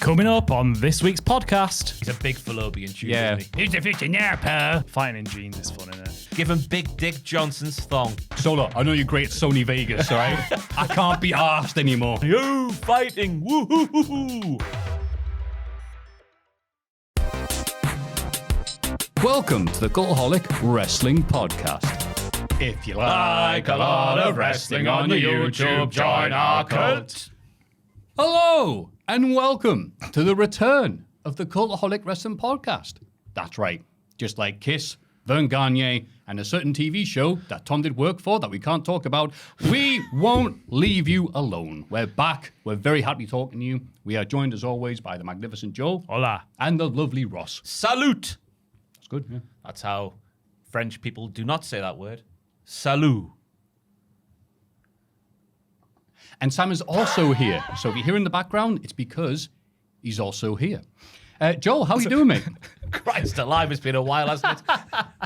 Coming up on this week's podcast. He's a big fallopian tube, Yeah. isn't he? Who's the future now, pal? Fighting in jeans is fun, isn't it? Give him Big Dick Johnson's thong. Solar, I know you're great at Sony Vegas, all right? I can't be arsed anymore. You fighting! Woo-hoo-hoo-hoo! Welcome to the Cultaholic Wrestling Podcast. If you like a lot of wrestling on the YouTube, join our cult. Hello, and welcome to the return of the Cultaholic Wrestling Podcast. That's right, just like Kiss, Vern Gagne, and a certain TV show that Tom did work for that we can't talk about, we won't leave you alone. We're back. We're very happy talking to you. We are joined, as always, by the magnificent Joel. Hola. And the lovely Ross. Salute! That's good, yeah. That's how French people do not say that word. Salut. And Sam is also here. So if you hear in the background, it's because he's also here. Joel, how are you doing, mate? Christ alive, it's been a while, hasn't it?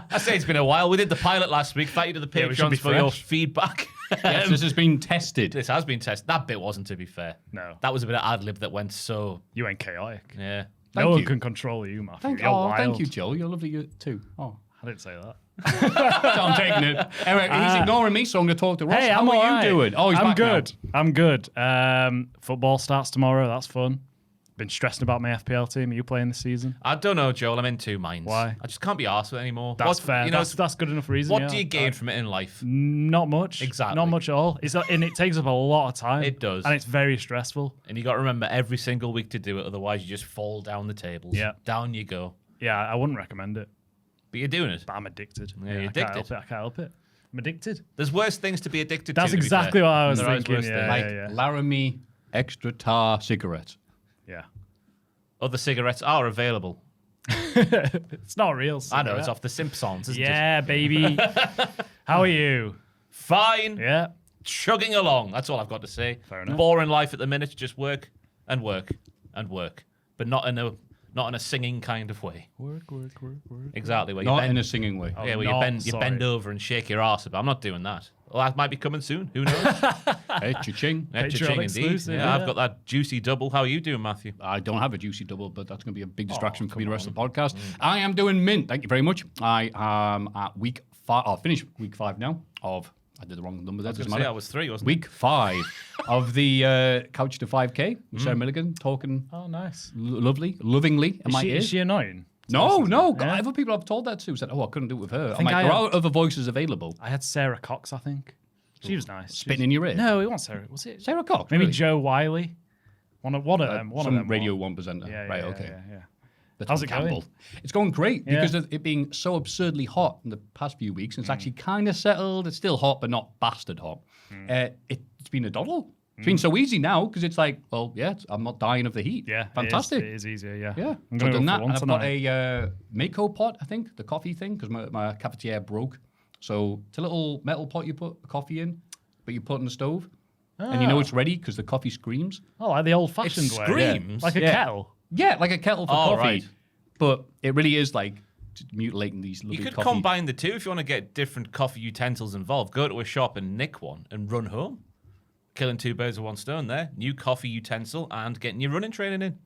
I say it's been a while. We did the pilot last week. Thank you to the Yeah, we should be Patreons for your fresh. feedback. Yes, this has been tested. This has been tested. That bit wasn't, to be fair. No. That was a bit of ad-lib that went so... You ain't chaotic. Yeah. Thank No one you. can control you, Maffew. Thank, You're wild. thank you, Joel. You're lovely too. Oh, I didn't say that. I'm taking it. Anyway, he's ignoring me, so I'm going to talk to Ross. Hey, how I'm are alright. you doing? Oh, he's I'm back now. good. I'm good. Football starts tomorrow. That's fun. Been stressing about my FPL team. Are you playing this season? I don't know, Joel. I'm in two minds. Why? I just can't be arsed with it anymore. That's fair. You know, That's good enough reason. what yeah. do you gain from it in life? Not much. Exactly. Not much at all. And it takes up a lot of time. It does. And it's very stressful. And you got to remember every single week to do it, otherwise you just fall down the tables. Yeah. Down you go. Yeah, I wouldn't recommend it. But you're doing it. But I'm addicted. Yeah, you're I can't addicted. help it. I can't help it. I'm addicted. There's worse things to be addicted That's to. be exactly fair. what I was There is thinking. worse Yeah, things. Like yeah. Laramie extra tar cigarettes. Yeah. Other cigarettes are available. It's not real. I know, cigarette. it's off the Simpsons, isn't it? Yeah, baby. How are you? Fine. Yeah. Chugging along. That's all I've got to say. Fair enough. Boring life at the minute. Just work and work and work. But not in a singing kind of way. Work. Exactly. Where Not you bend, in a singing way. yeah, where not, you bend over and shake your arse about. I'm not doing that. Well, that might be coming soon. Who knows? Hey, cha-ching. Yeah, Patreon cha-ching indeed. exclusive, Yeah, yeah. I've got that juicy double. How are you doing, Maffew? I don't have a juicy double, but that's going to be a big distraction for me the rest of the podcast. Mm. I am doing mint. Thank you very much. I am at week 5. I'll finish week 5 now of... I did the wrong number there. I was Doesn't going to say matter. I was 3, wasn't Week 5 of the Couch to 5K with Sarah Milligan talking Oh, nice. lovingly in my Is ears. she annoying? No. God, Yeah. other people I've told that to said, "Oh, I couldn't do it with her." I'm think like, I there have- are other voices available. I had Sarah Cox, I think. She was nice. Spitting in your ear. No, it wasn't Sarah. Was it? Sarah Cox. Maybe really? Joe Wiley. One of them. One Some of them. Radio 1 presenter. Yeah, right. yeah, Okay. Yeah. That's How's from it going? Campbell. It's going great Yeah. because of it being so absurdly hot in the past few weeks. It's actually kind of settled. It's still hot, but not bastard hot. It's been a doddle. It's been so easy now because it's like, well, yeah, I'm not dying of the heat. Yeah. Fantastic. It is easier, yeah. Yeah, I'm so going I've to done go that, for and one I've got tonight. a Mako pot, I think, the coffee thing, because my cafetiere broke. So it's a little metal pot you put the coffee in, but you put in the stove, and you know it's ready because the coffee screams. Oh, like the old-fashioned It way. screams? Like a Yeah. kettle. Yeah, like a kettle for Oh, coffee. right. But it really is like just mutilating these lovely You could coffee. combine the two if you want to get different coffee utensils involved. Go to a shop and nick one and run home. Killing 2 birds with 1 stone there. New coffee utensil and getting your running training in.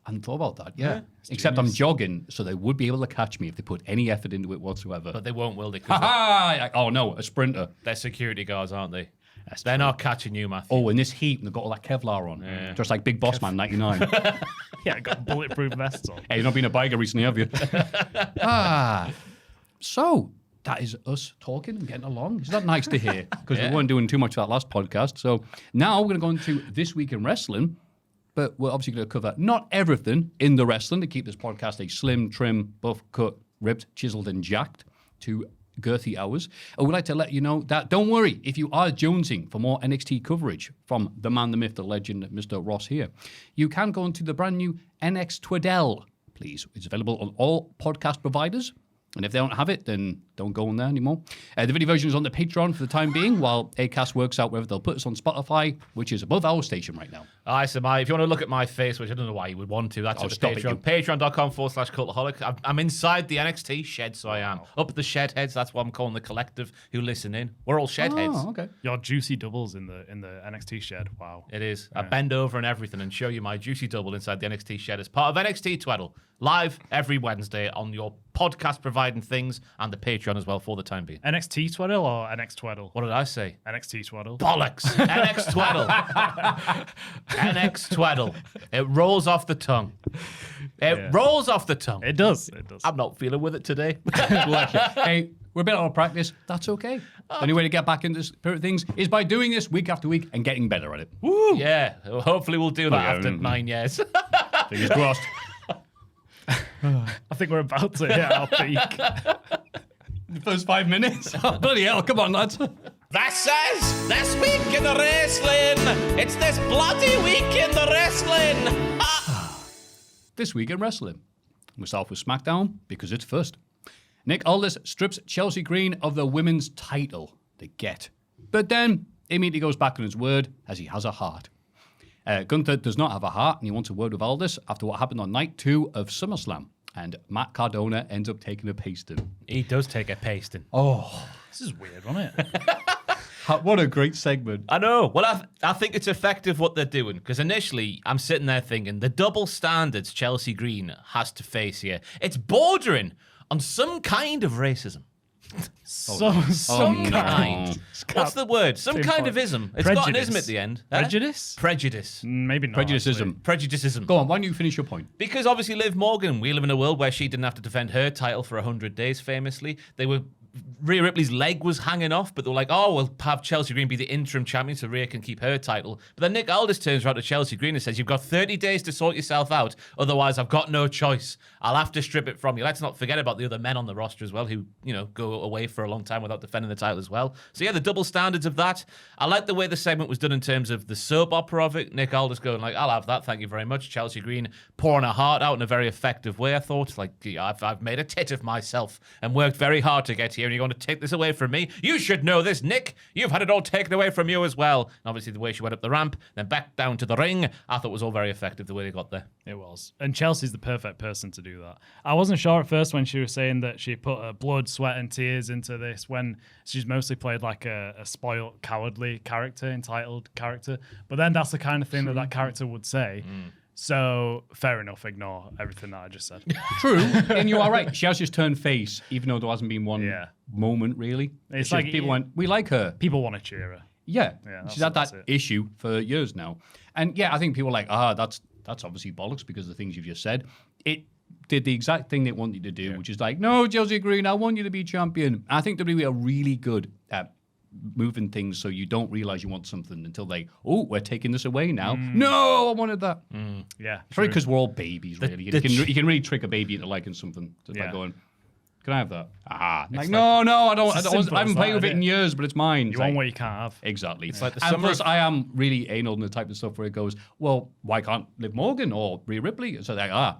I hadn't thought about that, yeah. Except I'm jogging, so they would be able to catch me if they put any effort into it whatsoever. But they won't, will they? 'Cause Ha-ha! Like, oh no, a sprinter. they're security guards, aren't they? They're not catching you, Maffew. Oh, in this heat, and they've got all that Kevlar on. Just like Big Boss Man 99. Yeah, got bulletproof vests on. Hey, you've not been a biker recently, have you? So that is us talking and getting along. Is that nice to hear? Because we weren't doing too much of that last podcast. So now we're going to go into This Week in Wrestling, but we're obviously going to cover not everything in the wrestling to keep this podcast a slim, trim, buff, cut, ripped, chiseled, and jacked to girthy hours. I would like to let you know that don't worry if you are jonesing for more NXT coverage from the man, the myth, the legend, Mr. Ross here. You can go into the brand new NX Twiddle, please. It's available on all podcast providers. And if they don't have it, then don't go on there anymore. The video version is on the Patreon for the time being, while Acast works out whether they'll put us on Spotify, which is above our station right now. So if you want to look at my face, which I don't know why you would want to, that's at the stop it, Patreon. Patreon.com/Cultaholic. I'm inside the NXT shed, so I am. Up at the shed heads, that's what I'm calling the collective who listen in. We're all shed heads. Oh, okay. Your juicy doubles in the NXT shed. Wow. It is. I bend over and everything and show you my juicy double inside the NXT shed as part of NXT Twaddle. Live every Wednesday on your podcast providing things and the Patreon as well for the time being. NXT Twaddle or NX Twaddle? What did I say? NXT Twaddle. Bollocks. NX Twaddle. NX Twaddle. It rolls off the tongue. It rolls off the tongue. It does. I'm not feeling with it today. Hey, we're a bit out of practice. That's okay. The only way to get back into the spirit of things is by doing this week after week and getting better at it. Woo! Yeah. Hopefully we'll do that after 9 years. Fingers crossed. I think we're about to hit our peak. The first 5 minutes. Oh, bloody hell, come on, lads. This is This Week in the Wrestling. It's this bloody week in the wrestling. This week in wrestling. We'll start with SmackDown because it's first. Nick Aldis strips Chelsea Green of the women's title. They get. But then immediately goes back on his word as he has a heart. Gunther does not have a heart and he wants a word with Aldis after what happened on night 2 of SummerSlam. And Matt Cardona ends up taking a pasting. He does take a pasting. Oh, This is weird, wasn't it? what a great segment. I know. Well, I think it's effective what they're doing because initially I'm sitting there thinking the double standards Chelsea Green has to face here. It's bordering on some kind of racism. Some kind. What's the word? Some kind of ism. It's got an ism at the end. Prejudice? Prejudice. Maybe not. Prejudicism. Prejudicism. Go on, why don't you finish your point? Because obviously Liv Morgan, we live in a world where she didn't have to defend her title for 100 days, famously. Rhea Ripley's leg was hanging off, but they were like, oh, we'll have Chelsea Green be the interim champion so Rhea can keep her title. But then Nick Aldis turns around to Chelsea Green and says, you've got 30 days to sort yourself out, otherwise I've got no choice. I'll have to strip it from you. Let's not forget about the other men on the roster as well who, go away for a long time without defending the title as well. So yeah, the double standards of that. I like the way the segment was done in terms of the soap opera of it. Nick Aldis going like, I'll have that, thank you very much. Chelsea Green pouring her heart out in a very effective way, I thought. Like, I've made a tit of myself and worked very hard to get here, and you're going to take this away from me? You should know this, Nick. You've had it all taken away from you as well. And obviously the way she went up the ramp, then back down to the ring, I thought was all very effective the way they got there. It was. And Chelsea's the perfect person to do that. I wasn't sure at first when she was saying that she put her blood, sweat, and tears into this when she's mostly played like a spoiled, cowardly character, entitled character. But then that's the kind of thing that character would say. So, fair enough, ignore everything that I just said. True, and you are right. She has just turned face, even though there hasn't been one moment, really. It's just like people went, we like her. People want to cheer her. Yeah, that's she's had that it. issue for years now. And yeah, I think people are like, that's obviously bollocks because of the things you've just said. It did the exact thing they wanted to do, which is like, no, Chelsea Green, I want you to be champion. I think WWE are really good at moving things so you don't realize you want something until we're taking this away now. No, I wanted that. Yeah. It's probably because we're all babies, really. You can really trick a baby into liking something. Just by going, can I have that? Like, no, I don't. I haven't played with it in years, but it's mine. You want what you can't have. Exactly. It's like the and summer plus, I am really anal in the type of stuff where it goes, well, why can't Liv Morgan or Rhea Ripley? So like,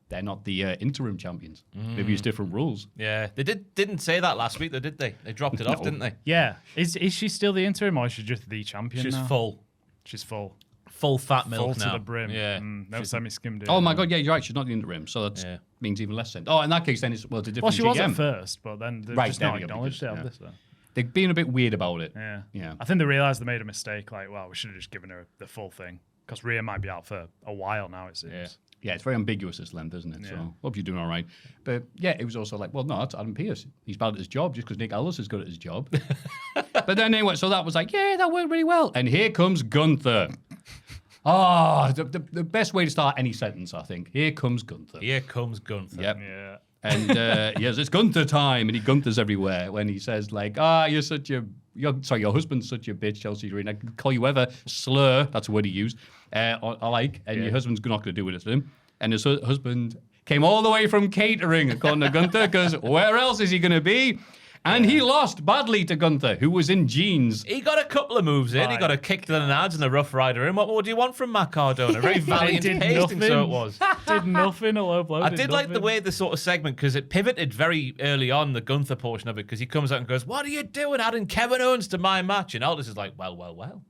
they're not the interim champions. Maybe it's different rules. Yeah, they didn't say that last week, though, did they? They dropped it off, didn't they? Yeah. Is she still the interim or is she just the champion She's now? full. She's full. Full fat milk Full now. to the brim. Yeah. No semi-skimmed. Oh my God, yeah, you're right. She's not the interim, so that means even less sense. Oh, in that case, then it's a different Well, she was GM. at first, but then they've Right, just there not we go, acknowledged it. because, Obviously. They're being a bit weird about it. Yeah. I think they realised they made a mistake. Like, well, we should have just given her the full thing because Rhea might be out for a while now. It seems. Yeah, it's very ambiguous, this length, isn't it? So, hope you're doing all right. But yeah, it was also like, well, no, it's Adam Pearce. He's bad at his job just because Nick Aldis is good at his job. But then anyway, so that was like, yeah, that worked really well. And here comes Gunther. The best way to start any sentence, I think. Here comes Gunther. Here comes Gunther. Yep. Yeah. And yes, it's Gunther time, and he Gunthers everywhere when he says like, your husband's such a bitch, Chelsea Green. I can call you ever slur. That's a word he used. I like, and your husband's not going to do it to him. And his husband came all the way from catering, according to Gunther, because where else is he going to be? And he lost badly to Gunther, who was in jeans. He got a couple of moves in. Right. He got a kick to the nads and a Rough Rider in. What more do you want from Matt Cardona? Very valiant did pasting, so it was. Did nothing, a low blow. I did like the way the sort of segment, because it pivoted very early on, the Gunther portion of it, because he comes out and goes, what are you doing adding Kevin Owens to my match? And Aldis is like, well.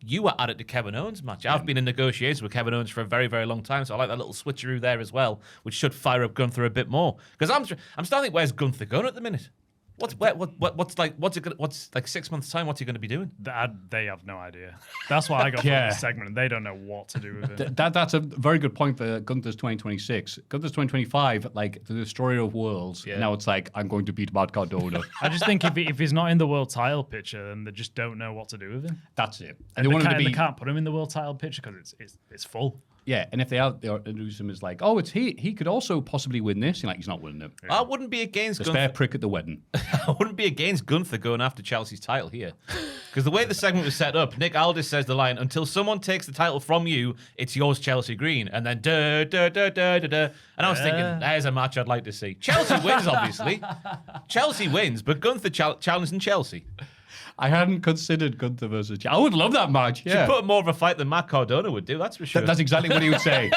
you were added to Kevin Owens' match. I've been in negotiations with Kevin Owens for a very, very long time, so I like that little switcheroo there as well, which should fire up Gunther a bit more. Because I'm starting to think, where's Gunther going at the minute? What's 6 months' time? What's he going to be doing? They have no idea. That's why I got from this segment, and they don't know what to do with it. That's a very good point for Gunther's 2026. Gunther's 2025, like the destroyer of worlds. Yeah. Now it's like, I'm going to beat Matt Cardona. I just think if he's not in the world title picture, then they just don't know what to do with him. That's it. And they can't put him in the world title picture because it's full. Yeah, and if they introduce him as like, oh, it's he could also possibly win this. You're like, he's not winning it. I wouldn't be against the Gunther. Spare prick at the wedding. I wouldn't be against Gunther going after Chelsea's title here. Because the way the segment was set up, Nick Aldis says the line, until someone takes the title from you, it's yours, Chelsea Green. And then da da da da da da. And I was thinking, there's a match I'd like to see. Chelsea wins, obviously. Chelsea wins, but Gunther challenging Chelsea. I hadn't considered Gunther versus Chelsea. I would love that match. Yeah. She'd put more of a fight than Matt Cardona would do, that's for sure. That's exactly what he would say.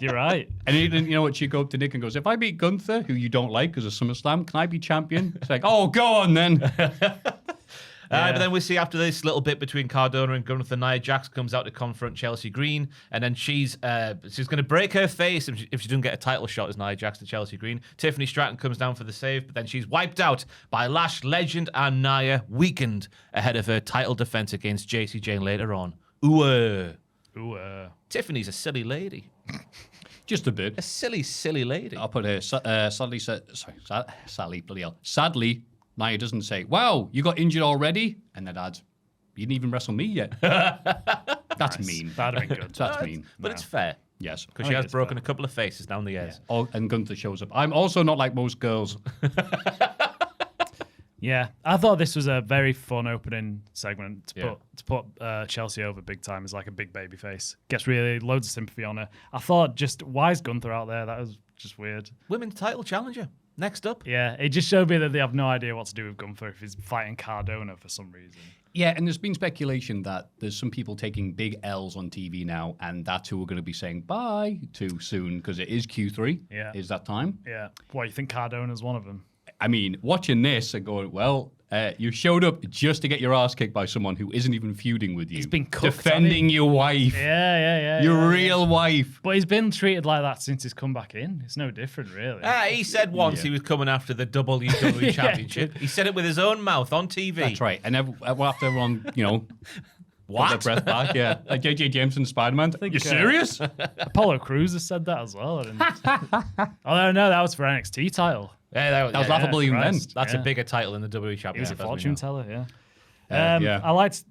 You're right. And he didn't, you know what, she'd go up to Nick and goes, if I beat Gunther, who you don't like because of SummerSlam, can I be champion? It's like, oh, go on then. But then we see after this little bit between Cardona and Gunther, Nia Jax comes out to confront Chelsea Green, and then she's going to break her face if she doesn't get a title shot as Nia Jax to Chelsea Green. Tiffany Stratton comes down for the save, but then she's wiped out by Lash Legend, and Nia weakened ahead of her title defense against JC Jane later on. Ooh. Tiffany's a silly lady. Just a bit. A silly, silly lady. I'll put her, sadly, Nia doesn't say, wow, you got injured already? And then adds, you didn't even wrestle me yet. That's mean. That'd have been good. That's mean. But it's fair. Yes. Because she has broken a couple of faces down the years. Yeah. Oh, and Gunther shows up. I'm also not like most girls. Yeah, I thought this was a very fun opening segment to put Chelsea over big time as like a big baby face. Gets really loads of sympathy on her. I thought just, why is Gunther out there? That was just weird. Women's title challenger. Next up. Yeah, it just showed me that they have no idea what to do with Gunther if he's fighting Cardona for some reason. Yeah, and there's been speculation that there's some people taking big L's on TV now, and that's who we're going to be saying bye to soon, because it is Q3. Yeah. Is that time? Yeah. What, you think Cardona's one of them? I mean, watching this and going, well, you showed up just to get your ass kicked by someone who isn't even feuding with you. He's been cooked, defending your wife. Yeah. Your real wife. But he's been treated like that since he's come back in. It's no different, really. He said once he was coming after the WWE Championship. He said it with his own mouth on TV. That's right. And after everyone, what? Got their breath back, yeah. Like J.J. Jameson, Spider-Man. You serious? Apollo Crews has said that as well. Oh, no, that was for NXT title. Yeah, that was laughable even then. That's a bigger title than the WWE Championship. He was a fortune teller, yeah. I liked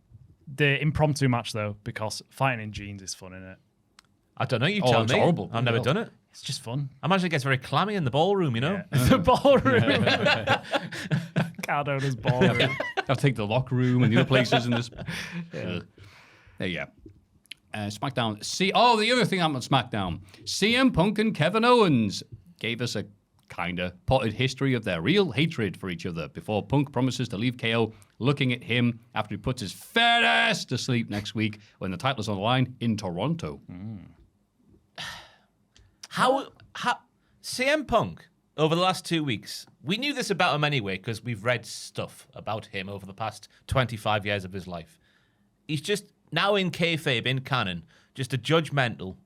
the impromptu match, though, because fighting in jeans is fun, isn't it? I don't know, you tell me. It's horrible. I've never done it. It's just fun. I imagine it gets very clammy in the ballroom, Yeah. The ballroom. Cardona's ballroom. I'll take the locker room and the other places in this. There you go. SmackDown. The other thing I'm on SmackDown. CM Punk and Kevin Owens gave us a kind of potted history of their real hatred for each other before Punk promises to leave KO looking at him after he puts his fat ass to sleep next week when the title's on the line in Toronto. How CM Punk, over the last 2 weeks, we knew this about him anyway because we've read stuff about him over the past 25 years of his life. He's just now in kayfabe, in canon, just a judgmental,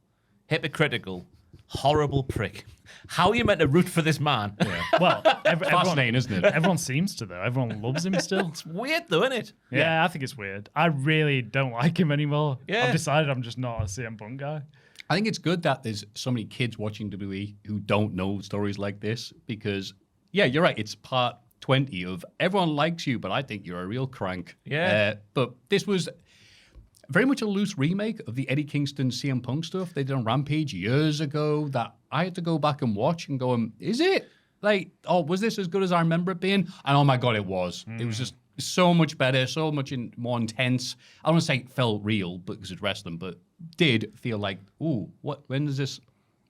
hypocritical, horrible prick. How are you meant to root for this man? Yeah. Well, fascinating, isn't it? Everyone seems to, though. Everyone loves him still. It's weird, though, isn't it? Yeah, I think it's weird. I really don't like him anymore. Yeah. I've decided I'm just not a CM Punk guy. I think it's good that there's so many kids watching WWE who don't know stories like this because, yeah, you're right. It's part 20 of everyone likes you, but I think you're a real crank. Yeah. But this was very much a loose remake of the Eddie Kingston CM Punk stuff they did on Rampage years ago that I had to go back and watch and go, is it? Like, was this as good as I remember it being? And oh my God, it was. It was just so much better, so much more intense. I don't want to say it felt real because it's wrestling, but did feel like, when does this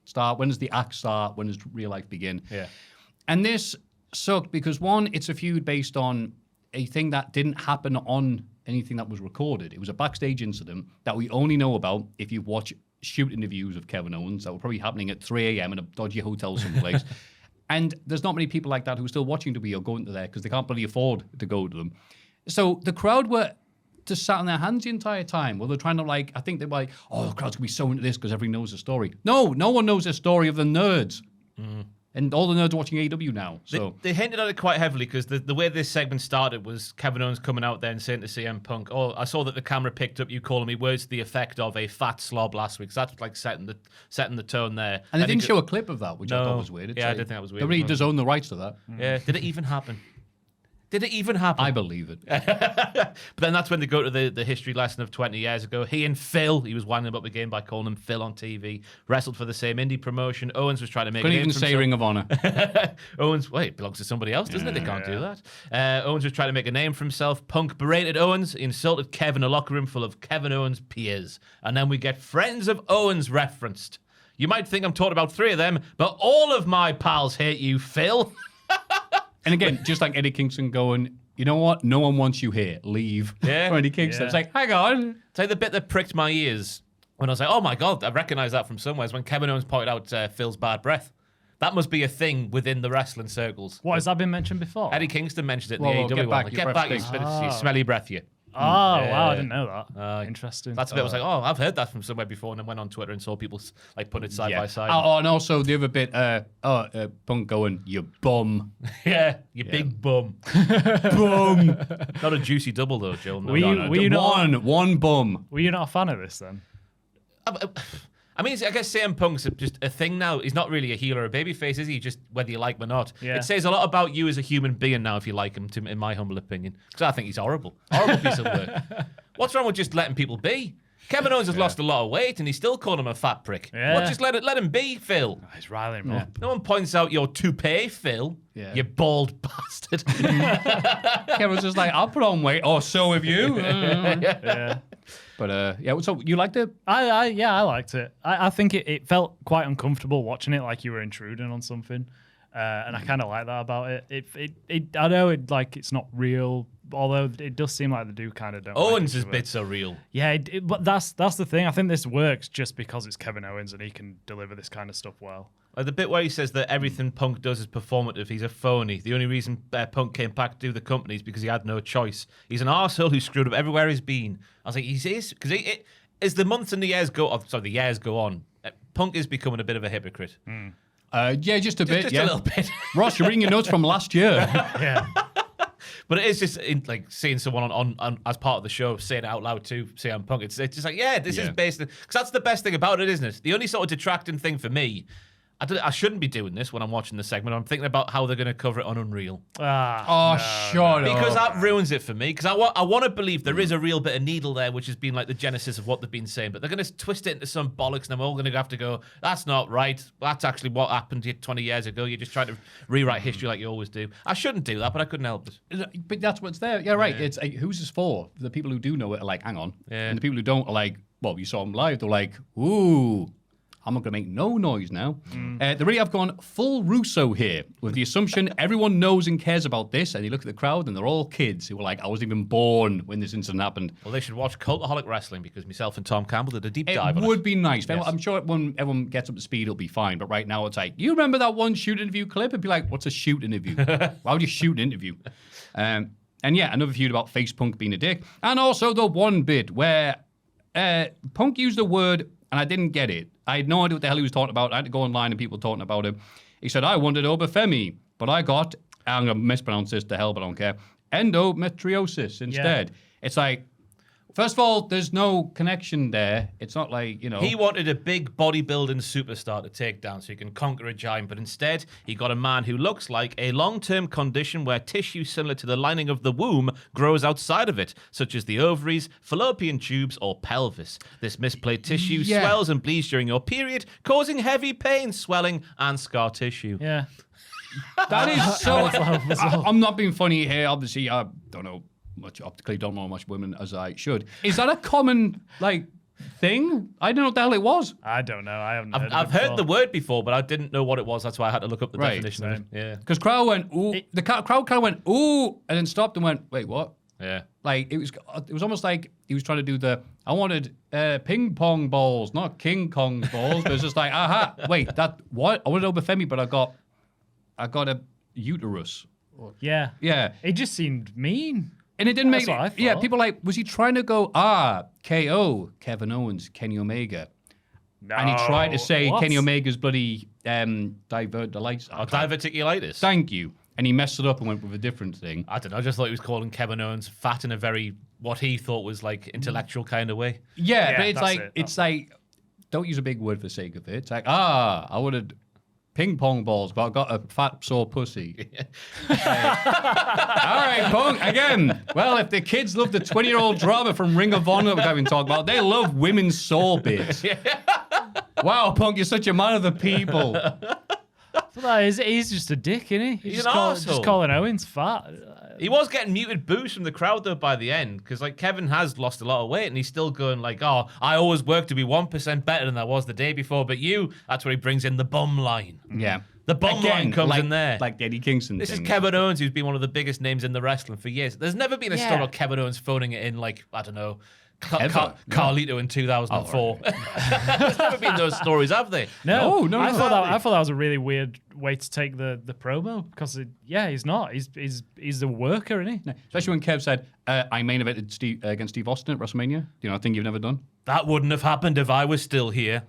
start? When does the act start? When does real life begin? Yeah. And this sucked because, one, it's a feud based on a thing that didn't happen on anything that was recorded. It was a backstage incident that we only know about if you watch shoot interviews of Kevin Owens that were probably happening at 3 a.m. in a dodgy hotel someplace. And there's not many people like that who are still watching WWE or going to there because they can't really afford to go to them. So the crowd were just sat on their hands the entire time. Well, they're trying to like, I think they're like, oh, the crowd's going to be so into this because everyone knows the story. No one knows the story of the nerds. And all the nerds are watching AEW now. So They hinted at it quite heavily because the way this segment started was Kevin Owens coming out there and saying to CM Punk, oh, I saw that the camera picked up you calling me words to the effect of a fat slob last week. So that's like setting the tone there. And they didn't show a clip of that, which I thought was weird. I did think that was weird. They really does own the rights to that. Yeah. Did it even happen? Did it even happen? I believe it. But then that's when they go to the history lesson of 20 years ago. He and Phil, he was winding him up again by calling him Phil on TV, wrestled for the same indie promotion. Owens was trying to make Couldn't a name even for say himself. Ring of Honor. Owens, wait, it belongs to somebody else, doesn't it? They can't do that. Owens was trying to make a name for himself. Punk berated Owens, insulted Kevin, a locker room full of Kevin Owens' peers. And then we get Friends of Owens referenced. You might think I'm talking about 3 of them, but all of my pals hate you, Phil. And again, just like Eddie Kingston going, you know what? No one wants you here. Leave. Yeah. For Eddie Kingston. It's like, hang on. Tell you the bit that pricked my ears when I was like, oh my God, I recognize that from somewhere, is when Kevin Owens pointed out Phil's bad breath. That must be a thing within the wrestling circles. What, has that been mentioned before? Eddie Kingston mentioned it in Whoa, the get AEW back, one. your Get breath back, you stinks. smelly breath, you. Oh, wow, I didn't know that. Interesting. That's the bit I was like, oh, I've heard that from somewhere before, and then went on Twitter and saw people like put it side by side. Oh, and also the other bit, Punk going, you bum. Yeah, you big bum. Bum. Not a juicy double though, Joe. No, Were you- no. were you not- one bum. Were you not a fan of this then? I mean, I guess CM Punk's just a thing now. He's not really a heel or a babyface, is he? Just whether you like him or not. Yeah. It says a lot about you as a human being now if you like him, in my humble opinion. Because I think he's horrible. Horrible piece of work. What's wrong with just letting people be? Kevin Owens has lost a lot of weight and he's still calling him a fat prick. Yeah. Well, just let him be, Phil. Oh, he's riling him up. No one points out your toupee, Phil. Yeah. You bald bastard. Kevin was just like, I'll put on weight. Oh, so have you. Yeah. But yeah, so you liked it? I liked it. I think it felt quite uncomfortable watching it, like you were intruding on something, and I kind of like that about it. I know it's not real, although it does seem like they do kind of don't. Owens' like bits are real. Yeah, but that's the thing. I think this works just because it's Kevin Owens and he can deliver this kind of stuff well. Like the bit where he says that everything Punk does is performative, he's a phony. The only reason Punk came back to do the company is because he had no choice. He's an arsehole who screwed up everywhere he's been. I was like, he is? Because as the months and the years go on, Punk is becoming a bit of a hypocrite. Yeah, just a bit. Just yeah. a little bit. Ross, you're reading your notes from last year. Yeah. But it is just like seeing someone on as part of the show saying it out loud to CM Punk. It's just like, this is based, because that's the best thing about it, isn't it? The only sort of detracting thing for me, I shouldn't be doing this when I'm watching the segment. I'm thinking about how they're going to cover it on Unreal. Shut up. Because that ruins it for me. Because I want to believe there is a real bit of needle there, which has been like the genesis of what they've been saying. But they're going to twist it into some bollocks, and then we're all going to have to go, that's not right. That's actually what happened to you 20 years ago. You're just trying to rewrite history like you always do. I shouldn't do that, but I couldn't help it. But that's what's there. Yeah, right. It's who's this for? The people who do know it are like, hang on. Yeah. And the people who don't are like, well, you saw them live. They're like, ooh, I'm not going to make no noise now. They really have gone full Russo here with the assumption everyone knows and cares about this. And you look at the crowd and they're all kids who were like, I wasn't even born when this incident happened. Well, they should watch Cultaholic Wrestling because myself and Tom Campbell did a deep dive It on would be nice. Yes. I'm sure when everyone gets up to speed, it'll be fine. But right now, it's like, you remember that one shoot interview clip? It'd be like, what's a shoot interview? Why would you shoot an interview? And yeah, another feud about face Punk being a dick. And also the one bit where Punk used a word and I didn't get it. I had no idea what the hell he was talking about. I had to go online and people talking about it. He said, I wanted Obafemi, but I got, I'm going to mispronounce this to hell, but I don't care, endometriosis instead. It's like, first of all, there's no connection there. It's not like, you know. He wanted a big bodybuilding superstar to take down so he can conquer a giant, but instead he got a man who looks like a long-term condition where tissue similar to the lining of the womb grows outside of it, such as the ovaries, fallopian tubes, or pelvis. This misplayed tissue swells and bleeds during your period, causing heavy pain, swelling, and scar tissue. Yeah. That is so. bizarre. I'm not being funny here. Obviously, I don't know much, optically don't know much women as I should. Is that a common, like, thing? I don't know what the hell it was. I don't know. I haven't heard I've it heard the before. word before, but I didn't know what it was. That's why I had to look up the definition of it. Yeah. Because crowd went, ooh. The crowd kind of went, ooh, and then stopped and went, wait, what? Yeah. Like, it was almost like he was trying to do I wanted ping pong balls, not King Kong balls. But it's just like, aha, wait, what? I wanted Obafemi, but I got a uterus. Yeah. Yeah. It just seemed mean. And it didn't That's make what I thought. Yeah, people like, was he trying to go, KO, Kevin Owens, Kenny Omega? No. And he tried to say What? Kenny Omega's bloody diverticulitis. Diverticulitis. Thank you. And he messed it up and went with a different thing. I don't know. I just thought he was calling Kevin Owens fat in a very, what he thought was like intellectual kind of way. Yeah, Yeah, but it's that's like, it, it's like, don't use a big word for the sake of it. It's like, I would have ping pong balls, but I got a fat sore pussy. All right, Punk, again. Well, if the kids love the 20-year-old drama from Ring of Honor that we've been talking about, they love women's sore bits. Wow, Punk, you're such a man of the people. He's just a dick, isn't he? He's an arsehole. Just calling Owens fat. He was getting muted boos from the crowd though by the end because like Kevin has lost a lot of weight and he's still going like, oh, I always work to be 1% better than I was the day before. But that's where he brings in the bum line. Yeah. The bum line comes in there. Like Eddie Kingston. This is Kevin Owens, who's been one of the biggest names in the wrestling for years. There's never been a story of Kevin Owens phoning it in like, I don't know, Carlito in 2004. There's never been those stories, have they? No. I Exactly. thought that was a really weird way to take the promo because he's not. He's a worker, isn't he? Especially when Kev said, I main evented against Steve Austin at WrestleMania. You know, a thing you've never done. That wouldn't have happened if I was still here.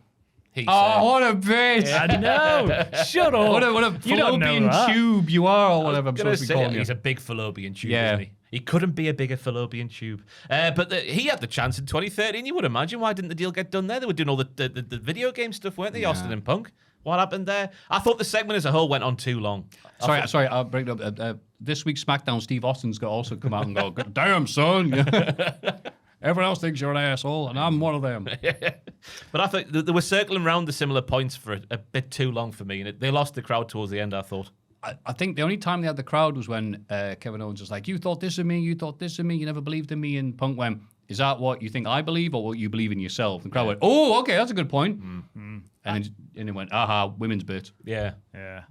He said. What a bitch. I know. Shut up. What a You don't know fallopian that. tube you are, or whatever I'm Gonna supposed to be calling you. he's a big fallopian tube, Yeah. isn't he? He couldn't be a bigger fallopian tube. But he had the chance in 2013. You would imagine. Why didn't the deal get done there? They were doing all the video game stuff, weren't they, Austin and Punk? What happened there? I thought the segment as a whole went on too long. Sorry, I'll break it up. This week's SmackDown, Steve Austin's got also come out and go, "God damn, son. Everyone else thinks you're an asshole, and I'm one of them." But I thought they were circling around the similar points for a bit too long for me, and they lost the crowd towards the end, I thought. I think the only time they had the crowd was when Kevin Owens was like, you thought this of me, you thought this of me, you never believed in me, and Punk went, is that what you think I believe, or what you believe in yourself? And the crowd went, oh, okay, that's a good point. Mm-hmm. And it went, aha, women's bit. Yeah.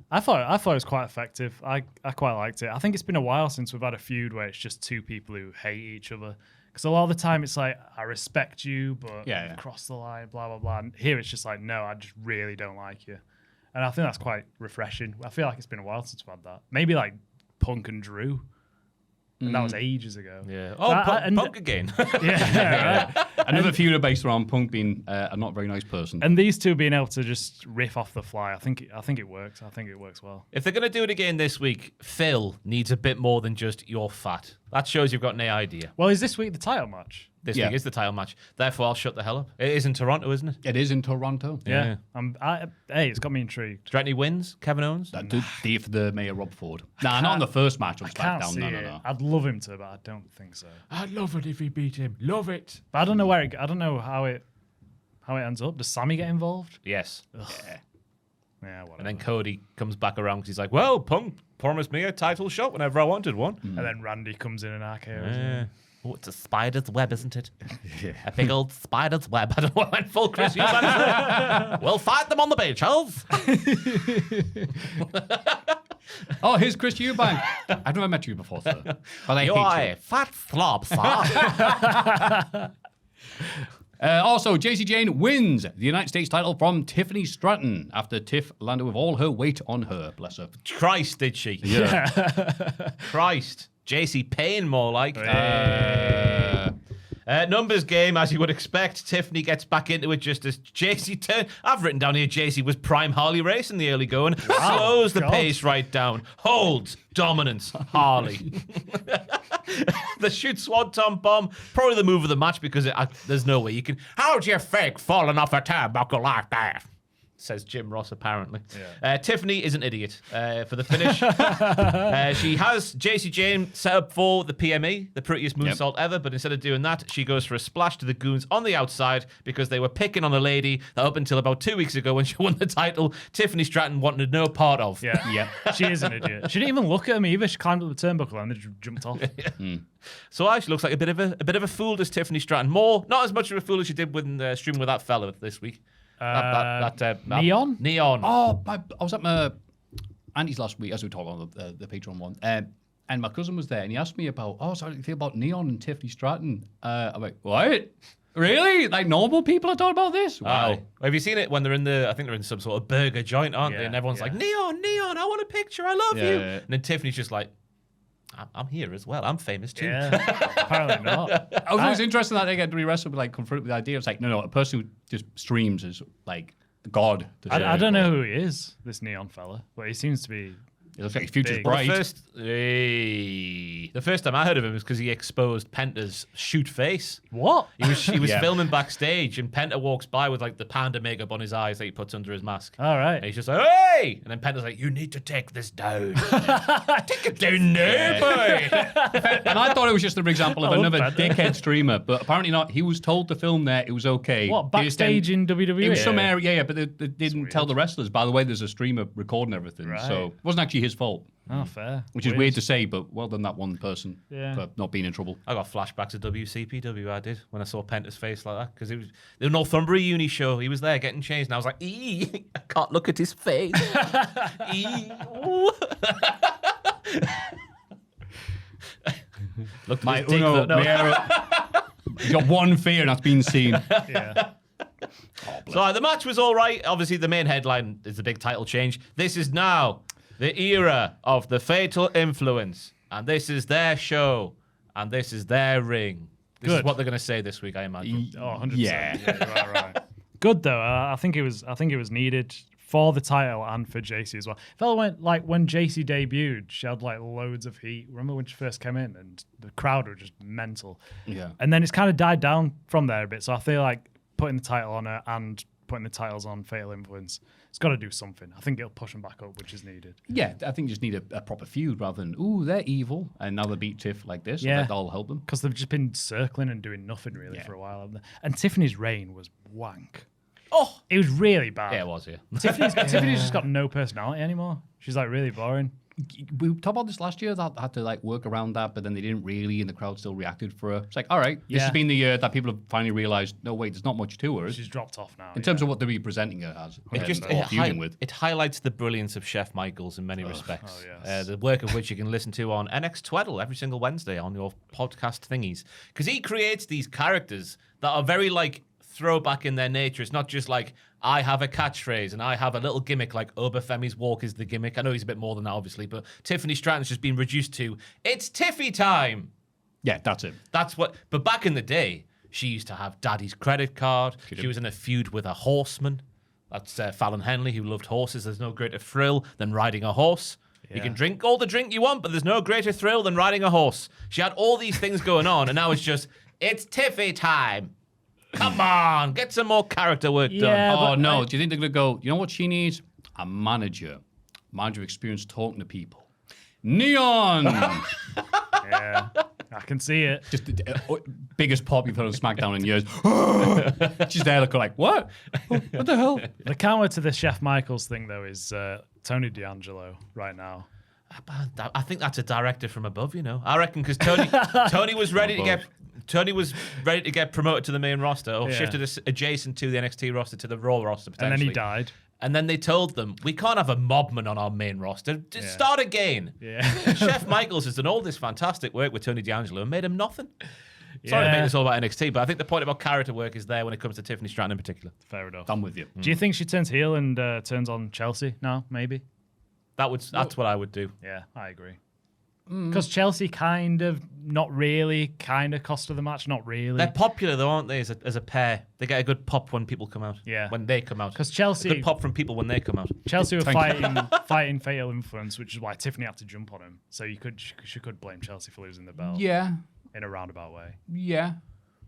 I thought it was quite effective. I quite liked it. I think it's been a while since we've had a feud where it's just two people who hate each other. Because a lot of the time it's like, I respect you, but Yeah. cross the line, blah, blah, blah. And here it's just like, no, I just really don't like you. And I think that's quite refreshing. I feel like it's been a while since we've had that. Maybe like Punk and Drew. And that was ages ago. Yeah. So Oh, Punk again. Yeah, right. Another feud based around Punk being a not very nice person. And these two being able to just riff off the fly, I think it works. I think it works well. If they're going to do it again this week, Phil needs a bit more than just you're fat. That shows you've got no idea. Well, is this week the title match? This week is the title match. Therefore, I'll shut the hell up. It is in Toronto, isn't it? It is in Toronto. Yeah. Hey, it's got me intrigued. Do you reckon he wins, Kevin Owens? The Mayor Rob Ford. Nah, not in the first match on I can't SmackDown. see No. it. I'd love him to, but I don't think so. I'd love it if he beat him. Love it. But I don't know where I don't know how it ends up. Does Sammy get involved? Yes. Yeah, whatever. And then Cody comes back around because he's like, well, Punk promised me a title shot whenever I wanted one. And then Randy comes in and RKO's. Yeah. Oh, it's a spider's web, isn't it? A big old spider's web. I don't know why I went full Chris Eubanks. We'll fight them on the beach, Charles. Oh, here's Chris Eubank. I've never met you before, sir. But I You hate are you. a fat slob, sir. Also, JC Jane wins the United States title from Tiffany Stratton after Tiff landed with all her weight on her. Bless her. Christ, did she? Yeah. Christ. JC Payne, more like. Numbers game, as you would expect. Tiffany gets back into it just as JC turned. I've written down here JC was prime Harley Race in the early going. Slows the pace right down. Holds. Dominance. Harley. The shoot swanton bomb. Probably the move of the match because there's no way you can. How'd you fake falling off a turnbuckle like that? Says Jim Ross, apparently. Yeah. Tiffany is an idiot for the finish. She has JC Jane set up for the PME, the prettiest moonsault ever, but instead of doing that, she goes for a splash to the goons on the outside because they were picking on a lady that up until about 2 weeks ago when she won the title, Tiffany Stratton wanted no part of. Yeah. She is an idiot. She didn't even look at him either. She climbed up the turnbuckle and then jumped off. So she looks like a bit of a fool, does Tiffany Stratton. Not as much of a fool as she did when streaming with that fella this week. Neon? Neon. Oh, I was at my auntie's last week, as we were talking about the Patreon one, and my cousin was there, and he asked me about, so how do you feel about Neon and Tiffany Stratton? I'm like, what? Really? Like normal people are talking about this? Wow. Have you seen it when they're in I think they're in some sort of burger joint, aren't they? And everyone's like, Neon, I want a picture, I love you. And then Tiffany's just like, I'm here as well. I'm famous too. Yeah, apparently not. I was always interested that they get WWE Wrestling like confronted with the idea. It's like, no, a person who just streams is like God. I don't know who he is, this neon fella, but he seems to be. It looks like his future's Big. bright. The first time I heard of him was because he exposed Penta's shoot face. What? He was Yeah. filming backstage, and Penta walks by with like the panda makeup on his eyes that he puts under his mask. All right. And he's just like, hey! And then Penta's like, you need to take this down. Take it down now, boy. And I thought it was just an example of I love another that. dickhead streamer, but apparently not. He was told to film there. It was okay. What, They just backstage in WWE? It was some area, yeah, but they didn't tell the wrestlers, by the way, there's a streamer recording everything. Right. So it wasn't actually his fault. Oh, fair. Which is weird to say, but well done that one person Yeah. for not being in trouble. I got flashbacks of WCPW, I did, when I saw Penta's face like that. Because it was the Northumbria Uni show. He was there getting changed, and I was like, I can't look at his face. Ooh. Looked My at his dick, Uno, but no. He's got one fear, and that's being seen. Yeah. So the match was all right. Obviously, the main headline is the big title change. This is now the era of the Fatal Influence, and this is their show, and this is their ring. This is Good. what they're going to say this week, I imagine. Oh, 100%. Yeah. Right. Good though. I think it was needed for the title and for JC as well. Felt like when JC debuted, she had like loads of heat. Remember when she first came in and the crowd were just mental. Yeah. And then it's kind of died down from there a bit. So I feel like putting the title on her and putting the titles on Fatal Influence, it's got to do something. I think it'll push them back up, which is needed. Yeah, I think you just need a proper feud rather than, ooh, they're evil, and now they beat Tiff like this. Yeah. That'll help them. Because they've just been circling and doing nothing really for a while. Haven't they? And Tiffany's reign was wank. Oh, It was really bad. yeah, it was, yeah. Tiffany's just got no personality anymore. She's like really boring. We talked about this last year, that had to like work around that, but then they didn't really, and the crowd still reacted for her. It's like, all right, this has been the year that people have finally realized, no, wait, there's not much to her. She's dropped off now. In terms of what they're representing her as, or feuding with. It highlights the brilliance of Chef Michaels in many respects. Oh, yes. The work of which you can listen to on NX Tweddle every single Wednesday on your podcast thingies. Because he creates these characters that are very like throwback in their nature. It's not just like, I have a catchphrase and I have a little gimmick like Obafemi's walk is the gimmick. I know he's a bit more than that, obviously, but Tiffany Stratton's just been reduced to, it's Tiffy time. Yeah, that's it. That's what. But back in the day, she used to have Daddy's credit card. She was in a feud with a horseman. That's Fallon Henley, who loved horses. There's no greater thrill than riding a horse. You can drink all the drink you want, but there's no greater thrill than riding a horse. She had all these things going on, and now it's just, it's Tiffy time. Come on, get some more character work done. Yeah, Oh, but no. Do you think they're going to go, you know what she needs? A manager. Manager experience talking to people. Neon! Yeah, I can see it. Just the biggest pop you've heard on SmackDown in years. She's there looking like, what? What the hell? The counter to the Chef Michaels thing, though, is Tony D'Angelo right now. I think that's a director from above, you know. I reckon because Tony was ready to get promoted to the main roster or shifted adjacent to the NXT roster to the Raw roster potentially. And then he died. And then they told them, we can't have a mobman on our main roster. Just start again. Yeah. Chef Michaels has done all this fantastic work with Tony D'Angelo and made him nothing. Sorry to make this all about NXT, but I think the point about character work is there when it comes to Tiffany Stratton in particular. Fair enough. I'm with you. Do you think she turns heel and turns on Chelsea now, maybe? That's what I would do. Yeah, I agree. Because Chelsea kind of, not really, kind of cost her the match, not really. They're popular though, aren't they, as a pair? They get a good pop when people come out. Yeah. When they come out. Because A Chelsea good pop from people when they come out. were Thank you. fighting Fatal Influence, which is why Tiffany had to jump on him. So she could blame Chelsea for losing the belt Yeah. in a roundabout way. Yeah.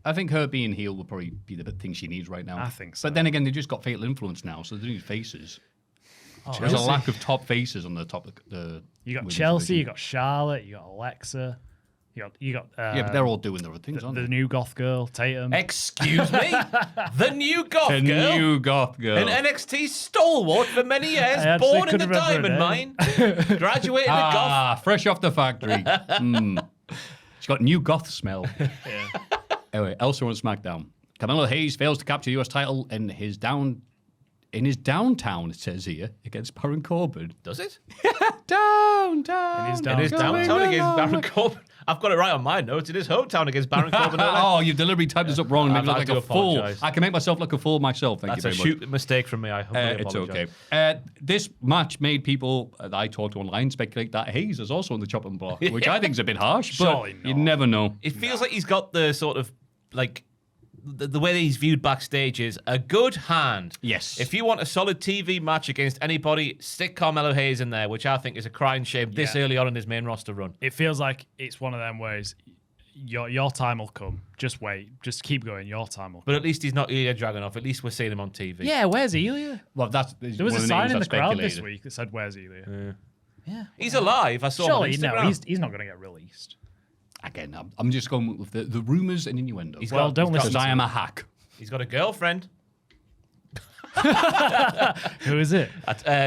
I think her being heel will probably be the thing she needs right now. I think so. But then again, they just got Fatal Influence now, so they need faces. There's a lack of top faces on the top of the. You got women's Chelsea, division. you got Charlotte, you got Alexa, you got Yeah, but they're all doing their things, aren't the they? new goth girl, Tatum. Excuse me? The new goth The girl? new goth girl. An NXT stalwart for many years, I actually born in the couldn't remember her diamond name. mine, graduated at goth. Fresh off the factory. She's got new goth smell. Anyway, elsewhere on SmackDown, Carmelo Hayes fails to capture the US title in his downtown, it says here, against Baron Corbin. Does it? Downtown. It is It is Going downtown against along. Baron Corbin. I've got it right on my notes. It is hometown against Baron Corbin. Oh, you've deliberately typed this up wrong and made me look I like do a fool. apologise. I can make myself look a fool myself. Thank That's you a very much. shoot mistake from me. I humbly It's apologise. okay. This match made people that I talked to online speculate that Hayes is also on the chopping block, which I think is a bit harsh, but Surely you not. never know. It feels like he's got the sort of like the way that he's viewed backstage is a good hand. Yes. If you want a solid TV match against anybody, stick Carmelo Hayes in there, which I think is a crying shame this early on in his main roster run. It feels like it's one of them ways. Your time will come. Just wait. Just keep going. Your time will come. But at least he's not Ilya Dragunov. At least we're seeing him on TV. Yeah, where's Ilya? Well, that's There was a sign in the crowd this week that said, "Where's Ilya?" Yeah. He's alive. I saw him on Surely, no, Instagram. he's not going to get released. Again, I'm just going with the rumours and innuendos. Well, don't listen Because to I am a hack. He's got a girlfriend. Who is it?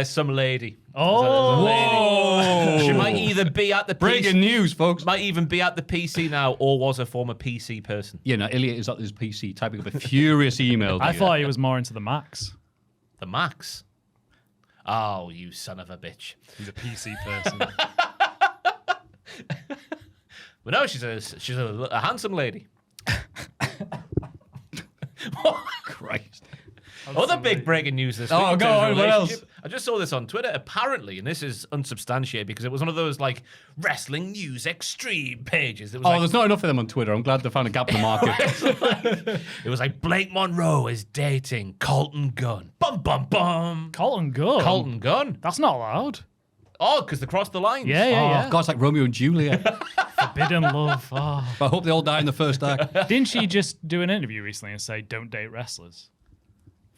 Some lady. Oh, Whoa! She might either be at the Breaking PC, news, folks. might even be at the PC now, or was a former PC person. You know, Ilya is at his PC typing up a furious email. to I you. thought he was more into the Max. The Max. Oh, you son of a bitch. He's a PC person. But no, she's a handsome lady. Christ. Other big breaking news this week. Oh, in go terms of on, what else? relationship. I just saw this on Twitter. Apparently, and this is unsubstantiated because it was one of those like wrestling news extreme pages. It was Oh, like, there's not enough of them on Twitter. I'm glad they found a gap in the market. it was like Blake Monroe is dating Colton Gunn. Bum bum bum. Colton Gunn. Colton Gunn. That's not allowed. Oh, because they crossed the lines. Yeah, yeah, Oh, God, it's like Romeo and Juliet. Forbidden love. Oh. But I hope they all die in the first act. Didn't she just do an interview recently and say, "Don't date wrestlers"?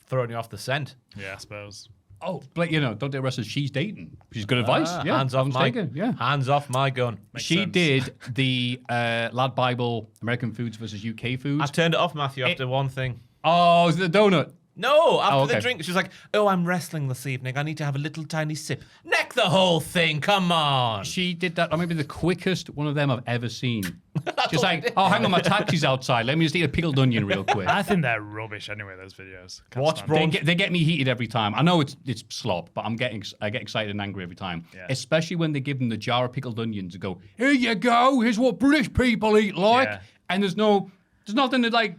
Throwing you off the scent. Yeah, I suppose. Oh, Blake, you know, don't date wrestlers. She's dating. She's good advice. Yeah, hands off I'm my taken, yeah. hands off my gun. Makes She sense. did the Lad Bible American foods versus UK foods. I turned it off, Matthew, after one thing. Oh, is it the donut? No, after the okay. drink, she was like, "Oh, I'm wrestling this evening. I need to have a little tiny sip." Neck the whole thing. Come on. She did that. Or maybe the quickest one of them I've ever seen. She's all I like, did. "Oh, hang on, my taxi's outside. Let me just eat a pickled onion real quick." I think they're rubbish anyway, those videos. Can't Watch stand Braun- it. They get me heated every time. I know it's slop, but I get excited and angry every time. Yeah. Especially when they give them the jar of pickled onions and go, "Here you go. Here's what British people eat like." Yeah. And there's nothing to like.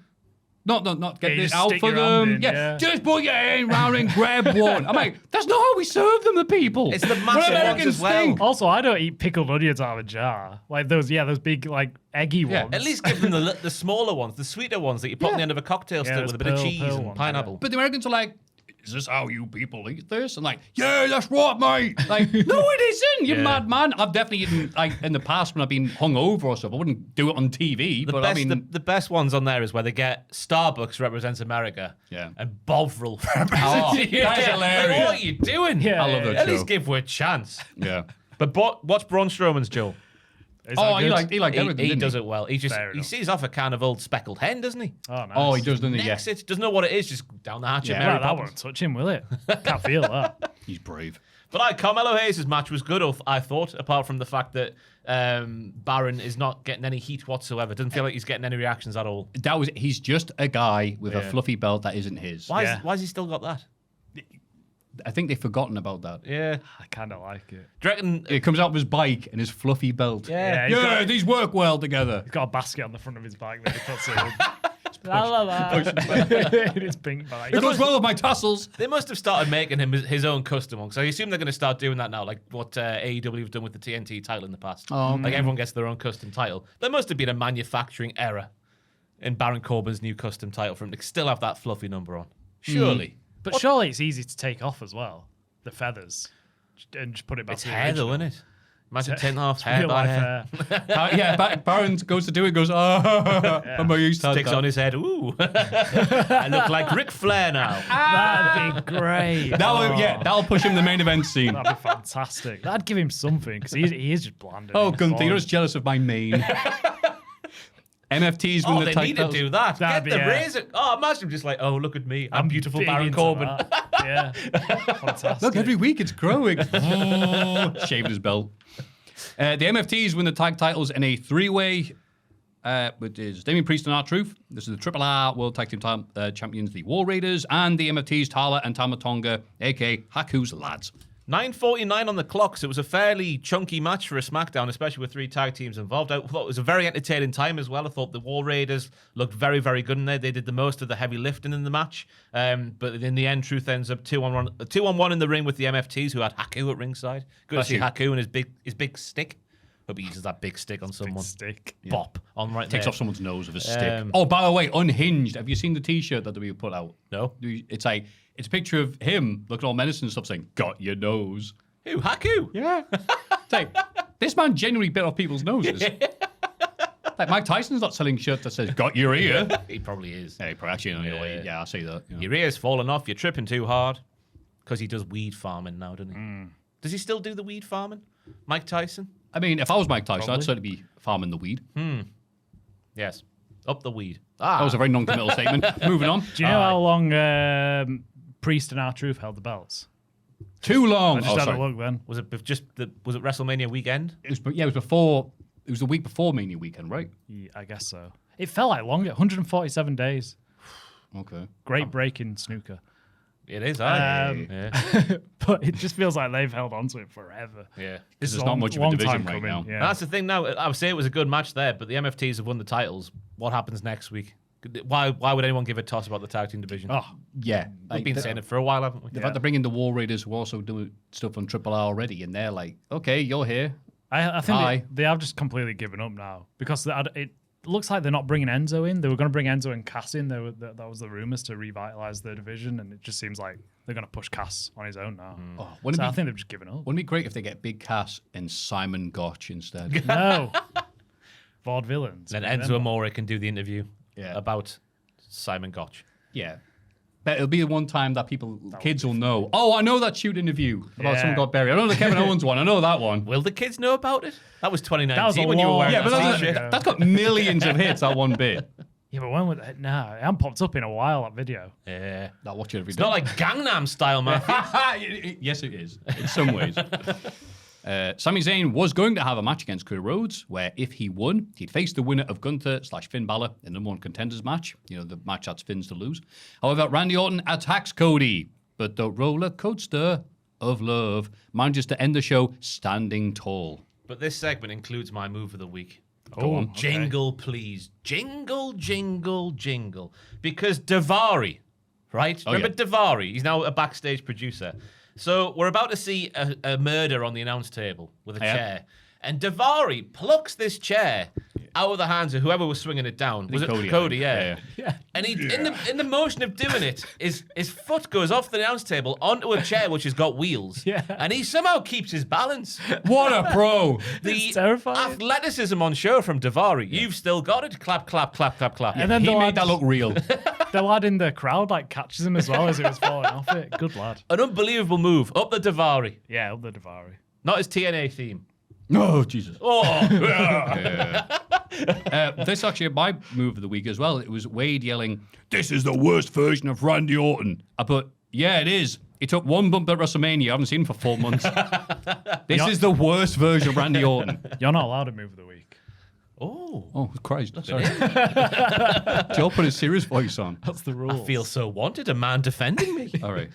Not get Yeah, you this just out stick for your hand them. in, Yeah, yeah. just put your hand round and grab one. I'm like, that's not how we serve them, the people. It's the We're massive ones Americans as well. think. Also, I don't eat pickled onions out of a jar. Like those big, like, eggy Yeah, ones. At least give them the smaller ones, the sweeter ones that you put on the end of a cocktail stick those with a bit of pearl cheese and ones, pineapple. But the Americans are like, is this how you people eat this? And like, yeah, that's right, mate. Like, no, it isn't, you Yeah. madman. I've definitely eaten, like, in the past when I've been hungover or stuff. I wouldn't do it on TV, The but best, I mean, the best ones on there is where they get Starbucks represents America, Yeah. and Bovril represents Oh, the that is UK. hilarious. Like, what are you doing? Yeah, I love that At show. least give her a chance. yeah. But watch Braun Strowman's, Joel. Is that Oh, he good? liked everything, He didn't does it well. He Fair he enough. sees off a kind of old speckled hen, doesn't he? Oh, nice. Oh, he does, doesn't he? Yeah. Necks it. Doesn't know what it is. Just down the hatch. Yeah. of Mary Well, that Poppins. won't touch him, will it? Can't feel that. He's brave. But Carmelo Hayes' match was good, I thought, apart from the fact that Baron is not getting any heat whatsoever. Doesn't feel like he's getting any reactions at all. He's just a guy with a Yeah. fluffy belt that isn't his. Why Yeah. has he still got that? I think they've forgotten about that. Yeah. I kind of like it. Do you reckon? It comes out of his bike and his fluffy belt. Yeah. he's got- these work well together. He's got a basket on the front of his bike that he puts it in. In his pink bike. It goes well with my tassels. They must have started making him his own custom one. So I assume they're going to start doing that now, like what AEW have done with the TNT title in the past. Oh, okay. Like everyone gets their own custom title. There must have been a manufacturing error in Baron Corbin's new custom title for him to still have that fluffy number on. Surely. But surely it's easy to take off as well. The feathers. And just put it back It's to the hair though, original. isn't it? Imagine taking off It's hair real by life hair. Yeah, Baron goes to do it, goes, I'm used to Sticks that. on his head. Ooh. I look like Ric Flair now. That'd be great. That'll push him to the main event scene. That'd be fantastic. That'd give him something because he is just bland. Oh, isn't he? Gunther, you're just jealous of my mane. MFTs win Oh, the they tag need to titles. do that. That'd Get the be, razor. Oh, imagine him just like, oh, look at me. I'm beautiful big Baron into Corbin. that. Yeah. Fantastic. Look, every week it's growing. Shaving his belt. The MFTs win the tag titles in a three-way, which is Damian Priest and R-Truth. This is the Triple R World Tag Team Champions, the War Raiders, and the MFTs, Tala and Tama Tonga, a.k.a. Haku's lads. 9:49 on the clock, so it was a fairly chunky match for a SmackDown, especially with 3 tag teams involved. I thought it was a very entertaining time as well. I thought the War Raiders looked very, very good in there. They did the most of the heavy lifting in the match. But in the end, Truth ends up 2-on-1 in the ring with the MFTs, who had Haku at ringside. Good to see Haku and his big stick. Hope he uses that big stick on someone. Stick. Bop. On right Takes there. off someone's nose with a stick. Oh, by the way, Unhinged. Have you seen the T-shirt that we put out? No. It's a picture of him looking all menacing and stuff saying, got your nose. Who? Haku? Yeah. It's like, this man genuinely bit off people's noses. Like Mike Tyson's not selling shirts that says, got your ear. He probably is. Yeah, he probably actually, yeah, I'll say that. You know. Your ear's falling off. You're tripping too hard. Because he does weed farming now, doesn't he? Does he still do the weed farming? Mike Tyson? I mean, if I was Mike Tyson, Probably. I'd certainly be farming the weed. Yes. Up the weed. That was a very non-committal statement. Moving on. Do you know how long Priest and R-Truth held the belts? Too long. I just had sorry. a look then. Was it WrestleMania weekend? It was before. It was the week before Mania weekend, right? Yeah, I guess so. It felt like longer. 147 days. Okay. Great break in snooker. It is, yeah. But it just feels like they've held on to it forever. Yeah. Because there's Long- not much of a long division time right coming, now. yeah. That's the thing now. I would say it was a good match there, but the MFTs have won the titles. What happens next week? Why would anyone give a toss about the tag team division? Oh, Yeah. We've been saying it for a while, haven't we? The fact they're bringing the War Raiders who also do stuff on Triple R already, and they're like, okay, you're here. I think Hi. they have just completely given up now because it looks like they're not bringing Enzo in. They were going to bring Enzo and Cass in. That was the rumors to revitalize the division, and it just seems like they're going to push Cass on his own now. Oh, So I think they've just given up. Wouldn't it be great if they get Big Cass and Simon Gotch instead? No. Vaudevillains. Then Enzo Amore can do the interview Yeah. about Simon Gotch. Yeah. But it'll be the one time that kids will know. Oh, I know that shoot interview about someone got buried. I know the Kevin Owens one. I know that one. Will the kids know about it? That was 2019 That was a when you were long- wearing Yeah, but that t-shirt. ago. that's got millions of hits, that one bit. Yeah, but when would no, it hasn't popped up in a while, that video. Yeah. I watch it every It's day. not like Gangnam Style, man. Yes, it is. In some ways. Sami Zayn was going to have a match against Cody Rhodes, where if he won, he'd face the winner of Gunther/Finn Balor in the #1 contenders match. You know, the match that's Finn's to lose. However, Randy Orton attacks Cody, but the roller coaster of love manages to end the show standing tall. But this segment includes my move of the week. Go on. Jingle, please. Jingle, jingle, jingle. Because Daivari, right? Oh, Remember yeah. Daivari? He's now a backstage producer. So we're about to see a murder on the announce table with a Yeah. chair. And Daivari plucks this chair out of the hands of whoever was swinging it down. Was it Cody, I Cody? think. Yeah. And he, in the motion of doing it, his foot goes off the announce table onto a chair which has got wheels. Yeah. And he somehow keeps his balance. What a pro! The terrifying. athleticism on show from Daivari. You've still got it. Clap, clap, clap, clap, clap. And then He the made lad, that look real. the lad in the crowd like catches him as well as he was falling off it. Good lad. An unbelievable move. Up the Daivari. Yeah, up the Daivari. Not his TNA theme. Oh, Jesus. Oh, This actually my move of the week as well. It was Wade yelling, "This is the worst version of Randy Orton." I put, "Yeah, it is. He took one bump at WrestleMania. I haven't seen him for 4 months. This is the worst version of Randy Orton." You're not allowed to move of the week. Oh, Christ. Sorry. Joe put his serious voice on. That's the rule. I feel so wanted. A man defending me. All right.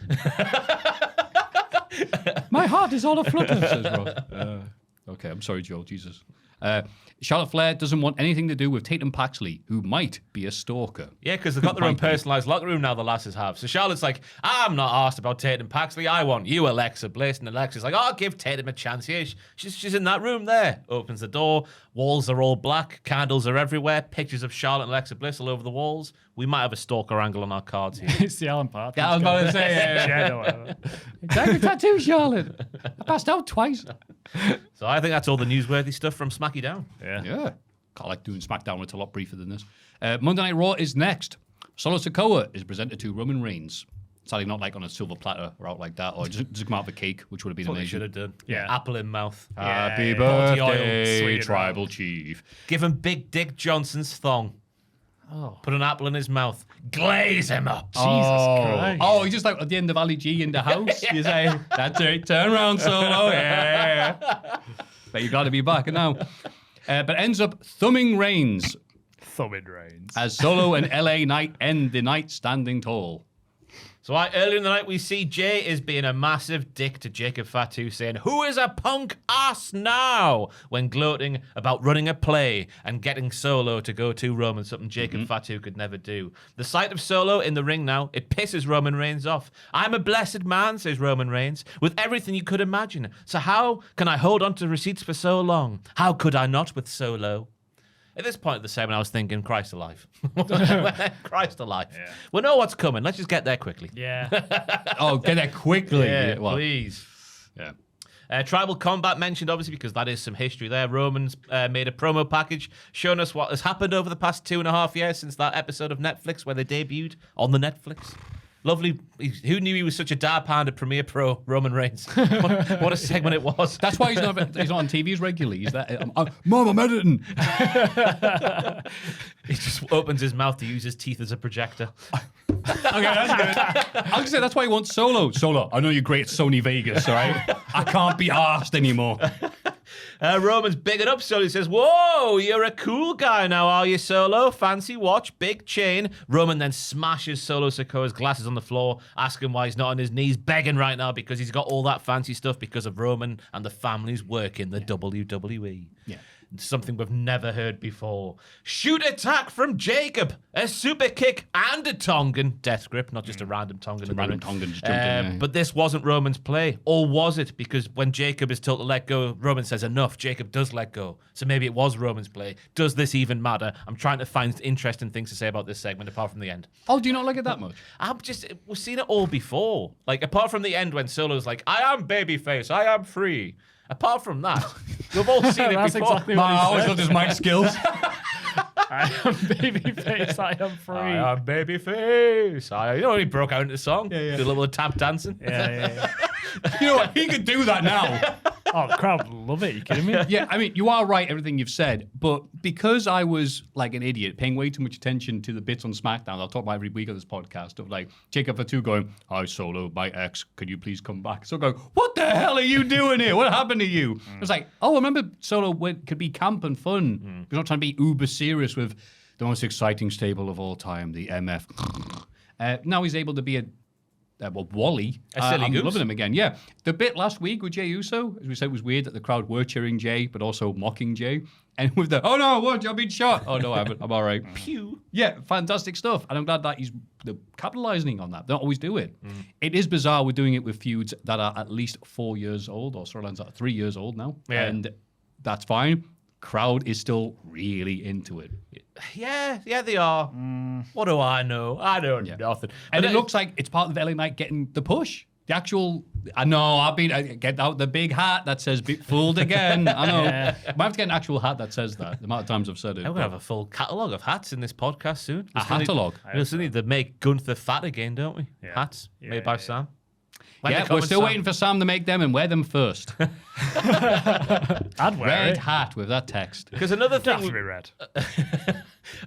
My heart is all aflutter, says Ross. Okay, I'm sorry, Joe. Jesus. Charlotte Flair doesn't want anything to do with Tatum Paxley, who might be a stalker. Yeah, because they've got their own Might be. personalised locker room now, the lasses have. So Charlotte's like, I'm not asked about Tatum Paxley. I want you, Alexa Bliss. And Alexa's like, I'll give Tatum a chance. Here, she's in that room there. Opens the door. Walls are all black. Candles are everywhere. Pictures of Charlotte and Alexa Bliss all over the walls. We might have a stalker angle on our cards here. It's the Alan Partridge. Yeah, I was about to say, Shed or whatever. Exactly, tattoo, Charlotte. I passed out twice. So I think that's all the newsworthy stuff from Smacky Down. Yeah. Yeah. Can't like doing SmackDown. It's a lot briefer than this. Monday Night Raw is next. Solo Sikoa is presented to Roman Reigns. Sadly, not like on a silver platter or out like that, or just come out of a cake, which would have been What they amazing. should have done. Yeah. Apple in mouth. Happy Yeah, body oil, birthday, swing it Tribal around. Chief. Give him Big Dick Johnson's thong. Oh. Put an apple in his mouth. Glaze him up. Jesus Christ. Oh, he's just like at the end of Ali G in the house. You say, that's it, turn around, Solo. Yeah. But you got to be back now. But ends up thumbing Reigns Thumbing Reigns. as Solo and LA Knight end the night standing tall. So earlier in the night, we see Jay is being a massive dick to Jacob Fatu, saying, "Who is a punk ass now?" when gloating about running a play and getting Solo to go to Roman, something Jacob Fatu could never do. The sight of Solo in the ring now, it pisses Roman Reigns off. "I'm a blessed man," says Roman Reigns, "with everything you could imagine. So how can I hold on to receipts for so long? How could I not with Solo?" At this point of the segment, I was thinking, Christ alive. Christ alive. Yeah. We know what's coming. Let's just get there quickly. Yeah. Get there quickly. Yeah, Well, please. Yeah. Tribal Combat mentioned, obviously, because that is some history there. Roman's made a promo package showing us what has happened over the past 2.5 years since that episode of Netflix where they debuted on the Netflix. Lovely. Who knew he was such a dab hand at Premiere Pro, Roman Reigns? What a segment it was. That's why he's not on TVs regularly. He's that, Mom, I'm editing. He just opens his mouth to use his teeth as a projector. Okay, that's good. I was going to say, that's why he wants Solo. Solo, I know you're great at Sony Vegas, all right? I can't be arsed anymore. Roman's bigging up Solo. He says, "Whoa, you're a cool guy now, are you, Solo? Fancy watch, big chain." Roman then smashes Solo Sikoa's glasses on the floor, asking why he's not on his knees, begging right now because he's got all that fancy stuff because of Roman and the family's work in the WWE. Yeah. Something we've never heard before. Shoot attack from Jacob. A super kick and a Tongan. Death grip, not just a random Tongan. A random Tongan just jumped in, yeah. But this wasn't Roman's play. Or was it? Because when Jacob is told to let go, Roman says enough. Jacob does let go. So maybe it was Roman's play. Does this even matter? I'm trying to find interesting things to say about this segment apart from the end. Oh, do you not like it that much? We've seen it all before. Like, apart from the end when Solo's like, "I am babyface. I am free." Apart from that, we've all seen it That's before. exactly what I always got his mic skills. I am babyface. I am free. I am babyface. You know, he broke out into song. Did a little tap dancing. Yeah. You know what? He could do that now. Oh, the crowd love it. You kidding me? Yeah, I mean, you are right, everything you've said, but because I was like an idiot, paying way too much attention to the bits on SmackDown, I'll talk about every week of this podcast, of like Jacob Fatu going, "Hi, Solo, my ex, could you please come back?" So going, "What the hell are you doing here? What happened to you?" It's like, oh, remember Solo could be camp and fun. We're not trying to be uber serious with the most exciting stable of all time, the MF. Now he's able to be Wally. A silly I'm goose. loving him again. Yeah. The bit last week with Jey Uso, as we said, was weird that the crowd were cheering Jey, but also mocking Jey. And with the, "Oh no, what? I've been shot." "Oh no, I haven't. I'm all right." Pew. Yeah, fantastic stuff. And I'm glad that he's capitalizing on that. They don't always do it. It is bizarre we're doing it with feuds that are at least 4 years old, or storylines that are 3 years old now. Yeah. And that's fine. Crowd is still really into it. Yeah, they are. What do I know? I don't know nothing. And But it looks like it's part of LA Knight getting the push. The actual, I know, I get out the big hat that says "Be fooled again." I know. Yeah. Might have to get an actual hat that says that. The amount of times I've said it. I'm going to have a full catalogue of hats in this podcast soon. A catalogue? We'll still need to make Gunther fat again, don't we? Yeah. Hats Yeah, made by yeah. Sam. Yeah, we're still waiting for Sam to make them and wear them first. I'd wear Red it. hat with that text. Because another Don't have thing, to be red.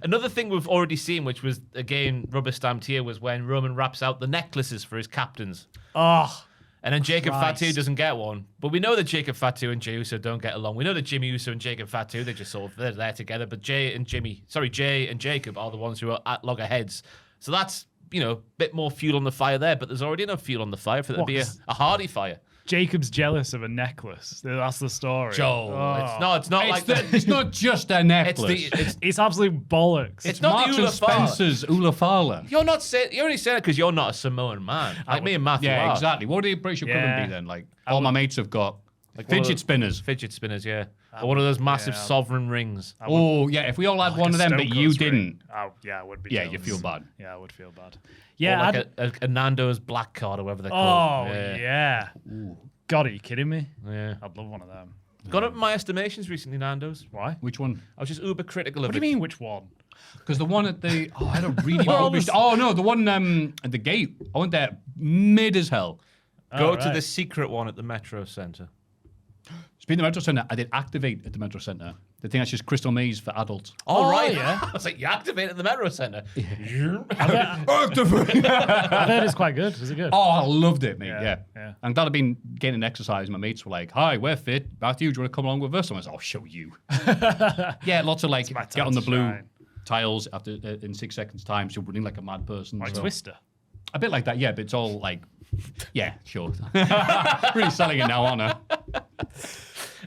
another thing we've already seen, which was again rubber stamped here, was when Roman wraps out the necklaces for his captains. Oh, And then Jacob Christ. Fatu doesn't get one. But we know that Jacob Fatu and Jey Uso don't get along. We know that Jimmy Uso and Jacob Fatu, they're just sort of, they're there together. But Jay and Jacob are the ones who are at loggerheads. So that's, a bit more fuel on the fire there. But there's already enough fuel on the fire for there to be a hardy fire. Jacob's jealous of a necklace. That's the story. Joel, Oh. it's not like that. It's not just a necklace. It's absolute bollocks. It's not Marks the and Ulafala. Spencer's Ulafala. You're only saying it because you're not a Samoan man. Like me and Matthew Yeah, are. exactly. What do you British equivalent Yeah. be then? Like, all my mates have got Like one of fidget the- spinners. Fidget spinners, yeah. Or one of those massive yeah. sovereign rings. Oh, yeah, if we all had Like one a of them, but Stone you Cold ring. didn't. Oh, yeah, I would be Yeah, jealous. you feel bad. Yeah, I would feel bad. Or Yeah, like a Nando's black card or whatever they're oh, called. yeah. God, are you kidding me? Yeah. I'd love one of them. Got up in my estimations recently, Nando's. Why? Which one? I was just uber critical of What it. do you mean, which one? Because the one at the... Oh, I had a really Well, rubbish... this- Oh, no, the one at the gate. I went there mid as hell. Go Oh, to right. the secret one at the Metro Centre. Speaking of Metro Centre, I did Activate at the Metro Centre. The thing that's just Crystal Maze for adults. Oh, right. yeah. I was like, you activated the Metro Centre. Activate! I've heard it's quite good. Is it good? Oh, I loved it, mate. Yeah. Yeah. I'm glad I've been getting exercise. My mates were like, "Hi, we're fit. Matthew, do you want to come along with us?" I was like, "I'll show you." Yeah, lots of like my get time on the to blue shine. tiles after in 6 seconds time. So running like a mad person. Like so. Twister. A bit like that, yeah, but it's all like, yeah, sure. Really selling it now, aren't I?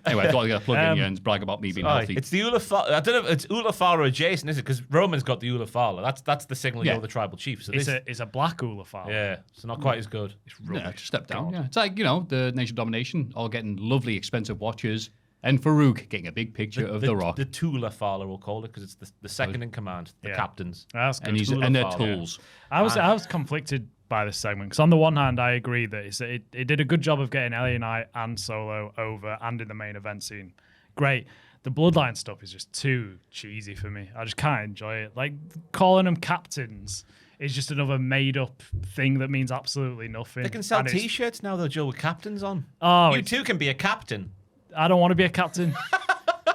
Anyway, I thought I got to plug in here and brag about me being healthy. It's the Ulafala. I don't know if it's Ulafala or Jason, is it? Because Roman's got the Ulafala. That's the signal you're the tribal chief. So it's a black Ulafala. Yeah, it's not quite as good. It's rubbish. Yeah, just step down. Yeah, it's like the Nation of Domination all getting lovely, expensive watches, and Farouk getting a big picture of The Rock. The Tula-Fala, we'll call it, because it's the second in command, the captains. That's good. And their tools. I was conflicted by this segment because on the one hand I agree that it did a good job of getting LA Knight and Solo over and in the main event scene. Great. The Bloodline stuff is just too cheesy for me. I just can't enjoy it. Like calling them captains is just another made up thing that means absolutely nothing. They can sell T-shirts now though, Joe, with captains on. Oh, you too can be a captain. I don't want to be a captain.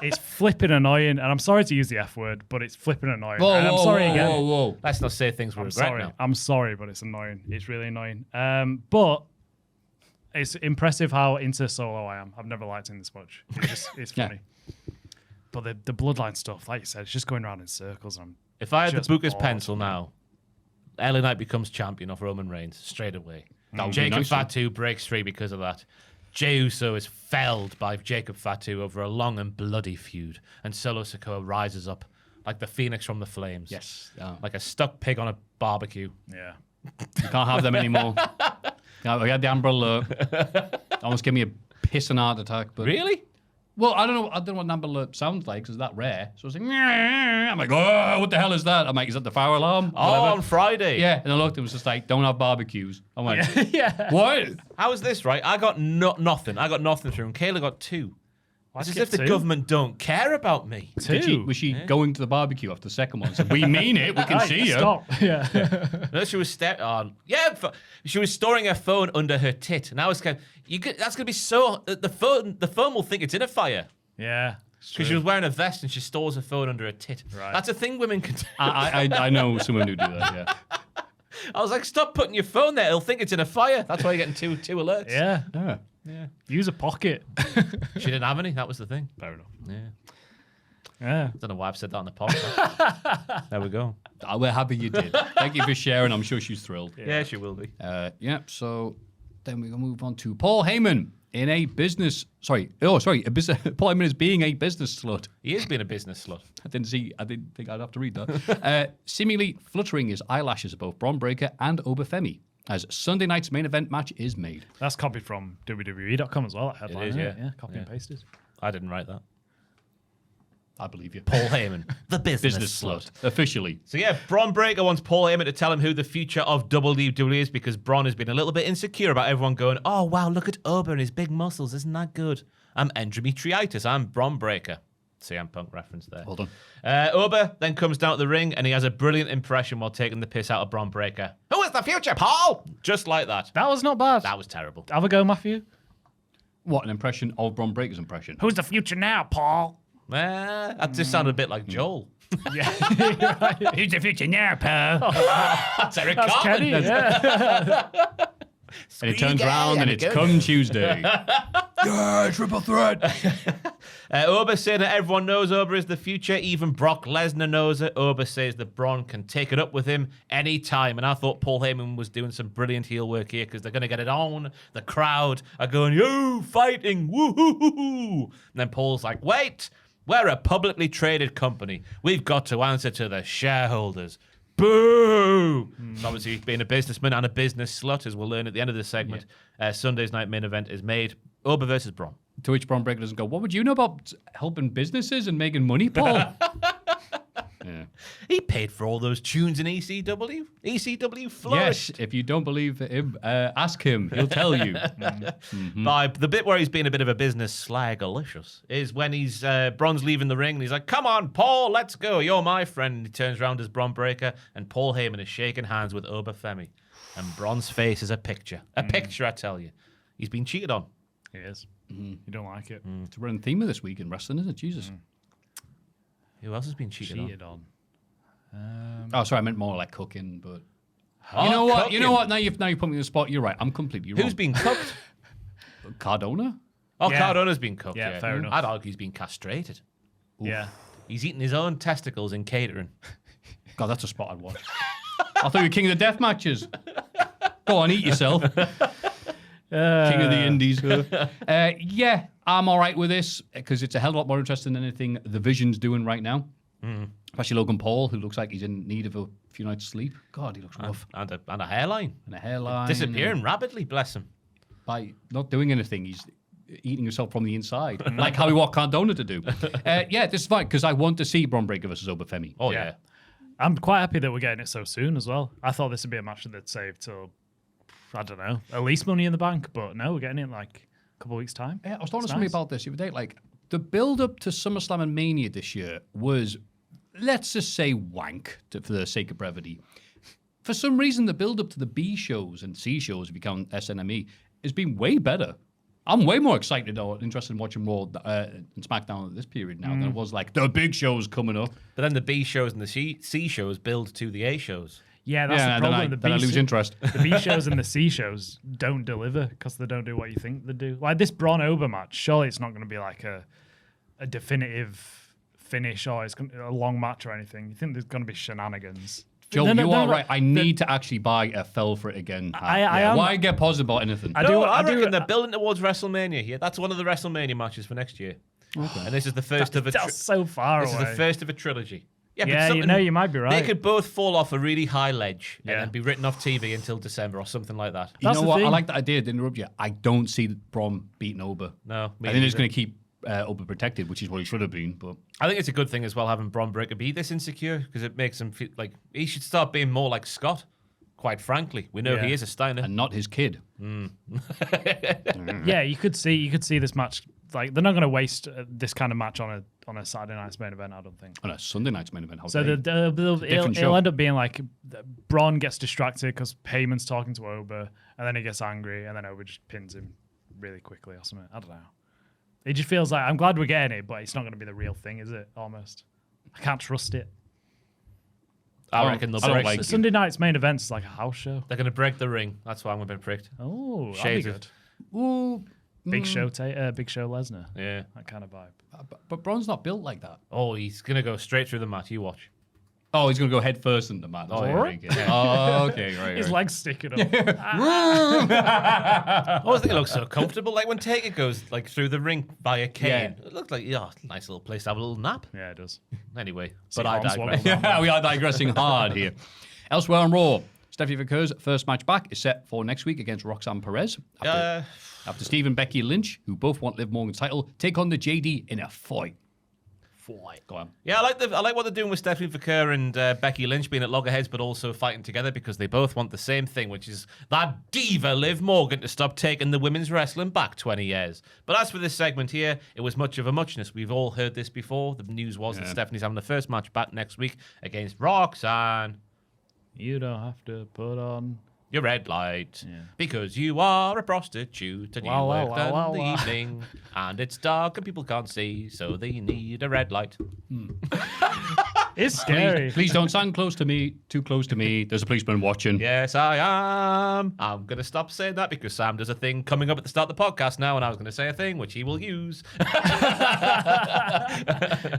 It's flipping annoying, and I'm sorry to use the F word, but it's flipping annoying. I'm sorry again. Whoa. Let's not say things we regret now. I'm sorry, but it's annoying. It's really annoying. But it's impressive how into Solo I am. I've never liked him this much. It's funny. But the Bloodline stuff, like you said, it's just going around in circles. If I had to book his pencil now, LA Knight becomes champion of Roman Reigns straight away. Jacob Fatu breaks free because of that. Jey Uso is felled by Jacob Fatu over a long and bloody feud, and Solo Sikoa rises up like the phoenix from the flames. Yes. Like a stuck pig on a barbecue. Yeah. You can't have them anymore. I had the Amber Alert. Almost gave me a pissing heart attack. But Really? Well, I don't know what an Amber Alert sounds like because it's that rare. So I was like, I'm like, oh, what the hell is that? I'm like, is that the fire alarm? On Friday. Yeah, and I looked, it was just like, don't have barbecues. I'm like, what? How is this, right? I got nothing. I got nothing through, and Kayla got 2. It's as if the government don't care about me. Was she going to the barbecue after the second one? So we mean it. We can see you. Stop. Yeah. No, she was she was storing her phone under her tit, and I was kind of, that's gonna be so. The phone will think it's in a fire. Yeah. Because she was wearing a vest and she stores her phone under her tit. Right. That's a thing women can do. I know someone who do that. Yeah. I was like, stop putting your phone there. He'll think it's in a fire. That's why you're getting two alerts. Yeah. Use a pocket. She didn't have any. That was the thing. Fair enough. Yeah. I don't know why I've said that on the podcast. There we go. We're happy you did. Thank you for sharing. I'm sure she's thrilled. Yeah, she will be. So then we're going to move on to Paul Heyman in a business. Paul Heyman is being a business slut. He is being a business slut. I didn't think I'd have to read that. Seemingly fluttering his eyelashes at both Bron Breakker and Obafemi as Sunday night's main event match is made. That's copied from WWE.com as well, that headline. It is, yeah. Yeah, copy and pasted. I didn't write that. I believe you. Paul Heyman, the business slut. Officially. So yeah, Bron Breakker wants Paul Heyman to tell him who the future of WWE is because Bron has been a little bit insecure about everyone going, oh wow, look at Oba and his big muscles, isn't that good? I'm endometritis, I'm Bron Breakker. CM Punk reference there. Hold on. Oba then comes down to the ring and he has a brilliant impression while taking the piss out of Bron Breakker. Who is the future, Paul? Just like that. That was not bad. That was terrible. Have a go, Maffew. What, an impression of Bron Breakker's impression? Who's the future now, Paul? That just sounded a bit like Joel. Yeah. Who's the future now, Paul? That's Eric That's Cartman. Kenny, yeah. And it turns round and it's come Tuesday. Yeah, triple threat. Oba saying that everyone knows Oba is the future. Even Brock Lesnar knows it. Oba says that Braun can take it up with him anytime. And I thought Paul Heyman was doing some brilliant heel work here because they're going to get it on. The crowd are going, yo, fighting, woo-hoo-hoo-hoo. And then Paul's like, wait, we're a publicly traded company. We've got to answer to the shareholders. Boo! So obviously, being a businessman and a business slut, as we'll learn at the end of this segment, Sunday's night main event is made. Oba versus Braun. To which Bron Breakker doesn't go, what would you know about helping businesses and making money, Paul? Yeah. He paid for all those tunes in ECW. ECW flourished. Yes, if you don't believe him, ask him. He'll tell you. By the bit where he's being a bit of a business slagalicious is when he's Braun's leaving the ring and he's like, come on, Paul, let's go. You're my friend. And he turns around as Bron Breakker and Paul Heyman is shaking hands with Obafemi. And Braun's face is a picture. A picture, I tell you. He's been cheated on. He is. You don't like it. It's a running theme of this week in wrestling, isn't it? Jesus. Who else has been cheated on? Oh, sorry, I meant more like cooking, but... Oh, you know what? cooking. You know what? Now you've put me in the spot. You're right. I'm completely wrong. Who's been cooked? Cardona? Oh, Yeah. Cardona's been cooked. Yeah, fair enough. I'd argue he's been castrated. Yeah. He's eating his own testicles in catering. God, that's a spot I'd watch. I thought you were king of the death matches. Go on, eat yourself. King of the Indies. Yeah, I'm all right with this because it's a hell of a lot more interesting than anything the Vision's doing right now. Especially Logan Paul, who looks like he's in need of a few nights' sleep. God, he looks rough. And a hairline. And a hairline. Disappearing rapidly, bless him. By not doing anything, he's eating himself from the inside, like how we want Cardona to do. Yeah, this is fine because I want to see Braun Breaker versus Obafemi. Oh, yeah. I'm quite happy that we're getting it so soon as well. I thought this would be a match that they'd save till, I don't know, at least Money in the Bank, but no, we're getting it in like a couple of weeks' time. Yeah, I was talking to somebody about this the other day. Like, the build-up to SummerSlam and Mania this year was, let's just say, wank, for the sake of brevity. For some reason, the build-up to the B shows and C shows, if you count SNME, has been way better. I'm way more excited or interested in watching Raw and SmackDown at this period now than it was like the big shows coming up. But then the B shows and the C shows build to the A shows. Yeah, that's the problem. Then I lose interest. The B shows and the C shows don't deliver because they don't do what you think they do. Like this Braun Ober match, surely it's not going to be like a definitive finish or it's a long match or anything. You think there's going to be shenanigans? Joe, you are right. I need to actually buy a fell for it again. Why get positive about anything? I reckon they're building towards WrestleMania here. That's one of the WrestleMania matches for next year. Okay. And this is the first of a so far away. This is the first of a trilogy. Yeah, you might be right. They could both fall off a really high ledge and then be written off TV until December or something like that. You know what? I like that idea. To interrupt you. I don't see Braun beating Ober. No, I think he's going to keep Ober protected, which is what he should have been. But I think it's a good thing as well having Braun Breaker be this insecure because it makes him feel like he should start being more like Scott. Quite frankly, we know he is a Steiner and not his kid. Yeah, you could see this match. Like they're not going to waste this kind of match on a Saturday night's main event. I don't think on a Sunday night's main event. So it'll end up being like Braun gets distracted because Peyman's talking to Ober, and then he gets angry, and then Ober just pins him really quickly or something. I don't know. It just feels like I'm glad we're getting it, but it's not going to be the real thing, is it? Almost, I can't trust it. I reckon they'll break. Like Sunday night's main event is like a house show. They're going to break the ring. That's why I'm going to be pricked. Oh, that'd be good. Ooh. Big Show Lesnar. Yeah. That kind of vibe. But Braun's not built like that. Oh, he's going to go straight through the mat. You watch. Oh, he's going to go head first into the mat. Oh, okay, right. His legs sticking up. I always think it looks so comfortable. Like when Taker goes like through the ring by a cane. It looks like nice little place to have a little nap. Yeah, it does. Anyway, but I digress. Yeah, we are digressing hard here. Elsewhere on Raw, Stephanie McMahon's first match back is set for next week against Roxanne Perez. After Steve and Becky Lynch, who both want Liv Morgan's title, take on the JD in a fight. Go on. Yeah, I like what they're doing with Stephanie McMahon and Becky Lynch being at loggerheads, but also fighting together because they both want the same thing, which is that diva Liv Morgan to stop taking the women's wrestling back 20 years. But as for this segment here, it was much of a muchness. We've all heard this before. The news was that Stephanie's having the first match back next week against Roxanne. You don't have to put on your red light because you are a prostitute and you work in the evening and it's dark and people can't see, so they need a red light. It's scary. Please don't stand too close to me. There's a policeman watching. Yes, I am. I'm going to stop saying that because Sam does a thing coming up at the start of the podcast now, and I was going to say a thing which he will use.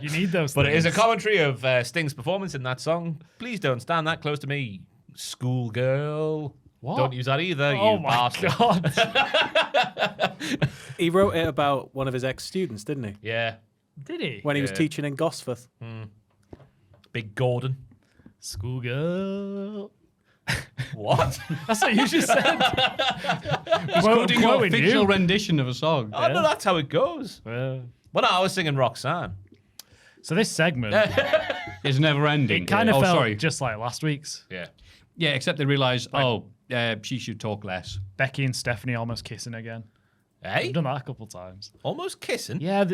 You need those But things. it is a commentary of Sting's performance in that song. Please don't stand that close to me, schoolgirl. What? Don't use that either, Oh you my bastard. God. He wrote it about one of his ex-students, didn't he? Yeah. Did he? When he was teaching in Gosforth. Big Gordon. Schoolgirl. What? That's what you just said. He's quoting a fictional rendition of a song. Oh, no, that's how it goes. Well, Well, no, I was singing Roxanne. so this segment It's never ending. kind of felt just like last week's. Yeah. Yeah, except they realised, she should talk less. Becky and Stephanie almost kissing again. Hey? I've done that a couple times. Almost kissing? Yeah,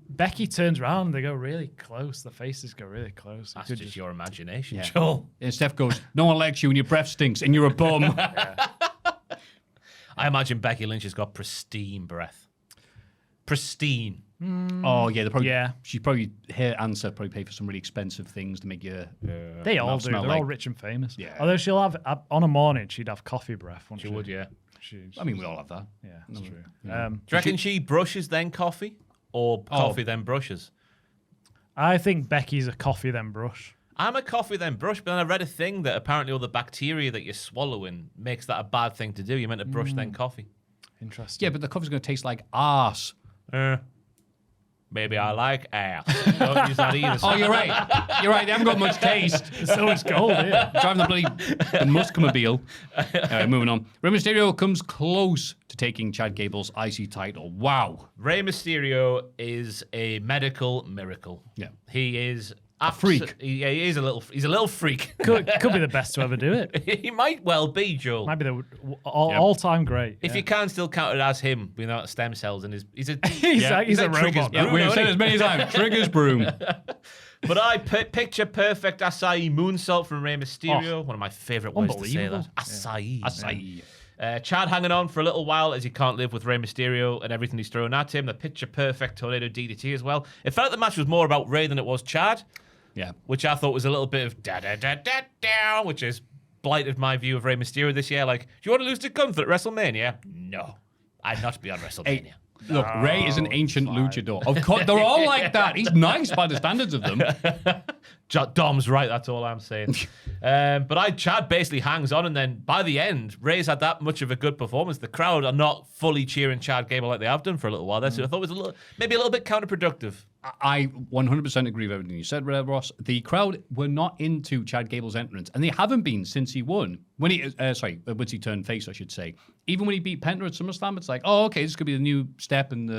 Becky turns around and they go really close. The faces go really close. That's just your imagination, Yeah. Joel. And Steph goes, no one likes you and your breath stinks and you're a bum. I imagine Becky Lynch has got pristine breath. Pristine. Oh, yeah. Yeah. She's probably, her answer probably pay for some really expensive things to make you... They all do. They're smell all like- rich and famous. Yeah. Although she'll have, on a morning, she'd have coffee breath. She would, yeah. I mean, we all have that. Yeah, that's true. Do you reckon she brushes then coffee? Or coffee then brushes? I think Becky's a coffee then brush. I'm a coffee then brush, but then I read a thing that apparently all the bacteria that you're swallowing makes that a bad thing to do. You're meant to brush then coffee. Interesting. Yeah, but the coffee's going to taste like arse. Maybe I like ass. Don't use that either. Oh, you're right. You're right. They haven't got much taste. There's so much gold here. Driving the Muscomobile. Anyway, moving on. Rey Mysterio comes close to taking Chad Gable's IC title. Wow. Rey Mysterio is a medical miracle. Yeah. He is A freak. Yeah, he's a little freak. Could be the best to ever do it. He might well be, Joel. Might be the all-time great. If you can still count it as him without stem cells in his, he's a He's a Trigger's robot. Bruno, We've isn't said he? as many times. Triggers broom. But I picture perfect acai moonsault from Rey Mysterio. One of my favorite ways to say that. Unbelievable. Acai. Acai. Chad hanging on for a little while as he can't live with Rey Mysterio and everything he's throwing at him. The picture perfect tornado DDT as well. It felt like the match was more about Rey than it was Chad. Yeah. Which I thought was a little bit of da-da-da-da-da, which has blighted my view of Rey Mysterio this year. Like, do you want to lose to Gunther at WrestleMania? No. I'd not be on WrestleMania. Look, Rey is an ancient luchador. Of course, they're all like that. He's nice by the standards of them. Dom's right, that's all I'm saying. But Chad basically hangs on, and then by the end, Rey's had that much of a good performance. The crowd are not fully cheering Chad Gable like they have done for a little while there, so I thought it was maybe a little bit counterproductive. I 100% agree with everything you said, Ross. The crowd were not into Chad Gable's entrance, and they haven't been since he won. Once he turned face, I should say. Even when he beat Penta at SummerSlam, it's like, oh, okay, this could be the new step, and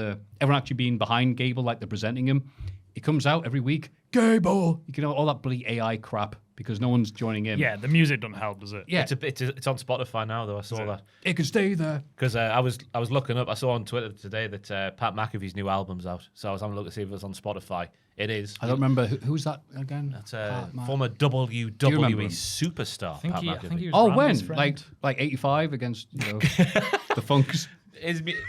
everyone actually being behind Gable, like they're presenting him. He comes out every week, Gable. You can have all that bloody AI crap because no one's joining in. Yeah, the music doesn't help, does it? Yeah. It's on Spotify now, though. I saw that. It can stay there. Because I was looking up. I saw on Twitter today that Pat McAfee's new album's out. So I was having a look to see if it was on Spotify. It is. I don't remember. Who's that again? That's former WWE him? superstar, I Pat think McAfee. he was Oh, Randy's when? friend. Like 85 against the Funks.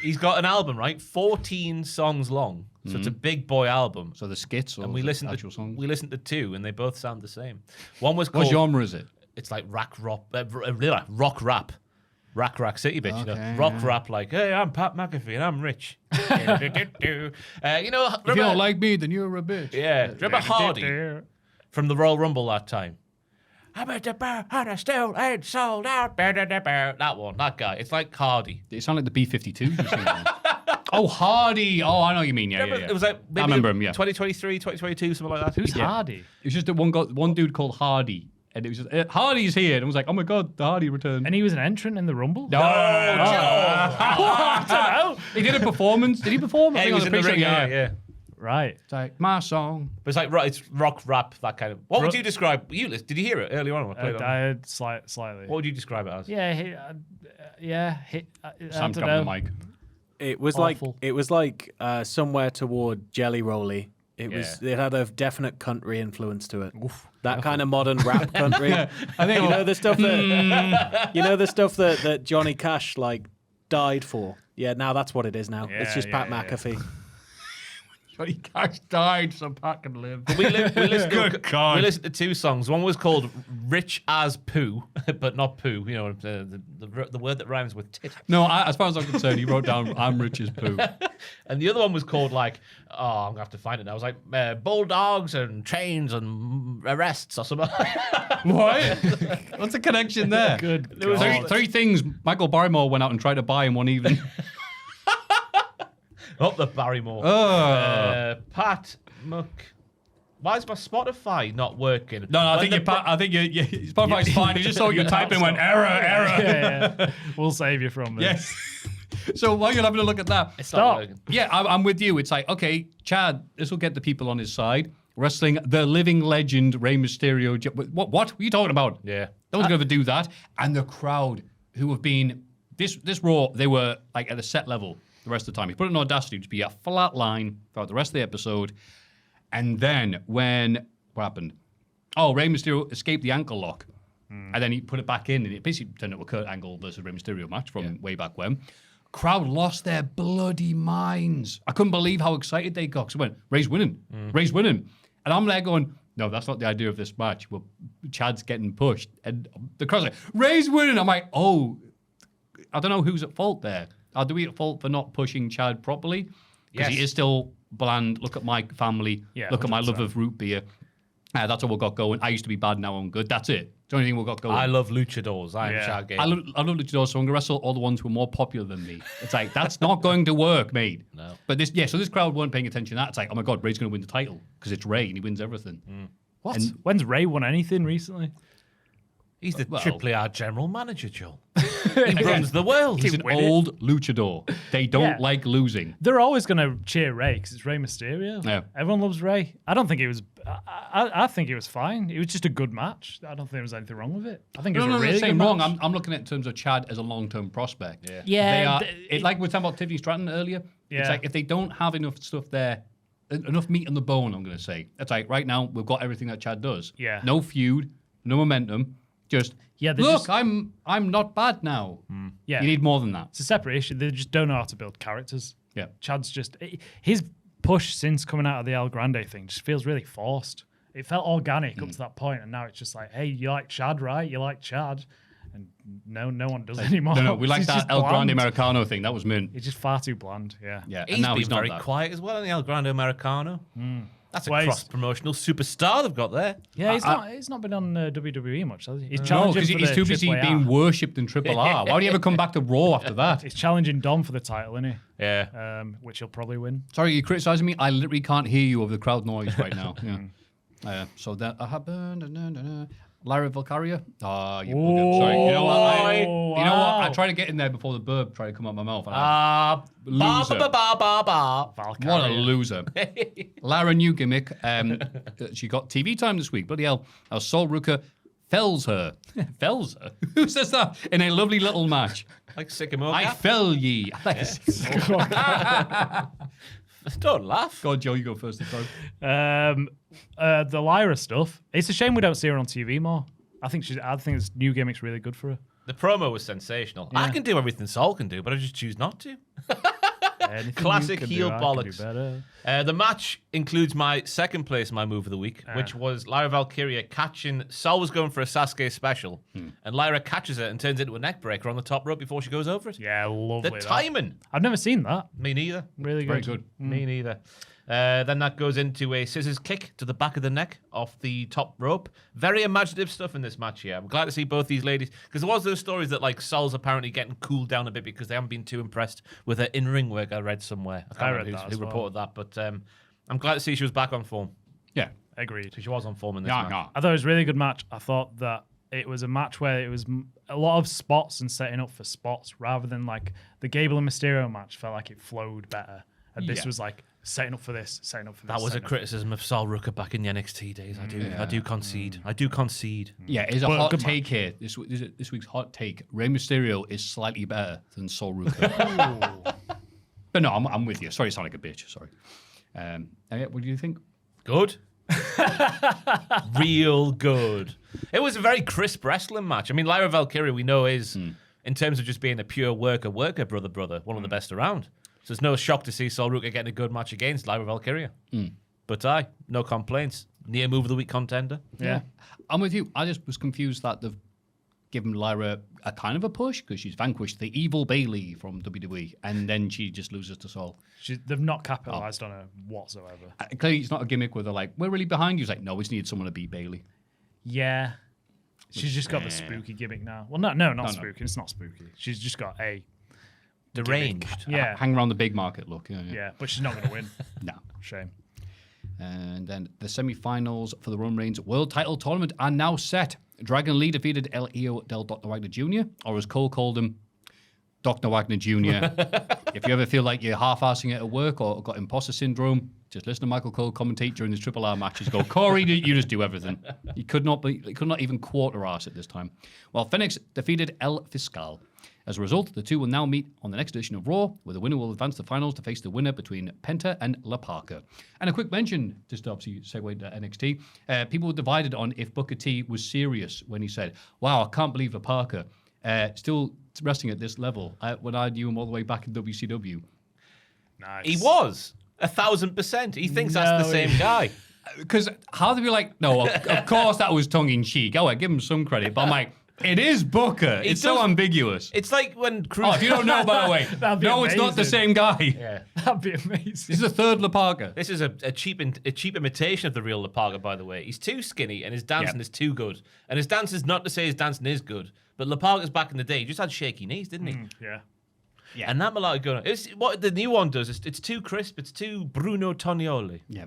He's got an album, right? 14 songs long. So it's a big boy album. So the skits or And we the listened actual songs? we listened to two, and they both sound the same. One was What called. genre is it? It's like rock rap. Rack City, bitch. Okay, rock rap, like, hey, I'm Pat McAfee and I'm rich. If you don't like me, then you're a bitch. Yeah, remember Hardy from the Royal Rumble that time? I'm at the bar and I still ain't sold out. That one, that guy. It's like Hardy. It sounded like the B-52. Oh, Hardy. Oh, I know what you mean. Yeah. It was like maybe I remember him, yeah. 2023, 2022, something like that. Who's Hardy? It was just that one dude called Hardy. And it was just, Hardy's here. And I was like, oh my God, the Hardy returned. And he was an entrant in the Rumble? No, I don't know. he did a performance. Did he perform? I Yeah, he think was on in the picture, ring, yeah. Right. It's like, my song. But it's like it's rock rap, that kind of. What would you describe? Did you hear it earlier on? Slightly. What would you describe it as? Yeah, Sam dropping the mic. It was Awful. like somewhere toward Jelly Rolly. It was. Yeah. It had a definite country influence to it. That kind of modern rap country. I think You know the stuff that that Johnny Cash like died for. Yeah, now that's what it is now. It's just Pat McAfee. Johnny Cash died so Pat can live. We listened Good God. We listened to two songs. One was called "Rich as Poo," but not poo. You know, the word that rhymes with tit. No, as far as I'm concerned, he wrote down, I'm rich as poo. And the other one was called like, I'm gonna have to find it now. It was like bulldogs and chains and arrests or something. What? What's the connection there? Good There was God. three things Michael Barrymore went out and tried to buy in one evening. Up the Barrymore. Pat Muck. Why is my Spotify not working? No, I think Spotify's fine. He just saw what you typed and went, error. Yeah. We'll save you from this. Yes. So while you're having a look at that, It's Stop. not working. yeah, I'm with you. It's like, okay, Chad, this will get the people on his side. Wrestling the living legend, Rey Mysterio. What are you talking about? Yeah. No one's going to do that. And the crowd who have been, this Raw, they were like at a set level the rest of the time. He put it in Audacity to be a flat line throughout the rest of the episode. And then what happened? Oh, Rey Mysterio escaped the ankle lock. And then he put it back in, and it basically turned into a Kurt Angle versus Rey Mysterio match from way back when. Crowd lost their bloody minds. I couldn't believe how excited they got. So I went, Rey's winning. Rey's winning. And I'm there going, no, that's not the idea of this match. Well, Chad's getting pushed. And the crowd's like, Rey's winning. I'm like, oh, I don't know who's at fault there. Are we at fault for not pushing Chad properly? Because he Yes. is still bland. Look at my family. Yeah, Look at my love 100%. of root beer. That's all we've got going. I used to be bad, now I'm good. That's it. It's the only thing we've got going. I love luchadors. I am Yeah. Chad Gable. I love luchadors, so I'm going to wrestle all the ones who are more popular than me. It's like, that's not going to work, mate. No. But so this crowd weren't paying attention to that. It's like, oh my God, Ray's going to win the title because it's Ray and he wins everything. What? When's Ray won anything recently? He's the Well- Triple R general manager, Joel. He runs the world. He's an win it. old luchador. They don't Yeah. like losing. They're always going to cheer Ray because it's Rey Mysterio. Yeah. Everyone loves Ray. I don't think it was. I think it was fine. It was just a good match. I don't think there was anything wrong with it. I think it was a really saying good wrong. match. I'm looking at it in terms of Chad as a long-term prospect. Yeah. Yeah, They are, th- like we were talking about Tiffany Stratton earlier. It's Yeah. like if they don't have enough stuff there, enough meat on the bone, I'm going to say. It's like right now we've got everything that Chad does. Yeah. No feud, no momentum. Just Yeah, they're look, just- I'm not bad now. Yeah. You need more than that. It's a separate issue. They just don't know how to build characters. Yeah. Chad's just his push since coming out of the El Grande thing just feels really forced. It felt organic up to that point, and now it's just like, hey, you like Chad, right? You like Chad, and no one does anymore. No, we like He's that just El Grande bland. Americano thing. That was mint. It's just far too bland. Yeah. Yeah, He's and now been he's not very that. quiet as well in the El Grande Americano. That's a Well, he's- cross-promotional superstar they've got there. Yeah, he's not been on WWE much, has he? He's No, challenging because for he's the too busy AAA. being worshipped in Triple R. Why would he ever come back to Raw after that? He's challenging Dom for the title, isn't he? Yeah. Which he'll probably win. Sorry, you're criticizing me? I literally can't hear you over the crowd noise right now. Yeah. So that happened. Lyra Valkyria. Ah, you bugger. Sorry. You know what? I tried to get in there before the burp tried to come out my mouth. Ba Loser. ba ba ba ba. Valkyrie. What a loser. Lara, new gimmick. She got TV time this week. Bloody hell. Our Sol Ruka fells her. Fells her? Who says that? In a lovely little match. Like Sycamore. I fell ye. Don't laugh. God, Joe, you go first this time. The Lyra stuff. It's a shame we don't see her on TV more. I think this new gimmick's really good for her. The promo was sensational. I can do everything Sol can do, but I just choose not to. Anything Classic you can heel do, I can do bollocks. better. The match includes my second place, my move of the week, which was Lyra Valkyria catching. Sol was going for a Sasuke special, and Lyra catches it and turns it into a neck breaker on the top rope before she goes over it. Yeah, lovely. The that. timing. I've never seen that. Me neither. Really good. Very good. Me neither. Then that goes into a scissors kick to the back of the neck off the top rope. Very imaginative stuff in this match here. I'm glad to see both these ladies, because there was those stories that like Sol's apparently getting cooled down a bit because they haven't been too impressed with her in-ring work. I read somewhere. I can't remember that who as well. reported that, but I'm glad to see she was back on form. Yeah. Agreed. She was on form in this Yeah, match. yeah. I thought it was a really good match. I thought that it was a match where it was a lot of spots and setting up for spots rather than like the Gable and Mysterio match felt like it flowed better. And this Yeah. was like setting up for this, setting up for this. That was a setting up for criticism of Sol Ruka back in the NXT days. I do concede. I do concede. Yeah, it's a Well, hot good take here. This week's hot take. Rey Mysterio is slightly better than Sol Ruka. But no, I'm with you. Sorry, I sound like a bitch. Sorry. What do you think? Good. Real good. It was a very crisp wrestling match. I mean, Lyra Valkyria, we know, is, in terms of just being a pure worker, brother, one of the best around. So it's no shock to see Sol Ruka getting a good match against Lyra Valkyria. But no complaints. Near move of the week contender. Yeah. I'm with you. I just was confused that they've given Lyra a kind of a push because she's vanquished the evil Bayley from WWE, and then she just loses to Sol. They've not capitalized on her whatsoever. Clearly, it's not a gimmick where they're like, "We're really behind you." It's like, no, we just need someone to beat Bayley. Yeah. She's just got the spooky gimmick now. Well, not spooky. It's not spooky. She's just got a Deranged. yeah, Hang around the big market look. yeah, but she's not going to win. No. Shame. And then the semi-finals for the Roman Reigns World Title Tournament are now set. Dragon Lee defeated El Hijo del Dr. Wagner Jr., or as Cole called him, Dr. Wagner Jr. If you ever feel like you're half-assing it at work or got imposter syndrome, just listen to Michael Cole commentate during his Triple R matches. Go, Corey, you just do everything. He could not even quarter-ass it this time. While Phoenix defeated El Fiscal. As a result, the two will now meet on the next edition of Raw, where the winner will advance to the finals to face the winner between Penta and La Parka. And a quick mention, just to obviously segue to NXT, people were divided on if Booker T was serious when he said, wow, I can't believe La Parka still wrestling at this level when I knew him all the way back in WCW. Nice. He was 1,000%. He thinks that's the same guy. Because how to be like, no, of course that was tongue-in-cheek. Oh, I give him some credit. But I'm like, It is Booker. It's so ambiguous. It's like when Cruz. Oh, if you don't know, by the way, no, it's not the same guy. Yeah. That'd be amazing. This is a third Laparga. This is a cheap imitation of the real Laparga, by the way. He's too skinny and his dancing is too good. And his dancing is not to say his dancing is good, but Laparga's back in the day, he just had shaky knees, didn't he? Yeah. Yeah. And that melodic going on. It's what the new one does. It's too crisp. It's too Bruno Tonioli. Yeah.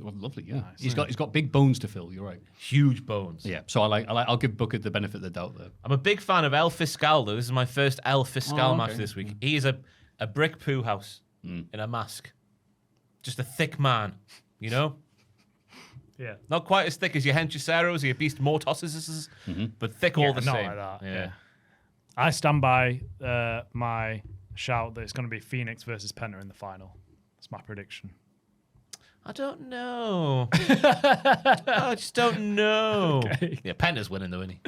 Well, lovely, yeah. He's got big bones to fill. You're right. Huge bones. Yeah. So I'll give Booker the benefit of the doubt there. I'm a big fan of El Fiscal, though. This is my first El Fiscal match this week. He is a brick poo house in a mask. Just a thick man, you know? Yeah. Not quite as thick as your Henchiceros or your Beast Mortoses, but thick all the not same. like that. Yeah. I stand by my shout that it's going to be Phoenix versus Penta in the final. That's my prediction. I don't know. I just don't know. Okay. Yeah, Penta's winning, though, isn't he?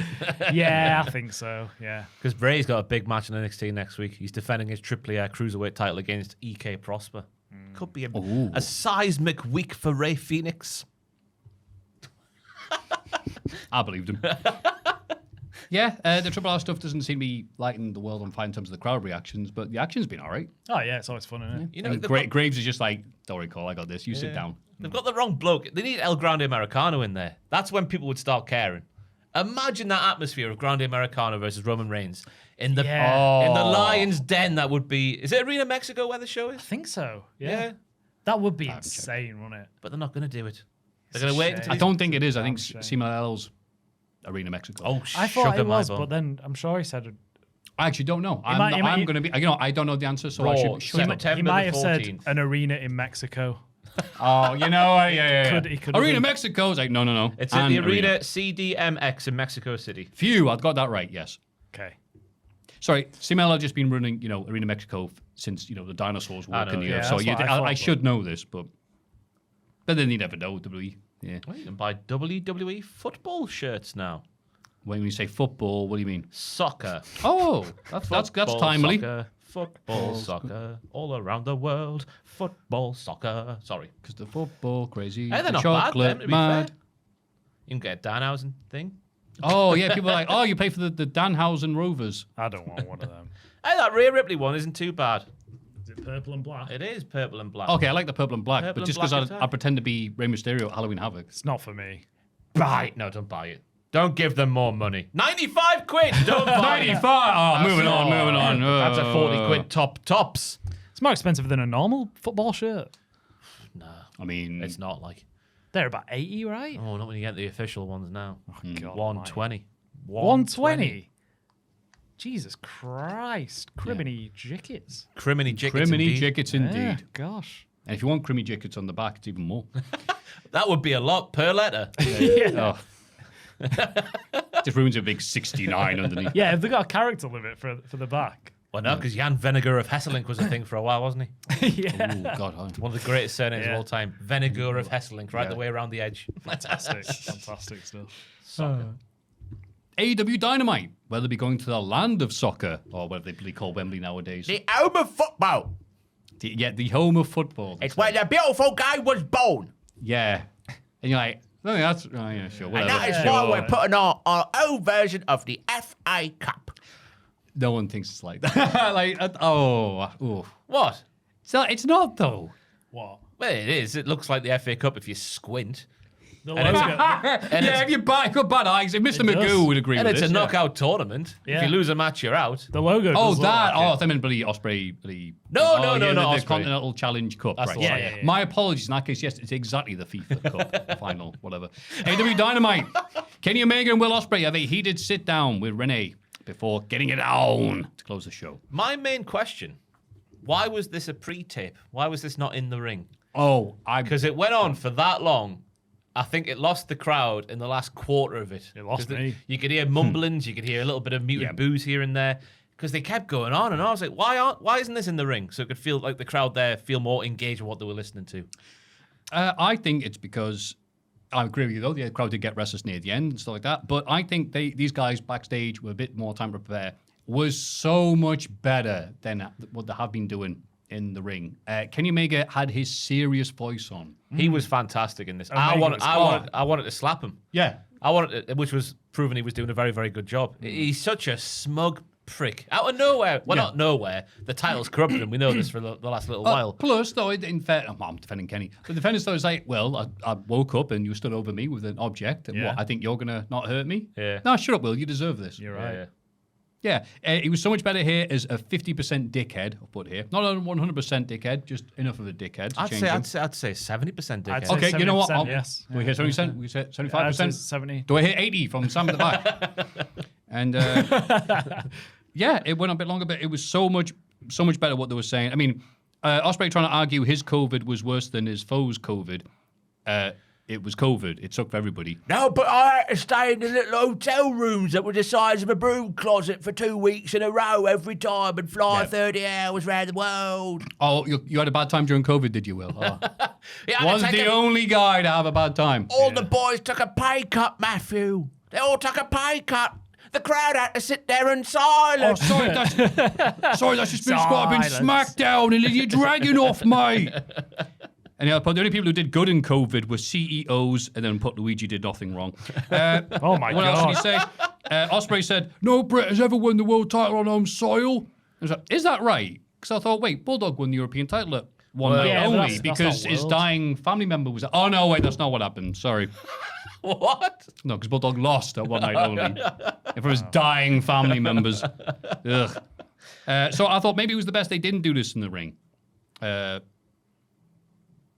Yeah, I think so. Yeah. Because Bray's got a big match in NXT next week. He's defending his Triple A Cruiserweight title against EK Prosper. Could be a seismic week for Ray Phoenix. I believed him. Yeah, the Triple R stuff doesn't seem to be lighting the world on fire in terms of the crowd reactions, but the action's been all right. Oh, yeah, it's always fun, isn't it? You know, And Graves is just like, don't worry, Cole, I got this. You sit down. They've got the wrong bloke. They need El Grande Americano in there. That's when people would start caring. Imagine that atmosphere of Grande Americano versus Roman Reigns in the Lion's Den. That would be. Is it Arena Mexico where the show is? I think so. Yeah. Yeah. That would be insane, wouldn't it? But they're not going to do it. They're going to wait until. I don't think it is. I think Shame. CMLL's Arena Mexico. Oh, I thought sugar it was, my but bone. then I'm sure he said I actually don't know. might- I'm going to be. I don't know the answer, so I Raw, should know. September he might the have 14th. said an arena in Mexico. Oh, you know, yeah. He could have Arena been. Mexico is like, no. It's at the Arena CDMX in Mexico City. Phew, I've got that right, yes. Okay. Sorry, CML have just been running, Arena Mexico since, the dinosaurs I work know, in the yeah, earth. So that's what I thought, I but- should know this, but then you never know, WWE. Yeah. Well, you can buy WWE football shirts now. When you say football, what do you mean? Soccer. Oh, that's Football, timely. Soccer, football, soccer, all around the world. Football, soccer. Sorry. Because the football crazy, Hey, they're the not bad, chocolate them, to be mad. fair. You can get a Danhausen thing. Oh, yeah, people are like, oh, you play for the Danhausen Rovers. I don't want one of them. Hey, that Rhea Ripley one isn't too bad. Is it purple and black? It is purple and black. Okay, I like the purple and black, Purple but and just because black I attack. pretend to be Rey Mysterio at Halloween Havoc. It's not for me. Buy it. No, don't buy it. Don't give them more money. 95 quid. Don't buy it. 95! Oh, moving on. That's a 40 quid tops. It's more expensive than a normal football shirt. No, I mean, it's not like. They're about 80, right? Oh, not when you get the official ones now. God 120. 120. Jesus Christ. Criminy jickets. Criminy jickets. criminy indeed. jickets Yeah, indeed. gosh. And if you want criminy jickets on the back, it's even more. That would be a lot per letter. Oh. Just ruins a big 69 underneath. Yeah, have they got a character limit for the back? Well, no, because Jan Vinegar of Hesselink was a thing for a while, wasn't he? Yeah. Oh, God. One of the greatest surnames of Yeah. all time. Vinegar of Hesselink, right the way around the edge. Fantastic. Fantastic stuff. AEW Dynamite. Will they be going to the land of soccer, or whatever they call Wembley nowadays? The home of football. The home of football. It's where the beautiful guy was born. Yeah. And you're like, no, that's, oh, yeah, sure, whatever. And that is Yeah. why Sure. we're putting on our own version of the FA Cup. No one thinks it's like that. Like, ooh. What? It's not, though. What? Well, it is. It looks like the FA Cup if you squint. The And logo. Yeah, if you've got bad eyes, if Mr. It does. Magoo would agree And with it's this. a yeah. knockout tournament. If Yeah. you lose a match, you're out. The logo. Oh, does look that. like Oh, I it. thought I meant bloody Osprey. No, the Osprey. Continental Challenge Cup. That's Right. the one. Yeah. My apologies. In that case, yes, it's exactly the FIFA Cup final, whatever. AEW Dynamite. Kenny Omega and Will Ospreay have a heated sit down with Renee before getting it on to close the show. My main question, why was this a pre-tape? Why was this not in the ring? Oh, Because it went on for that long. I think it lost the crowd in the last quarter of it. It lost 'Cause me. You could hear mumblings, you could hear a little bit of muted boos here and there. Because they kept going on, and I was like, why isn't this in the ring? So it could feel like the crowd there feel more engaged with what they were listening to. I think it's because I agree with you though. The crowd did get restless near the end and stuff like that. But I think these guys backstage with a bit more time to prepare was so much better than what they have been doing in the ring. Kenny Omega had his serious voice on. He was fantastic in this. Omega was I wanted to slap him. Yeah. which was proven he was doing a very, very good job. He's such a smug prick. Out of nowhere. Well, not nowhere. The title's corrupted him. We know this for the last little while. Plus, though, in fact, I'm defending Kenny. The defenders, though, is like, well, I woke up and you stood over me with an object. And what, I think you're going to not hurt me? Yeah. No, shut up, Will. You deserve this. You're right. Yeah, he was so much better here as a 50% dickhead. I'll put here. Not a 100% dickhead, just enough of a dickhead to change him. I'd say 70% dickhead. I'd say Okay, you know what? 70%, yes. Do we hear 70%? We say 75%? 70. Do I hear 80 from Sam at the back? And yeah, it went a bit longer, but it was so much better what they were saying. I mean, Ospreay trying to argue his COVID was worse than his foe's COVID. It was COVID. It sucked for everybody. No, but I had to stay in the little hotel rooms that were the size of a broom closet for 2 weeks in a row every time and fly 30 hours around the world. Oh, you had a bad time during COVID, did you, Will? Oh. Yeah, Was the only guy to have a bad time. All the boys took a pay cut, Maffew. They all took a pay cut. The crowd had to sit there in silence. Oh, sorry, that's just been squatting Smackdown and you're dragging off, mate. And the only people who did good in COVID were CEOs, and then Luigi did nothing wrong. Oh my What else God. did he say? Ospreay said, no Brit has ever won the world title on home soil. I was like, is that right? Because I thought, wait, Bulldog won the European title at one night yeah, but only that's because not his world. dying family member was... Oh, no, wait, that's not what happened. Sorry. What? No, because Bulldog lost at one night only. For his dying family members. Ugh. So I thought maybe it was the best they didn't do this in the ring.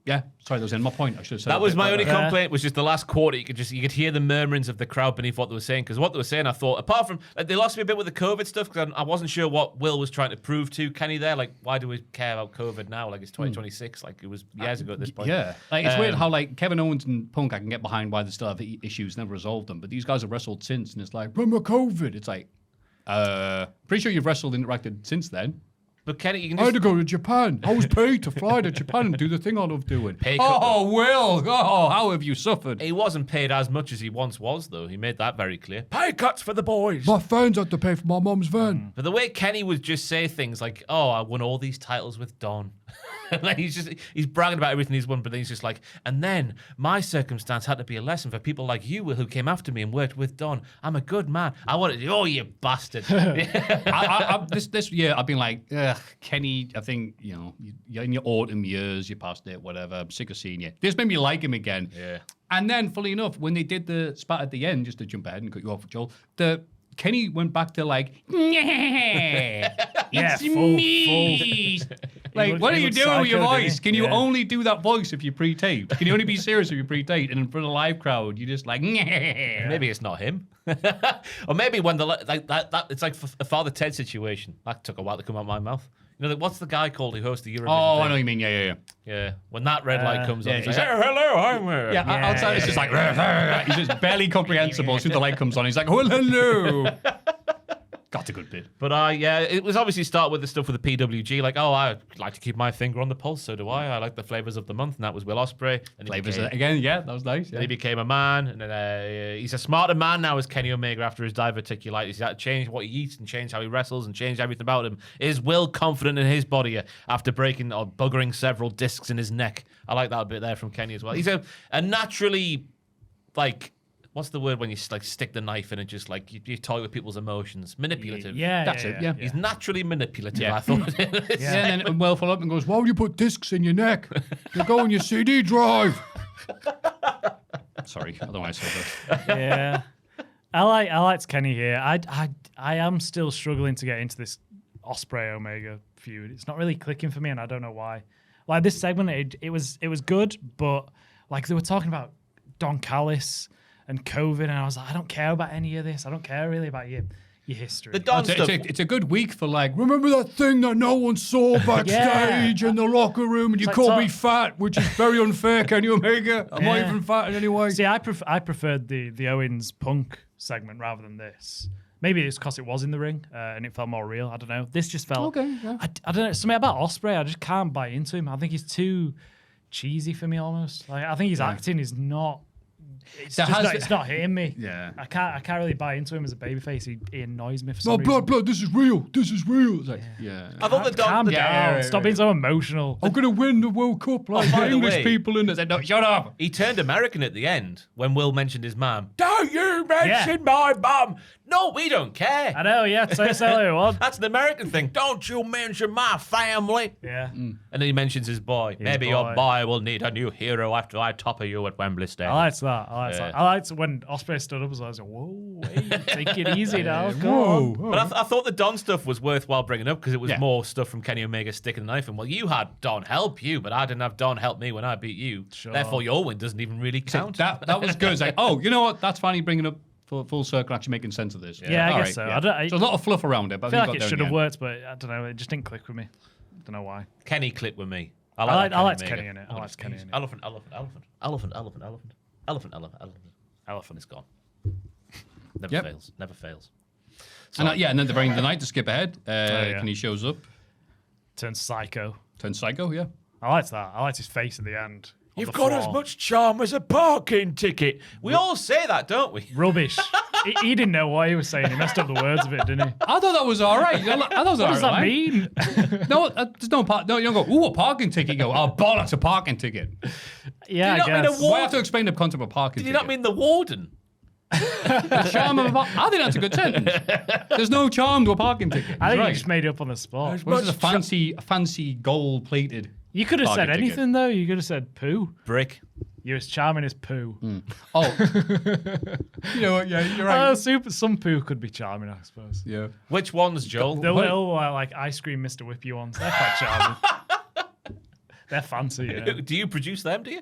Yeah, sorry, that was in my point. I should have said That was my only better. complaint. Was just the last quarter. You could hear the murmurings of the crowd beneath what they were saying. Because what they were saying, I thought, apart from they lost me a bit with the COVID stuff because I wasn't sure what Will was trying to prove to Kenny there. Like, why do we care about COVID now? Like it's 2026. Like it was years ago at this point. Yeah, like it's weird how like Kevin Owens and Punk, I can get behind why they still have issues, never resolved them. But these guys have wrestled since, and it's like remember COVID. It's like, pretty sure you've wrestled and interacted since then. But Kenny, you can I had just to go to Japan. I was paid to fly to Japan and do the thing I love doing. Pay cut, Oh, Will! Oh, how have you suffered? he wasn't paid as much as he once was, though. He made that very clear. Pay cuts for the boys. My fans had to pay for my mum's van. But the way Kenny would just say things like, "Oh, I won all these titles with Don," like he's bragging about everything he's won, but then he's just like, "And then my circumstance had to be a lesson for people like you, Will, who came after me and worked with Don. I'm a good man. I wanted, oh, you bastard." This year, I've been like, ugh, Kenny, I think, you're in your autumn years, you're past it, whatever. I'm sick of seeing you. This made me like him again. Yeah. And then, fully enough, when they did the spat at the end, just to jump ahead and cut you off, Joel, Kenny went back to like, it's me. Like, what are you doing with your voice? Can you only do that voice if you're pre-taped? Can you only be serious if you're pre-taped? And in front of a live crowd, you're just like, Maybe it's not him. Or maybe when that it's like a Father Ted situation. That took a while to come out of my mouth. What's the guy called who hosts the Eurovision Oh, thing? I know what you mean. Yeah. Yeah. When that red light comes on, yeah, he's like, he's "Oh, hello, I'm here." Yeah, outside it's just like, he's just barely comprehensible. As soon as the light comes on, he's like, oh, hello. Got a good bit. But yeah, it was obviously start with the stuff with the PWG. Like, oh, I like to keep my finger on the pulse. So do I. I like the flavors of the month, and that was Will Ospreay. And Flavors again, yeah, that was nice. Then he became a man, and then he's a smarter man now as Kenny Omega after his diverticulitis. He's had to change what he eats and change how he wrestles and change everything about him. Is Will confident in his body after breaking or buggering several discs in his neck? I like that a bit there from Kenny as well. He's a naturally, like, what's the word when you like stick the knife in and just like you toy with people's emotions? Manipulative. Yeah, That's it, yeah. He's naturally manipulative, Yeah. I thought. Yeah, and then Will followed up and goes, why would you put discs in your neck? They go on your CD drive. Sorry, I don't want to say that. Yeah. I liked Kenny here. I am still struggling to get into this Ospreay Omega feud. It's not really clicking for me, and I don't know why. Like this segment, it was good, but like they were talking about Don Callis and COVID, and I was like, I don't care about any of this. I don't care really about your history. The Don stuff. It's a good week for like, remember that thing that no one saw backstage in the locker room and you like called me fat, which is very unfair, Kenny Omega. I'm not even fat in any way. See, I preferred the Owens Punk segment rather than this. Maybe it's because it was in the ring and it felt more real. I don't know. This just felt... Okay, yeah. I don't know. Something about Ospreay, I just can't buy into him. I think he's too cheesy for me almost. Like I think his acting is not... It's not hitting me. Yeah. I can't really buy into him as a babyface. He annoys me for some No, reason. blood, this is real. This is real. It's like, yeah. I thought Calm down. yeah. Stop being so emotional. I'm gonna win the World Cup like by the the English way- people in it. No, shut up. He turned American at the end when Will mentioned his mum. Don't you mention my mum? No, we don't care. I know, yeah. Say all you want. That's an American thing. Don't you mention my family. Yeah. And then he mentions his boy. Maybe your boy will need a new hero after I topper you at Wembley Stadium. I liked that. I liked when Ospreay stood up. I was like, whoa, hey, take it easy now. Go on. But I thought the Don stuff was worthwhile bringing up because it was more stuff from Kenny Omega sticking the knife in. Well, you had Don help you, but I didn't have Don help me when I beat you. Sure. Therefore, your win doesn't even really count. That was good. It's like, oh, you know what? That's finally bringing up full circle, actually making sense of this. Yeah, I All guess so. yeah. I There's a lot of fluff around it, but I feel I like think it got should there have in the end. worked, but I don't know. It just didn't click with me. Don't know why. Kenny clicked with me. I liked Kenny in it. I liked Kenny in it. Elephant. It's gone. Never fails. And then they bring the night to skip ahead. Kenny shows up, Turns psycho. turns psycho, yeah. I liked that. I liked his face at the end. on You've the got floor. as much charm as a parking ticket. We all say that, don't we? Rubbish. he didn't know what he was saying. He messed up the words of it, didn't he? I thought that was all right. I thought that was What all does right. that mean? No, there's no no. You don't go. Ooh, a parking ticket. You go. Oh, bollocks, a parking ticket. Yeah, Do you I not mean guess. a Why have to explain the concept of a parking Did you ticket? not mean the warden? The charm of a I think that's a good sentence. There's no charm to a parking ticket. I think Right. you just made it up on the spot. Well, this is a fancy gold-plated. You could have said parking ticket. anything, though. You could have said poo. Brick. You're as charming as poo. Oh, you know what? Yeah, you're right. Some poo could be charming, I suppose. Yeah. Which ones, Joel? The little like ice cream Mr. Whippy ones, they're quite charming. They're fancy, you know. Do you produce them, do you?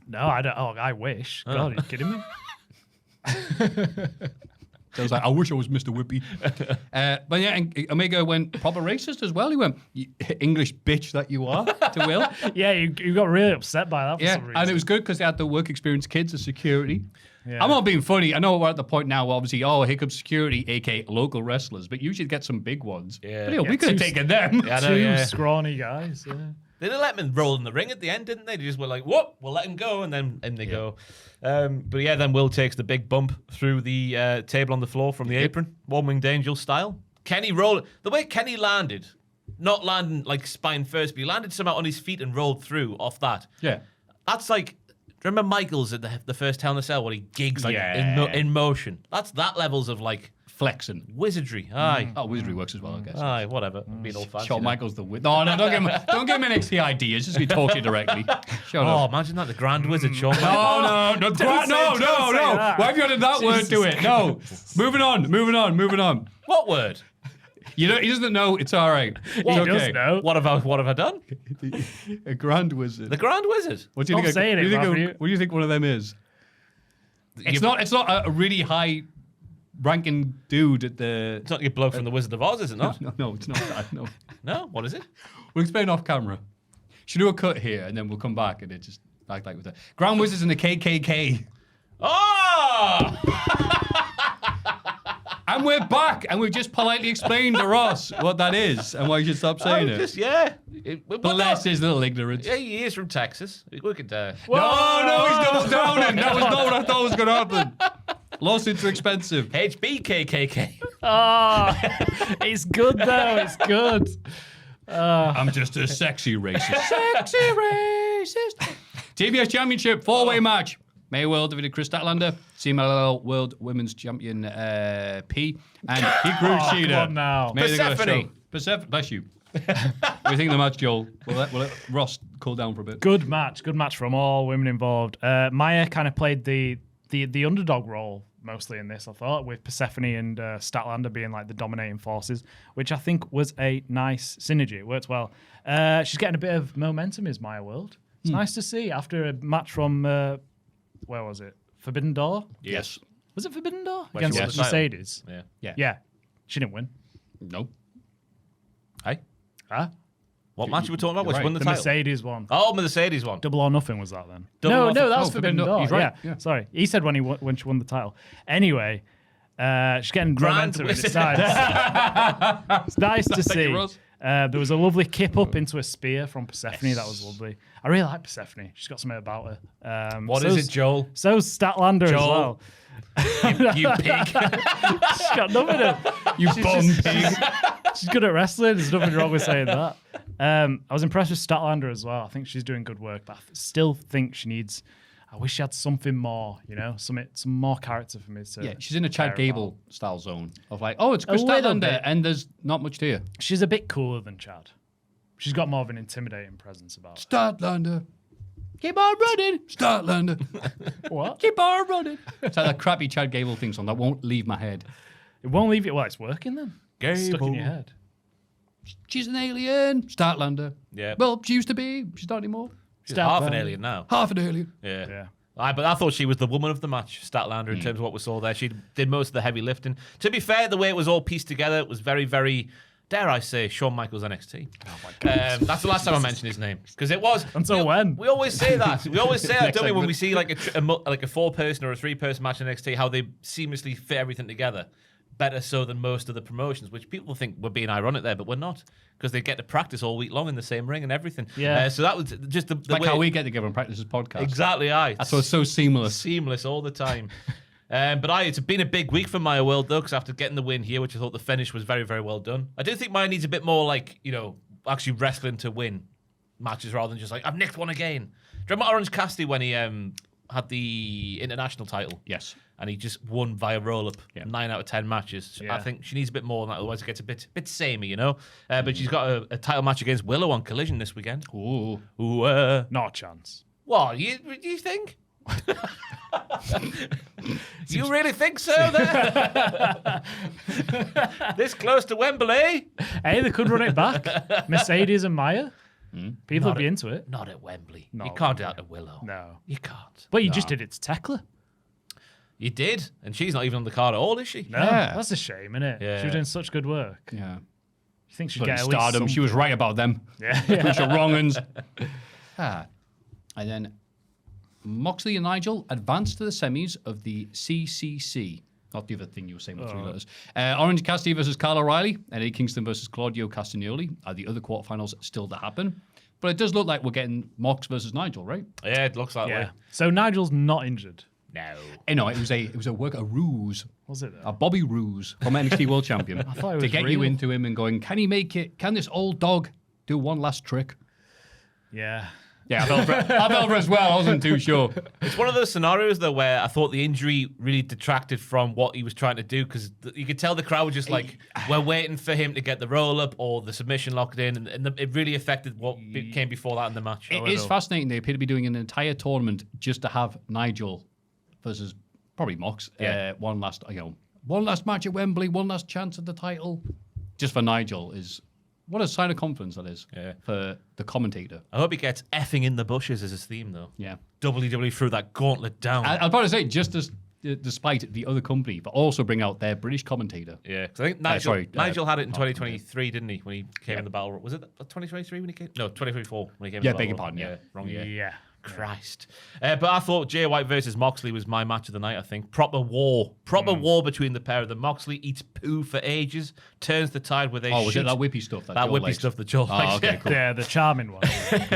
No, I don't. Oh, I wish. God, are you kidding me? So I was like, I wish I was Mr. Whippy. But yeah, and Omega went proper racist as well. He went, "You English bitch that you are," to Will. Yeah, you got really upset by that for Yeah, some reason. and it was good because they had the work experience kids as security. Yeah. I'm not being funny. I know we're at the point now where obviously, here comes security, aka local wrestlers, but you should get some big ones. Yeah. But, we could have two- taken them. Yeah, I know, Two yeah. scrawny guys. Yeah. They didn't let him roll in the ring at the end, didn't they? They just were like, whoop, we'll let him go, and then in they go. But yeah, then Will takes the big bump through the table on the floor from the apron, one-winged angel style. Kenny rolled. The way Kenny landed, not landing like spine first, but he landed somehow on his feet and rolled through off that. Yeah. That's like, remember Michaels at the first Hell in a Cell where he gigs like Yeah. in motion? That's that levels of like Flexing. wizardry. Aye. Oh, wizardry works as well, I guess. Aye, whatever. Being old fashioned. Shawn Michaels the wizard. No, don't give him NXT ideas. Just be talking directly. Shut Oh, up. imagine that, the Grand Wizard, Shawn Michaels. No. don't say that. Why have you added that word to it? No. Moving on. What word? He doesn't know. It's all right. He It's okay. does know. What have I done? A grand wizard. The Grand Wizard. What do you Stop think? saying it, What do you think one of them is? It's not a really high ranking dude at the. It's not your bloke from the Wizard of Oz, is it not? No, it's not that. No. No? What is it? We'll explain off camera. Should do a cut here and then we'll come back and it just like with the Grand Wizards and the KKK. Oh! And we're back and we've just politely explained to Ross what that is and why you should stop saying it. Just, yeah. Bless his little ignorance. Yeah, he is from Texas. We could. No, he's double downing. That was not what I thought was going to happen. Lawsuits are expensive. HBKKK. Oh, it's good though. It's good. I'm just a sexy racist. Sexy racist. TBS Championship 4-way match. May World defeated Chris Statlander, CMLL World Women's Champion P, and Hikaru Shida. Come on now. May they got a Persephone. show. Persephone. Bless you. What do you think of the match, Joel? We'll let Ross cool down for a bit. Good match from all women involved. Maya kind of played the underdog role mostly in this, I thought, with Persephone and Statlander being like the dominating forces, which I think was a nice synergy. It worked well. She's getting a bit of momentum, is Maya World. It's nice to see after a match from where was it? Forbidden Door? Yes. Was it Forbidden Door? Where she Against won the title. Mercedes. Yeah. Yeah. She didn't win. No. Hey? Huh? What match are we talking about? Which right. won the The title? Mercedes one. Oh, Mercedes one. Double or Nothing was that then? Double or No, that was oh, Forbidden Forbidden Door. Door. He's right. Yeah. Sorry. He said when she won the title. Anyway, she's getting Grand momentum. Wizard. It's nice. It's nice to Thank you, see. Ross. There was a lovely kip up into a spear from Persephone. That was lovely. I really like Persephone. She's got something about her. What is it, Joel? So's Statlander as well. You pig. She's got nothing to... You bum pig. She's good at wrestling. There's nothing wrong with saying that. I was impressed with Statlander as well. I think she's doing good work, but I still think she needs... I wish she had something more, some more character for me to... Yeah, she's in a Chad care Gable about. style zone of like, oh, it's Chris little Statlander, bit. and there's not much to her. She's a bit cooler than Chad. She's got more of an intimidating presence about her. Statlander. Keep on running. Statlander. What? Keep on running. It's like that crappy Chad Gable thing song that won't leave my head. It won't leave you... Well, it's working then. It's stuck in your head. She's an alien. Statlander. Yeah. Well, she used to be. She's not anymore. She's half an alien now. Half an alien. Yeah. But I thought she was the woman of the match, Statlander, in terms of what we saw there. She did most of the heavy lifting. To be fair, the way it was all pieced together, it was very, very, dare I say, Shawn Michaels NXT. Oh my God. That's the last time I mentioned his name. Because it was. Until when? We always say that. We always say that, don't we, when we see like a 4-person or a 3-person match in NXT, how they seamlessly fit everything together. Better so than most of the promotions, which people think we're being ironic there, but we're not, because they get to practice all week long in the same ring and everything. Yeah. So that was just the Like way how we get together and practice this podcast. Exactly, aye. That's why it's so seamless. Seamless all the time. But it's been a big week for Maya World, though, because after getting the win here, which I thought the finish was very, very well done. I do think Maya needs a bit more, actually wrestling to win matches rather than just I've nicked one again. Do you remember Orange Cassidy when he had the international title? Yes. And he just won via roll-up 9 out of 10 matches. Yeah. I think she needs a bit more than that, otherwise it gets a bit samey, But she's got a title match against Willow on Collision this weekend. Ooh. Ooh, Not a chance. what? You think? You really think so? There? This close to Wembley? Hey, they could run it back. Mercedes and Maya. People would be into it. Not at Wembley. Not You at can't do that at Willow. No. You can't. But you just did it to Tekla. You did, and she's not even on the card at all, is she? No, Yeah. that's a shame, isn't it? Yeah. She was doing such good work. Yeah. You think she'd Bloody get at least stardom. She was right about them. Yeah. Bunch of wrong uns. And then Moxley and Nigel advanced to the semis of the CCC. Not the other thing you were saying with 3 letters. Orange Cassidy versus Kyle O'Reilly and Eddie Kingston versus Claudio Castagnoli are the other quarterfinals still to happen. But it does look like we're getting Mox versus Nigel, right? Yeah, it looks that way. So Nigel's not injured. No. No, it was a ruse. Was it? A Bobby Ruse from NXT World Champion. I thought it to was get you real. into him and going, can he make it? Can this old dog do one last trick? Yeah. Yeah, I fell for it as well. I wasn't too sure. It's one of those scenarios, though, where I thought the injury really detracted from what he was trying to do, because you could tell the crowd were just we're waiting for him to get the roll-up or the submission locked in, and it really affected what came before that in the match. It is fascinating. They appear to be doing an entire tournament just to have Nigel versus probably Mox. One last match at Wembley, one last chance at the title. Just for Nigel is what a sign of confidence that is for the commentator. I hope he gets effing in the bushes as his theme, though. Yeah. WWE threw that gauntlet down. I'll probably say just as despite the other company, but also bring out their British commentator. Yeah, because I think Nigel had it in 2023, didn't he? When he came in the battle, was it 2023 when he came? No, 2024 when he came. Yeah, in the beg your battle. pardon. Yeah, wrong year. Yeah. Christ. But I thought Jay White versus Moxley was my match of the night, I think. Proper war between the pair of them. Moxley eats poo for ages, turns the tide with a was it that whippy stuff? That Joe whippy likes? stuff that Joel likes. Okay, cool. Yeah, the charming one.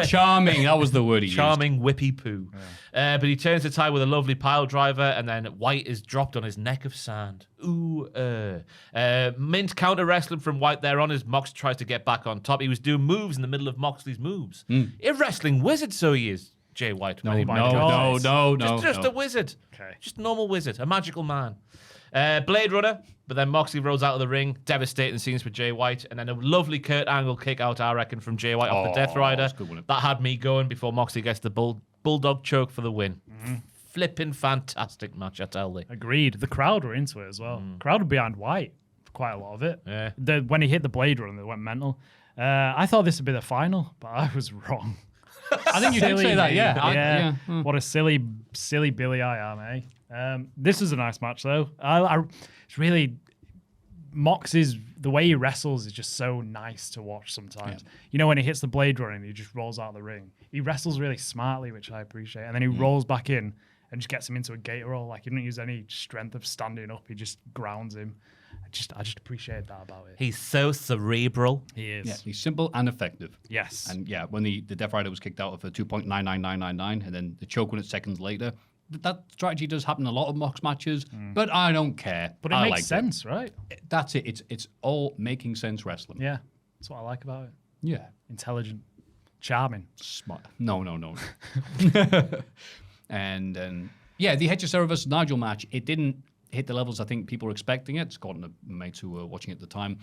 Charming, that was the word he Charming whippy poo. But he turns the tide with a lovely pile driver, and then White is dropped on his neck of sand. Mint counter wrestling from White there on as Mox tries to get back on top. He was doing moves in the middle of Moxley's moves. A wrestling wizard, so he is. Jay White. No. Just a wizard. Okay. Just a normal wizard. A magical man. Blade Runner, but then Moxley rolls out of the ring. Devastating scenes for Jay White. And then a lovely Kurt Angle kick out, I reckon, from Jay White off the Death Rider. that's good, wasn't it? That had me going before Moxley gets the bulldog choke for the win. Flipping fantastic match, I tell thee. Agreed. The crowd were into it as well. Crowd were behind White for quite a lot of it. Yeah. When he hit the Blade Runner, they went mental. I thought this would be the final, but I was wrong. I think you did say that, yeah. What a silly Billy I am, eh? This is a nice match, though. It's really... Mox's, the way he wrestles is just so nice to watch sometimes. Yeah. You know, when he hits the Blade Runner and he just rolls out of the ring, he wrestles really smartly, which I appreciate. And then he rolls back in and just gets him into a gate roll. Like, he didn't use any strength of standing up. He just grounds him. I just appreciate that about it. He's so cerebral. He is. Yeah, he's simple and effective. Yes. And yeah, when the Death Rider was kicked out of a 2.99999 and then the choke on it seconds later, that strategy does happen in a lot of Mox matches, but I don't care. But it I makes liked sense, right? That's it. It's all making sense wrestling. Yeah. That's what I like about it. Yeah. Intelligent. Charming. Smart. No. And yeah, the Hechicero versus Nigel match, it didn't hit the levels I think people were expecting it. Scott and the mates who were watching at the time.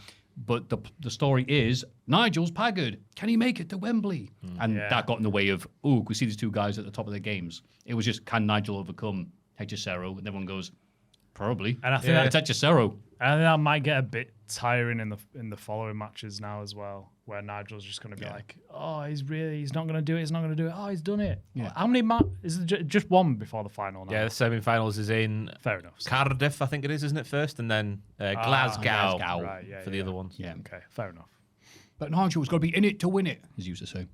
But the story is, Nigel's paggered. Can he make it to Wembley? And that got in the way of, we see these two guys at the top of their games. It was just, can Nigel overcome Hechicero? And everyone goes, probably. And I think it's Hechicero. And I think that might get a bit tiring in the following matches now as well, where Nigel's just going to be like, oh, he's not going to do it. He's not going to do it. Oh, he's done it. Yeah. How many is it just one before the final now? Yeah, the semi-finals is in Fair enough. Cardiff, I think it is, isn't it, first? And then Glasgow, Glasgow. for the other ones. Yeah. Okay, fair enough. But Nigel's got to be in it to win it, as you used to say.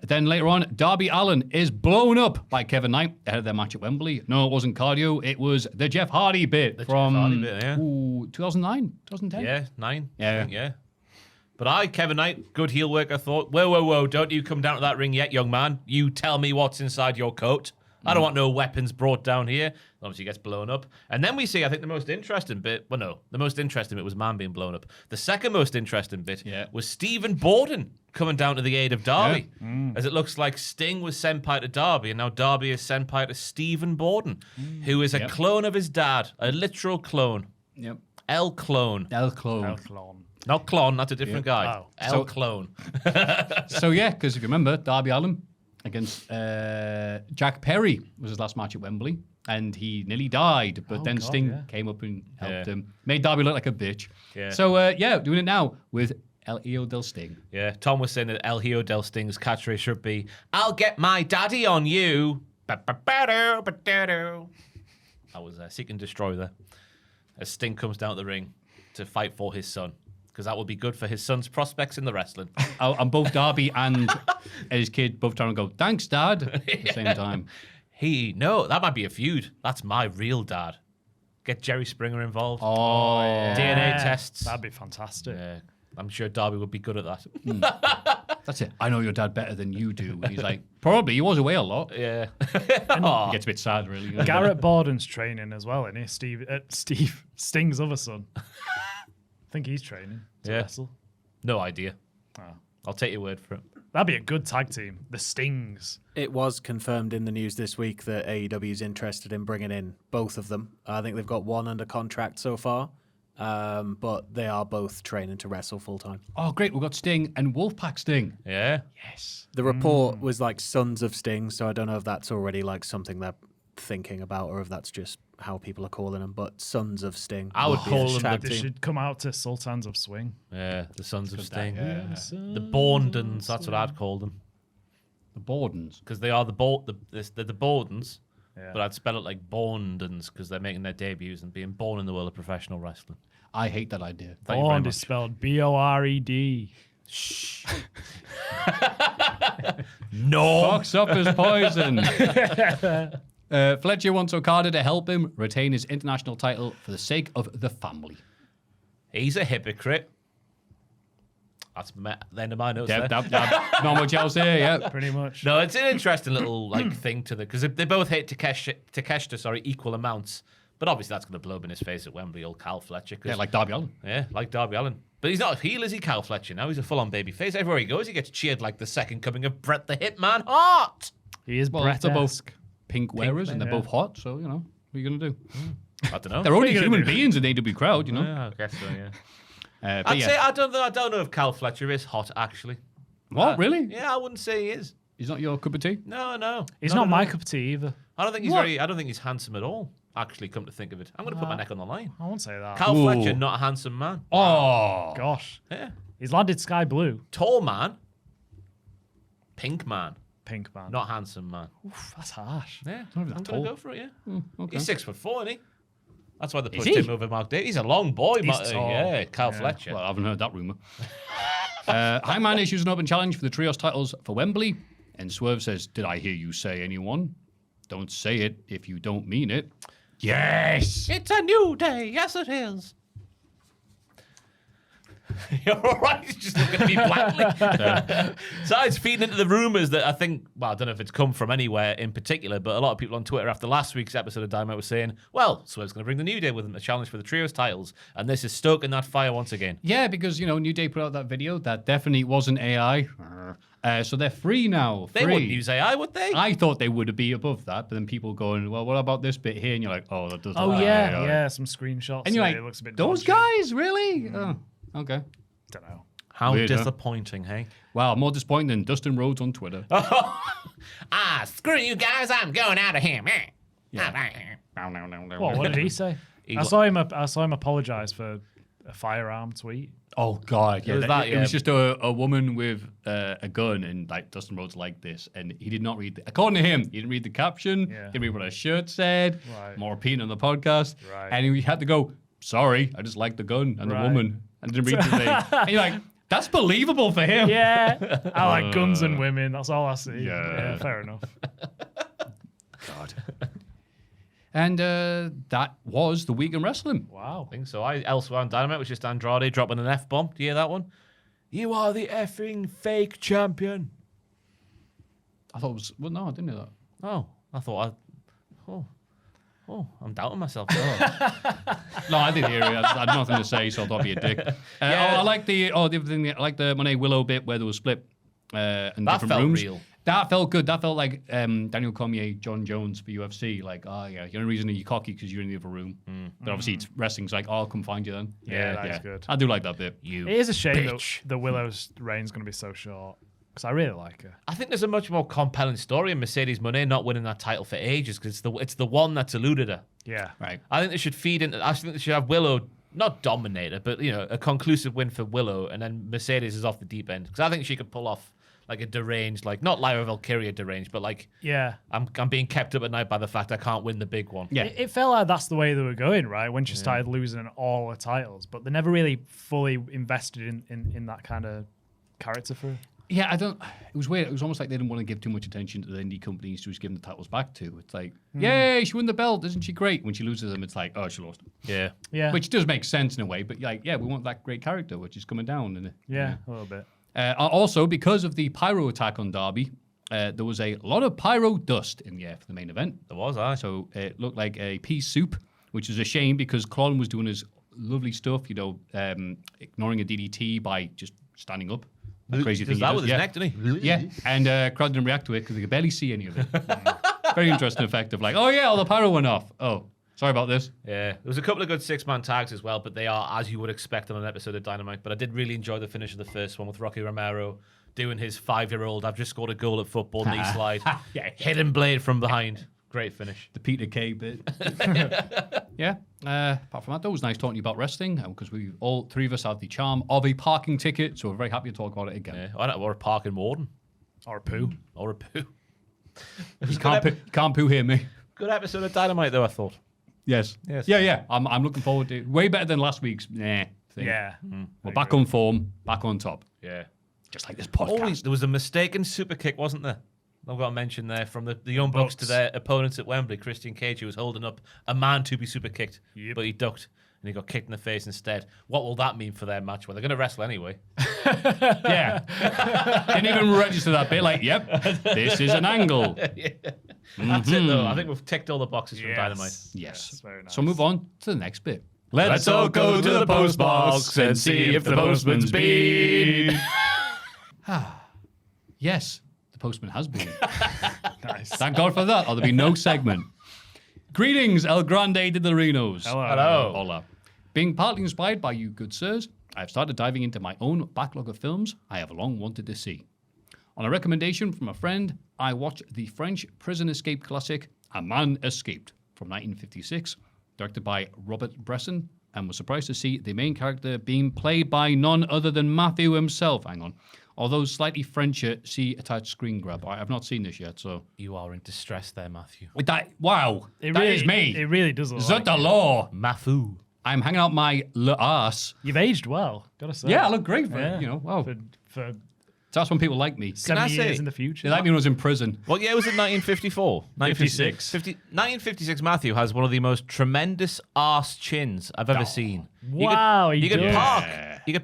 Then later on, Darby Allin is blown up by Kevin Knight ahead of their match at Wembley. No, it wasn't cardio. It was the Jeff Hardy bit from Jeff Hardy bit, 2009, 2010. Yeah, 9. Yeah. I think, yeah. But Kevin Knight, good heel work, I thought. Whoa, don't you come down to that ring yet, young man. You tell me what's inside your coat. I don't want no weapons brought down here. Obviously, he gets blown up. And then we see, I think, the most interesting bit. Well, no, the most interesting bit was man being blown up. The second most interesting bit was Stephen Borden coming down to the aid of Darby. As it looks like Sting was senpai to Darby, and now Darby is senpai to Stephen Borden, who is a clone of his dad, a literal clone. Yep. El Clone. El Clone. El Clone. Not Clone, that's a different guy. Oh. El Clone. So yeah, because if you remember, Darby Allin against Jack Perry was his last match at Wembley, and he nearly died. But then Sting came up and helped him, made Darby look like a bitch. Yeah. So doing it now with El Hijo del Sting. Yeah, Tom was saying that El Hijo del Sting's catchphrase should be, I'll get my daddy on you. That was Seek and Destroy there. As Sting comes down the ring to fight for his son. Because that will be good for his son's prospects in the wrestling. And both Darby and his kid both trying to go, thanks, Dad, at the same time. No, that might be a feud. That's my real dad. Get Jerry Springer involved. Oh, yeah. DNA tests. That'd be fantastic. Yeah, I'm sure Darby would be good at that. That's it. I know your dad better than you do. And he's like, probably. He was away a lot. Yeah. He gets a bit sad, really. Garrett Borden's training as well, isn't he? Steve Sting's other son. I think he's training to wrestle. No idea. Oh. I'll take your word for it. That'd be a good tag team. The Stings. It was confirmed in the news this week that AEW is interested in bringing in both of them. I think they've got one under contract so far, but they are both training to wrestle full time. Oh, great. We've got Sting and Wolfpack Sting. Yeah. Yes. The report was like Sons of Sting, so I don't know if that's already like something they're thinking about or if that's just how people are calling them, but Sons of Sting. I would call them They should come out to Sultans of Swing. Yeah, the Sons of Sting. The Bordens, that's what I'd call them. The Bordens. Because they are they're the Bordens, Yeah. but I'd spell it like Bondens because they're making their debuts and being born in the world of professional wrestling. I hate that idea. Thank you very Bond much. is spelled B-O-R-E-D. No. Fox up is poison. Fletcher wants Okada to help him retain his international title for the sake of the family. He's a hypocrite. That's the end of my notes there. Not much else here, yeah. Pretty much. No, it's an interesting little thing to the because they both hate Takeshita, equal amounts. But obviously that's going to blow up in his face at Wembley, old Cal Fletcher. Yeah, like Darby Allin. Yeah, like Darby Allin. But he's not a heel, is he, Cal Fletcher? Now he's a full-on baby face. Everywhere he goes, he gets cheered like the second coming of Bret the Hitman Hart. He is Well, they're both Bret-esque. pink wearers and they're both hot, so, what are you going to do? I don't know. They're only you gonna human do? beings in the AW crowd, Yeah, I guess so, yeah. But I'd yeah. say I don't know if Cal Fletcher is hot, actually. What, really? Yeah, I wouldn't say he is. He's not your cup of tea? No. He's not my cup of tea either. I don't think he's I don't think he's handsome at all. Actually, come to think of it, I'm going to put my neck on the line. I won't say that. Cal Ooh. Fletcher, not a handsome man. Oh. Gosh. Yeah. He's landed sky blue. Tall man. Pink man. Pink man. Not handsome man. Oof, that's harsh. Yeah. not even I'm that going tall. to go for it, yeah. Okay. He's 6'4", isn't he? That's why they pushed he? him over Mark Davis. He's a long boy, He's tall. Yeah, Cal Yeah. Fletcher. Well, I haven't heard that rumour. Hangman issues an open challenge for the trios titles for Wembley. And Swerve says, did I hear you say anyone? Don't say it if you don't mean it. Yes! It's a new day. Yes, it is. You're all right. He's just looking at me blankly. So it's feeding into the rumours that I think, well, I don't know if it's come from anywhere in particular, but a lot of people on Twitter after last week's episode of Dynamite were saying, well, Swerve's going to bring the New Day with him, a challenge for the Trios titles. And this is stoking that fire once again. Yeah, because, New Day put out that video that definitely wasn't AI. So they're free now. They wouldn't use AI, would they? I thought they would be above that, but then people going, well, what about this bit here? And you're like, oh, that doesn't Oh, look like yeah, AI. yeah, some screenshots. And you're like, it looks a bit those dodgy. guys, really? Oh, okay. Don't know. How Weird, huh? disappointing, hey? Wow, more disappointing than Dustin Rhodes on Twitter. Screw you guys, I'm going out of here. What did he say? I saw him apologize for a firearm tweet. Oh God, yeah, was that, it was just a woman with a gun, and like Dustin Rhodes liked this, and he did not read. According to him, he didn't read the caption. Yeah. Didn't read what her shirt said. Right. More repeating on the podcast, Right. and he had to go. Sorry, I just liked the gun and the Right. woman, and didn't read the thing. And you're like, that's believable for him. Yeah, I like guns and women. That's all I see. Yeah. Fair enough. God. And that was the week in wrestling. Wow. I think so. Elsewhere on Dynamite was just Andrade dropping an F-bomb. Do you hear that one? You are the effing fake champion. I thought it was. Well, no, I didn't hear that. Oh, I thought I'm doubting myself. No, I didn't hear it. I had nothing to say, so I thought I'd be a dick. I like the other thing. I like the Monet Willow bit where they were split in That different felt rooms. real. That felt good. That felt like Daniel Cormier, John Jones for UFC. Like, yeah, the only reason you're cocky because you're in the other room. But obviously, it's wrestling's like, I'll come find you then. Yeah, that's good. I do like that bit. You It is a shame that bitch. the Willow's reign's going to be so short because I really like her. I think there's a much more compelling story in Mercedes Moné not winning that title for ages because it's the one that's eluded her. Yeah. Right. I think they should feed into. I think they should have Willow not dominate her, but a conclusive win for Willow, and then Mercedes is off the deep end because I think she could pull off like a deranged, like not Lyra Valkyria deranged, but like Yeah. I'm being kept up at night by the fact I can't win the big one. Yeah. It felt like that's the way they were going, right? When she started losing all her titles, but they never really fully invested in that kind of character for her. Yeah, It was weird. It was almost like they didn't want to give too much attention to the indie companies she was giving the titles back to. It's like, yay, she won the belt. Isn't she great? When she loses them, it's like, oh, she lost. Yeah. Yeah. Which does make sense in a way, but like, yeah, we want that great character, which is coming down. And yeah, a little bit. Also, because of the pyro attack on Derby, there was a lot of pyro dust in the air for the main event. There was, aye. So it looked like a pea soup, which is a shame because Klon was doing his lovely stuff, ignoring a DDT by just standing up. That crazy thing Does he that does. with his neck, didn't he? Yeah, and crowd didn't react to it because they could barely see any of it. Very interesting effect of like, oh yeah, all the pyro went off. Oh, sorry about this. Yeah. There was a couple of good six-man tags as well, but they are as you would expect on an episode of Dynamite. But I did really enjoy the finish of the first one with Rocky Romero doing his 5-year-old, I've just scored a goal at football knee slide. Yeah. Hidden blade from behind. Great finish. The Peter Kay bit. Yeah. Apart from that, though, it was nice talking to you about wrestling because we all three of us have the charm of a parking ticket, so we're very happy to talk about it again. Yeah. Or a parking warden. Or a poo. Or a poo. You can't poo here, me. Good episode of Dynamite, though, I thought. Yes. Yeah. I'm looking forward to it. Way better than last week's thing. Yeah. We're back on form, back on top. Yeah. Just like this podcast. There was a mistaken super kick, wasn't there? I've got to mention there from the Young Bucks to their opponents at Wembley. Christian Cage, who was holding up a man to be super kicked, but he ducked and he got kicked in the face instead. What will that mean for their match? Well, they're going to wrestle anyway. Yeah. Didn't even register that bit. Like, yep, this is an angle. That's it, though. I think we've ticked all the boxes from Dynamite. Yes. very nice. So move on to the next bit. Let's all go to the post box and see if the postman's been. Yes, the postman has been. Nice. Thank God for that, or there'll be no segment. Greetings, El Grande de the Rinos. Hello. Hola. Being partly inspired by you, good sirs, I've started diving into my own backlog of films I have long wanted to see. On a recommendation from a friend, I watched the French prison escape classic A Man Escaped from 1956, directed by Robert Bresson, and was surprised to see the main character being played by none other than Maffew himself. Hang on. Although slightly Frencher, see attached screen grab. I have not seen this yet, so... You are in distress there, Maffew. Wow, that is me. It really does look Is that like the it. law? Maffew. I'm hanging out my ass. You've aged well, gotta say. Yeah, I look great for Yeah. wow. For So that's when people like me. 70 say- years in the future. They like me when I was in prison. What year was it? 1954? 56. 1956 Maffew has one of the most tremendous arse chins I've ever seen. Wow, You he could does.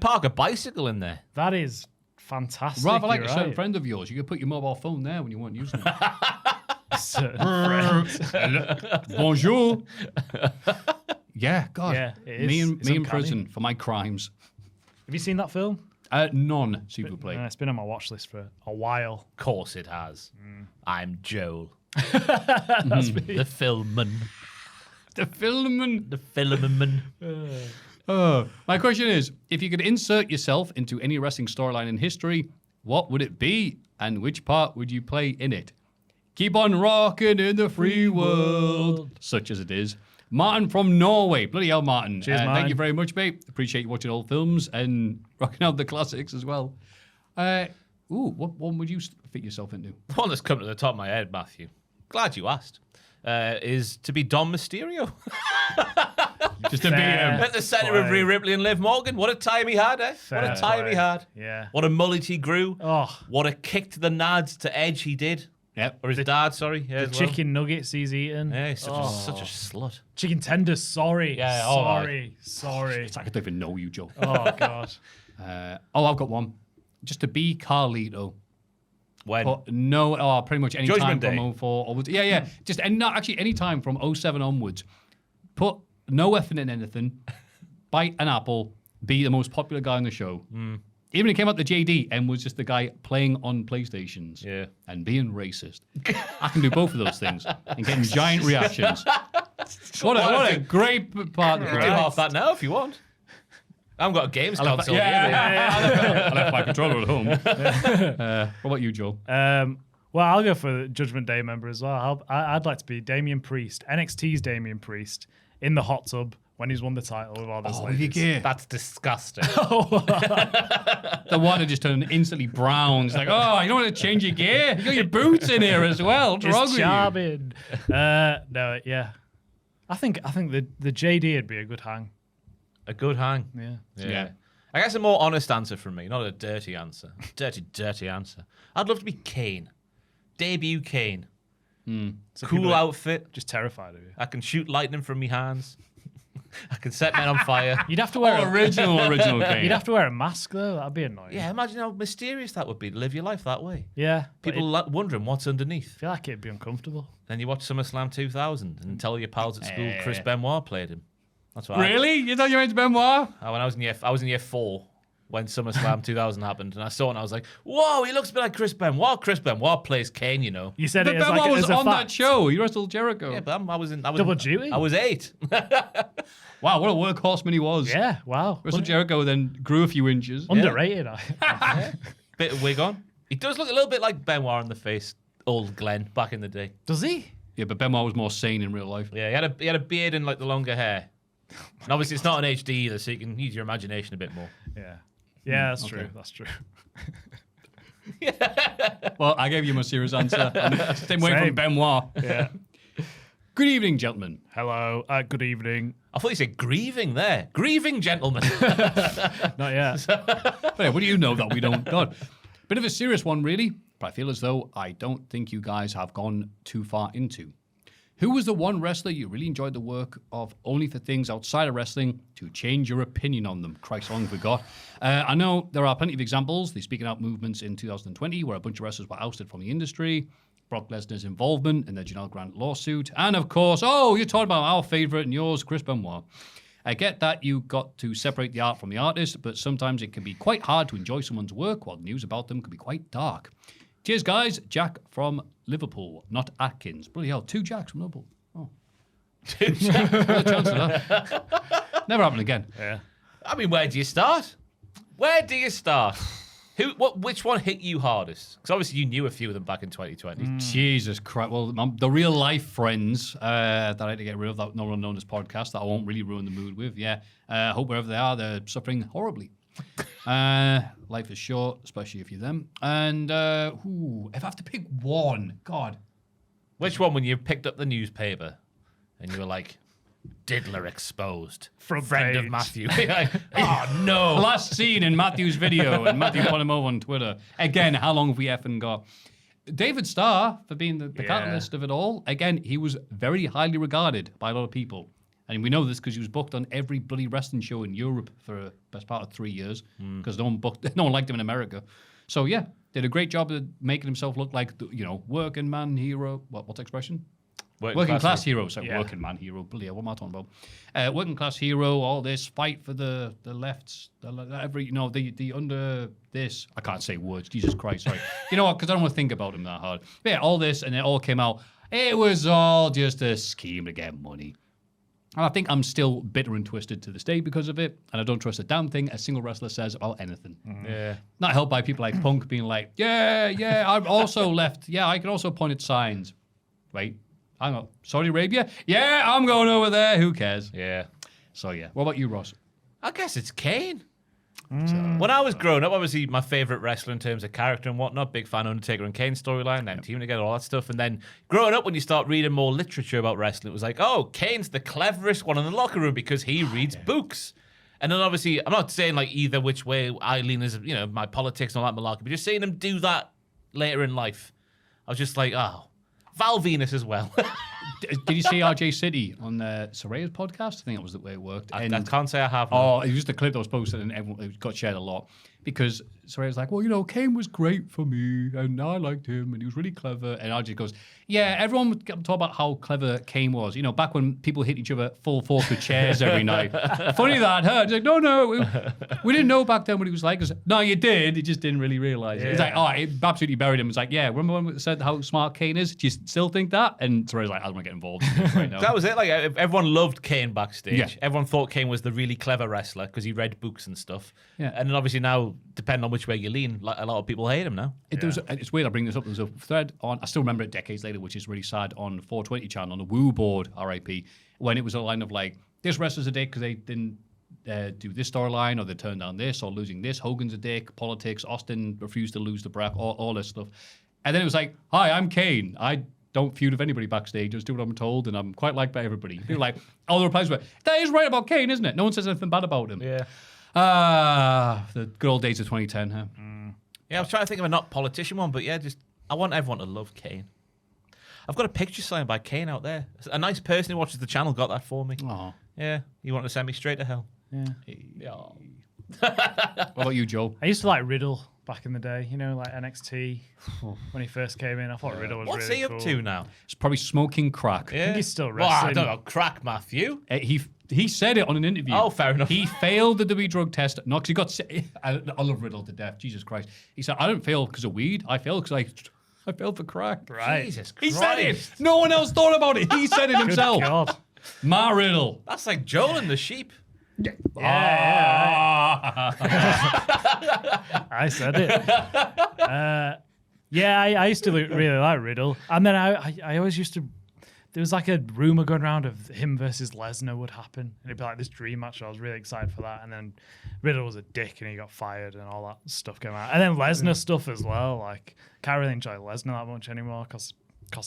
park a bicycle in there. That is fantastic. Rather like you're a certain right. friend of yours, you could put your mobile phone there when you weren't using it. Certain friends. Bonjour. Yeah, God. Yeah, it me is. in It's uncanny. prison for my crimes. Have you seen that film? None, s'il vous plaît. It's been on my watch list for a while. Of course it has. I'm Joel. That's me. The filmman. The filmman. The filmman. My question is, if you could insert yourself into any wrestling storyline in history, what would it be, and which part would you play in it? Keep on rocking in the free world, such as it is. Martin from Norway. Bloody hell, Martin. Cheers, Thank Martin. you very much, mate. Appreciate you watching old films and rocking out the classics as well. What one would you fit yourself into? One that's come to the top of my head, Maffew. Glad you asked. Is to be Dom Mysterio. Just to be Fair. him. At the centre of Rhea Ripley and Liv Morgan. What a time he had, eh? What a Fair time he play. had. Yeah. What a mullet he grew. Oh, What a kick to the nads to Edge he did. Yep. Or his dad, sorry. Yeah, the as well. chicken nuggets he's eaten. Yeah, he's such a slut. Chicken tenders, sorry. Yeah, all Sorry. I don't even know you, Joe. Oh, God. I've got one. Just to be Carlito. When? But pretty much any Judgment time Day. from 04 onwards. Yeah. Just and not actually any time from 07 onwards. Put no effort in anything. Bite an apple. Be the most popular guy on the show. Even when he came out the JD and was just the guy playing on PlayStations. Yeah. And being racist. I can do both of those things and getting giant reactions. What a great part You of can do half that now if you want. I haven't got a games console here. I left my controller at home. What about you, Joe? Well, I'll go for the Judgment Day member as well. I'd like to be Damian Priest, NXT's Damian Priest, in the hot tub when he's won the title with all those With your ladies. gear. That's disgusting. The water just turned instantly brown. It's like, oh, you don't want to change your gear? You got your boots in here as well. What's wrong It's with you? charming. No, yeah. I think the JD would be a good hang. A good hang. Yeah. I guess a more honest answer from me, not a dirty answer. Dirty answer. I'd love to be Kane. Debut Kane. So Cool people are outfit. just terrified of you. I can shoot lightning from my hands. I can set men on fire. You'd have to wear Original Kane. You'd have to wear a mask though. That'd be annoying. Yeah, imagine how mysterious that would be to live your life that way. Yeah. but People wondering what's underneath. I feel like it'd be uncomfortable. Then you watch SummerSlam 2000 and tell your pals at school Chris Benoit played him. That's what Really? You thought you were into Benoit? when I was in year 4 when SummerSlam 2000 happened, and I saw it and I was like, "Whoa, he looks a bit like Chris Benoit." Chris Benoit plays Kane, you know. You said But it as Benoit like was as a on that fact. show. You wrestled Jericho. Yeah, but I was Double duty? I was 8. Wow, what a workhorseman he was. Yeah. Wow. Wrestled Jericho, then grew a few inches. Underrated. Bit of wig on. He does look a little bit like Benoit in the face, old Glenn back in the day. Does he? Yeah, but Benoit was more sane in real life. Yeah, he had a beard and like the longer hair. And obviously it's not an HD either, so you can use your imagination a bit more. Yeah. Yeah, that's true. That's true. Well, I gave you my serious answer. Stay away from Same. Benoit. Yeah. Good evening, gentlemen. Hello. Good evening. I thought you said grieving there. Grieving gentlemen. Not yet. But hey, what do you know that we don't? God. Bit of a serious one, really, but I feel as though I don't think you guys have gone too far into. Who was the one wrestler you really enjoyed the work of only for things outside of wrestling to change your opinion on them? Christ, how long have we got? I know there are plenty of examples. The speaking out movements in 2020 where a bunch of wrestlers were ousted from the industry. Brock Lesnar's involvement in the Janelle Grant lawsuit. And of course, you're talking about our favourite and yours, Chris Benoit. I get that you got to separate the art from the artist, but sometimes it can be quite hard to enjoy someone's work while the news about them can be quite dark. Cheers, guys. Jack from Liverpool, not Atkins. Bloody hell, 2 Jacks from Liverpool. Oh. What a chance of that. Never happened again. Yeah. I mean, where do you start? Which one hit you hardest? Because obviously you knew a few of them back in 2020. Jesus Christ. Well, the real life friends that I had to get rid of, that no one known as podcast, that I won't really ruin the mood with. Yeah. Hope wherever they are, they're suffering horribly. Life is short, especially if you're them. And if I have to pick one, God. Which one when you picked up the newspaper and you were like, Diddler exposed. Front Friend of page. Maffew. Oh, no. Last seen in Matthew's video, and Matthew put him over on Twitter. Again, how long have we effing got? David Starr, for being the catalyst of it all, again, he was very highly regarded by a lot of people. And we know this because he was booked on every bloody wrestling show in Europe for the best part of 3 years because no one liked him in America. So, yeah, did a great job of making himself look like, working man hero. What's the expression? Working class hero. So working man hero. Bloody hell, what am I talking about? Working class hero, all this, fight for the lefts, the under this. I can't say words, Jesus Christ, sorry. You know what, because I don't want to think about him that hard. But yeah, all this, and it all came out. It was all just a scheme to get money. And I think I'm still bitter and twisted to this day because of it, and I don't trust a damn thing a single wrestler says about anything. Yeah. Not helped by people like Punk being like, yeah, I've also left. Yeah, I can also point at signs. Wait. Hang on. Saudi Arabia? Yeah, I'm going over there. Who cares? Yeah. So, yeah. What about you, Ross? I guess it's Kane. When I was growing up, obviously my favorite wrestler in terms of character and whatnot, big fan of Undertaker and Kane storyline, them teaming together, all that stuff. And then growing up, when you start reading more literature about wrestling, it was like, oh, Kane's the cleverest one in the locker room because he reads books. And then obviously, I'm not saying like either which way I lean as, my politics and all that malarkey, but just seeing him do that later in life, I was just like, oh, Val Venus as well. Did you see RJ City on Soraya's podcast? I think that was the way it worked. I can't say I have. Oh, it was just a clip that was posted and it got shared a lot because Soraya's like, well, Kane was great for me and I liked him and he was really clever. And RJ goes, yeah, everyone would talk about how clever Kane was. Back when people hit each other full force with chairs every night. Funny that, huh? He's like, no, we didn't know back then what he was like. I said, no, you did. You just didn't really realize it. He's like, oh, it absolutely buried him. It's like, yeah, remember when we said how smart Kane is? Do you still think that? And Soraya's like, I don't want to get involved in this right now. That was it. Like everyone loved Kane backstage. Yeah. Everyone thought Kane was the really clever wrestler because he read books and stuff. Yeah. And then obviously now, depending on which way you lean, a lot of people hate him now. It's weird I bring this up. There's a thread on, I still remember it decades later, which is really sad, on 420 channel, on the Woo board, RIP, when it was a line of like, this wrestler's a dick because they didn't do this storyline, or they turned down this, or losing this, Hogan's a dick, politics, Austin refused to lose the brack, all this stuff. And then it was like, hi, I'm Kane. I don't feud with anybody backstage, just do what I'm told, and I'm quite liked by everybody. People like, all the replies were, that is right about Kane, isn't it? No one says anything bad about him. Yeah. The good old days of 2010, huh? Yeah, I was trying to think of a not politician one, but yeah, I want everyone to love Kane. I've got a picture signed by Kane out there. A nice person who watches the channel got that for me. Aw. Yeah, you want to send me straight to hell. Yeah. What about you, Joe? I used to like Riddle back in the day, like NXT when he first came in. I thought Riddle was What's really he cool. up to now? It's probably smoking crack. Yeah. I think he's still Well, I wrestling. don't know. Crack Maffew. He said it on an interview. Oh, fair enough. He failed the WWE drug test. No, because he got sick. I love Riddle to death. Jesus Christ. He said, I don't fail because of weed. I failed because I failed for crack. Right. Jesus He Christ. said it. No one else thought about it. He said it Good himself. God. Ma Riddle. That's like Joel and the sheep. I said it. I used to really like Riddle. And then I always used to... There was like a rumor going around of him versus Lesnar would happen. And it'd be like this dream match. I was really excited for that. And then Riddle was a dick and he got fired and all that stuff came out. And then Lesnar stuff as well. Like, can't really enjoy Lesnar that much anymore because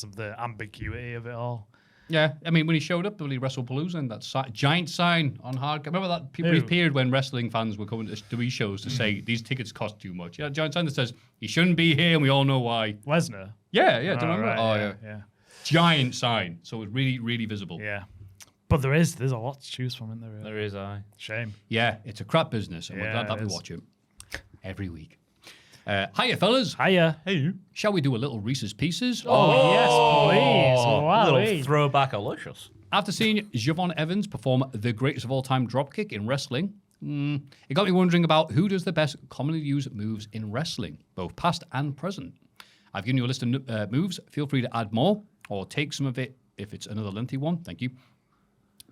of the ambiguity of it all. Yeah, I mean, when he showed up, the WrestlePalooza, and that giant sign on hard. Remember that period when wrestling fans were coming to WWE shows to say these tickets cost too much? Yeah, giant sign that says he shouldn't be here, and we all know why. Lesnar? Yeah, do you remember? Right, Oh, yeah. Giant sign, so it's really, really visible. Yeah. But there's a lot to choose from, isn't there? Really? There is, aye. Shame. Yeah, it's a crap business, and we're glad that we it is. watch it every week. Hiya, fellas. Hiya. Hey. Shall we do a little Reese's Pieces? Oh, yes, please. A Wow. little throwback alicious. After seeing Javon Evans perform the greatest of all time dropkick in wrestling, it got me wondering about who does the best commonly used moves in wrestling, both past and present. I've given you a list of moves. Feel free to add more or take some of it if it's another lengthy one. Thank you.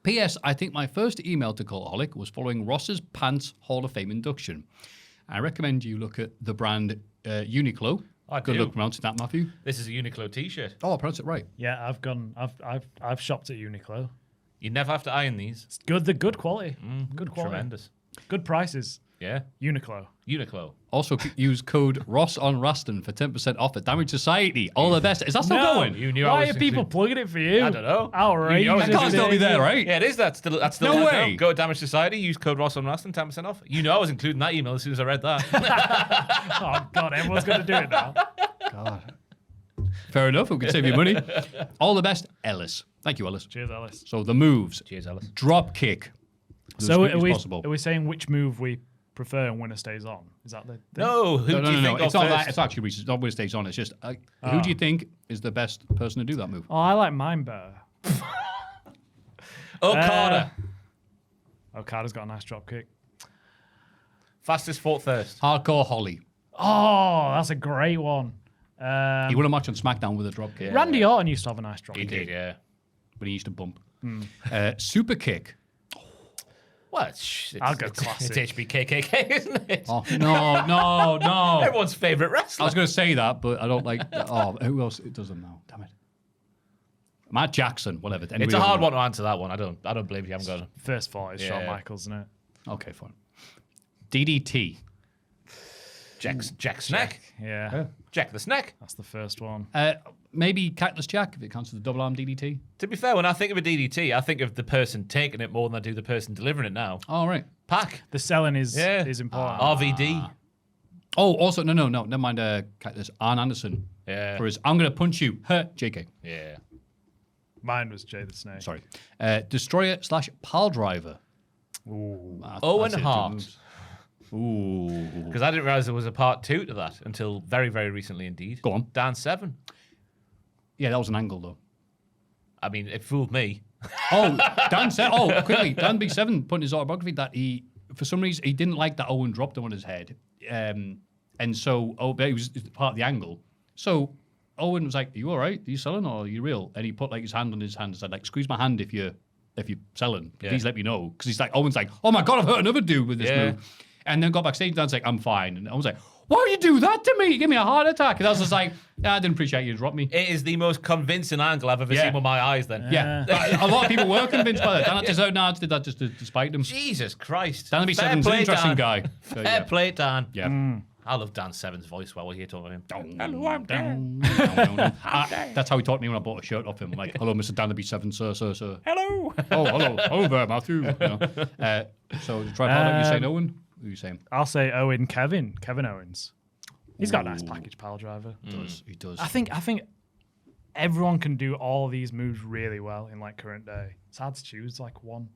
P.S. I think my first email to Cultaholic was following Ross's Pants Hall of Fame induction. I recommend you look at the brand Uniqlo. I Good do. luck pronouncing that, Maffew. This is a Uniqlo t-shirt. Oh, I pronounced it right. Yeah, I've shopped at Uniqlo. You never have to iron these. It's good. They're good quality. Good quality. Tremendous. Good prices. Yeah. Uniqlo. Uniqlo. Also, use code Ross on Raston for 10% off at Damage Society. All the best. Is that still going? You knew I Why was are people plugging it for you? I don't know. Outrageous. You know, That can't still be there, right? Yeah, it is. That's still No there. way. Go to Damage Society, use code Ross on Raston, 10% off. You know I was including that email as soon as I read that. Oh, God, everyone's going to do it now. God. Fair enough. We can save you money. All the best, Ellis. Thank you, Ellis. Cheers, Ellis. So the moves. Cheers, Ellis. Drop kick. As So quick as possible. are we saying which move we prefer and winner stays on? Is that the thing? No, who do you think It's of not that. first? It's actually it's not when it stays on. It's just who do you think is the best person to do that move? Oh, I like mine better. Okada. Okada's got a nice drop kick. Fastest fought first. Hardcore Holly. Oh, that's a great one. He won a match on SmackDown with a drop kick, Randy Orton used to have a nice drop He kick. did, yeah. but he used to bump. Super kick. Well, it's I'll go classic. It's HBKKK, isn't it? Oh no! Everyone's favourite I wrestler. was going to say that, but I don't like. Oh, who else? It doesn't now. Damn it. Matt Jackson, whatever. It's a hard one to answer that one. I don't believe you haven't got it. First thought is Shawn Yeah. Michaels, isn't it? Okay, fine. DDT. Jack's neck. Yeah, Jack the Snack. that's the first one. Maybe Cactus Jack if it counts as a double arm DDT. To be fair, when I think of a DDT, I think of the person taking it more than I do the person delivering it now. All right. Pac. The selling is Yeah. important. RVD. Oh, also no. Never mind. Cactus Arn Anderson. Yeah. For his, I'm going to punch you. JK. Yeah. Mine was Jay the Snake. Sorry. Destroyer / Pile Driver. Ooh. Owen That's it, two Hart. moves. Ooh. Because I didn't realize there was a part 2 to that until very, very recently indeed. Go on. Dan 7. Yeah, that was an angle though. I mean, it fooled me. Oh, Dan said. Oh, quickly, Dan B7 put in his autobiography that he, for some reason, he didn't like that Owen dropped him on his head, and so but it was part of the angle. So Owen was like, "Are you all right? Are you selling or are you real?" And he put like his hand on his hand and said, "Like, squeeze my hand if you're selling. Yeah. Please let me know." Because he's like, Owen's like, "Oh my god, I've hurt another dude with this Yeah. move," and then got backstage. Dan's like, "I'm fine," and I was like, "Why would you do that to me? You give me a heart attack." And I was just like, I didn't appreciate you dropped me. It is the most convincing angle I've ever Yeah. seen with my eyes then. Yeah, but a lot of people were convinced by that. Dan had to say, "No, I did that just to spite them." Jesus Christ. Dan Fair B7's an play, interesting Dan. guy. So, Fair yeah. play, Dan. Yeah. I love Dan Seven's voice while we're here talking about him. Hello, I'm Dan. That's how he talked to me when I bought a shirt off him. I'm like, "Hello, Mr. Dan B7, sir. Hello. Oh, hello there, Maffew. You know. So try harder. You saying Owen? Who are you saying? I'll say Kevin Owens. He's got a nice package pile driver. He does. I think everyone can do all these moves really well in like current day. It's hard to choose like one.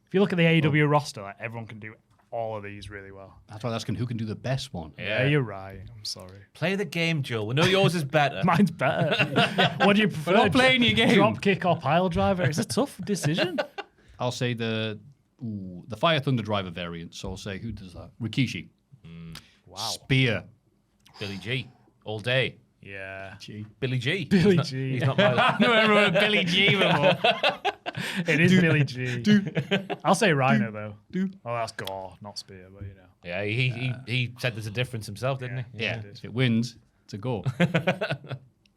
If you look at the AEW roster, like everyone can do all of these really well. That's why I'm asking who can do the best one. Yeah, you're right. I'm sorry. Play the game, Joel. We know yours is better. Mine's better. What do you prefer? not playing your game. Drop kick or pile driver? It's a tough decision. I'll say the Fire Thunder Driver variant. So I'll say, who does that? Rikishi. Wow. Spear. Billy G. All day. Yeah. Billy G. Billy He's G. He's not my... No, everyone Billy G before. It is Billy G. I'll say Rhino though. Oh, that's Gore, not Spear, but you know. Yeah, he said there's a difference himself, didn't he? Yeah, if it wins, it's a goal.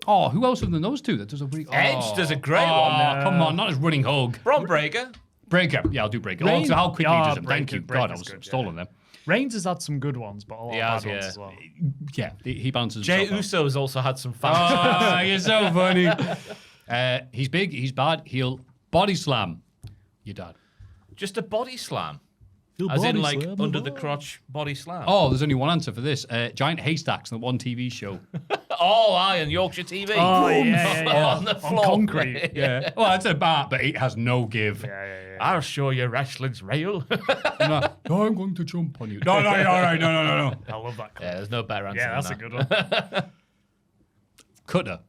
Oh, who else other than those two that does a really... Edge does a great Oh, one. come on, not his running hug. Braun Breaker. Breaker. Yeah, I'll do Breaker. Rain- Oh, how quickly he Oh, does them. Thank Breaker- you. God, I Breaker's was good, stolen them. Reigns has had some good ones, but a lot He of has, bad ones yeah. as well. Yeah, he bounces Jey himself Uso's also had some fun. out. Oh, you're so funny. He's big, he's bad, he'll body slam your dad. Just a body slam. As in, like, under the crotch body slam. Oh, there's only one answer for this. Giant haystacks on the one TV show. Oh, aye, on Yorkshire TV. Oh, yeah. On the floor. concrete. Yeah. Well, it's a bat, but it has no give. Yeah. I'll show you wrestling's real. I'm like, "No, I'm going to jump on you." No, all right, no. I love that. Yeah, there's no better answer Yeah, than that's a that. good one. Cutter.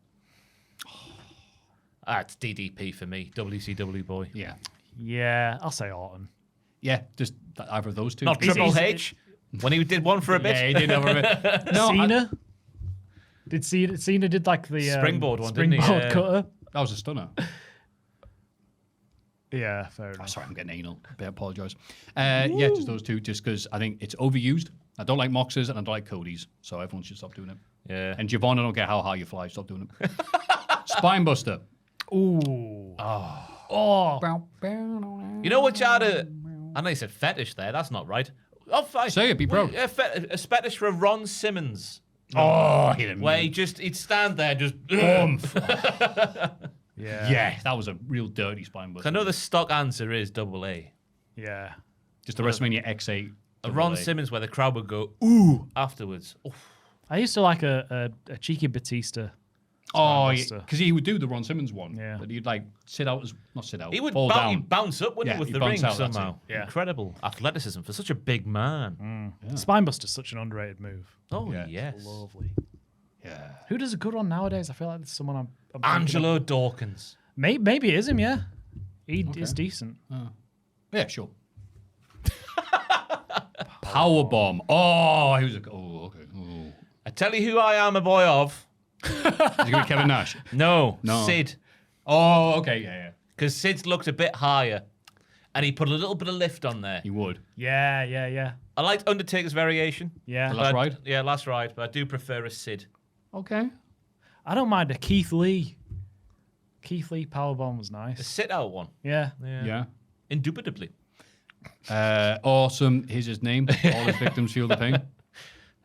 It's DDP for me. WCW boy. Yeah. Yeah, I'll say Orton. Yeah, just either of those two. Not He's- Triple he's- H. When he did one for a bit. Yeah, he did have a bit. No, Cena? Cena did like the Springboard one, didn't he? springboard Yeah. cutter. that was a stunner. Yeah, fair Oh, enough. sorry, I'm getting anal. I apologise. Yeah, just those two, just because I think it's overused. I don't like Mox's and I don't like Cody's, so everyone should stop doing it. Yeah. And Javon, I don't care how high you fly, stop doing it. Spinebuster. Ooh. Oh. You know what you had I know you said fetish there. That's not right. Oh, fine. Say it, be proud. A fetish for Ron Simmons. Oh, Where he'd stand there just... Yeah, that was a real dirty spine buster. I know the stock answer is AA. Yeah. Just the WrestleMania X8. A Ron Simmons where the crowd would go, ooh, afterwards. Oof. I used to like a cheeky Batista. Oh, Buster. because he would do the Ron Simmons one. Yeah. But he'd like not sit out. He would fall down. he'd bounce up, wouldn't Yeah, he, with he'd the bounce ring out, that's somehow. it. Yeah. Incredible athleticism for such a big man. Spinebuster's such an underrated move. Oh, Yeah. yes. Lovely. Yeah. Who does a good one nowadays? I feel like there's someone I'm thinking Angelo of. Dawkins. Maybe it is him, yeah. He is decent. Yeah, sure. Powerbomb. Oh, he was a. Oh, okay. Oh. I tell you who I am a boy of. Is it going to be Kevin Nash? No, No. Sid. Oh, okay. Yeah. Because Sid's looked a bit higher. And he put a little bit of lift on there. He would. Yeah. I liked Undertaker's variation. Yeah. The last but- ride? Yeah, last ride. But I do prefer a Sid. Okay. I don't mind a Keith Lee. Keith Lee powerbomb was A nice. sit-out one. Yeah. Yeah. Indubitably. Awesome. Here's his name. All his victims feel the pain.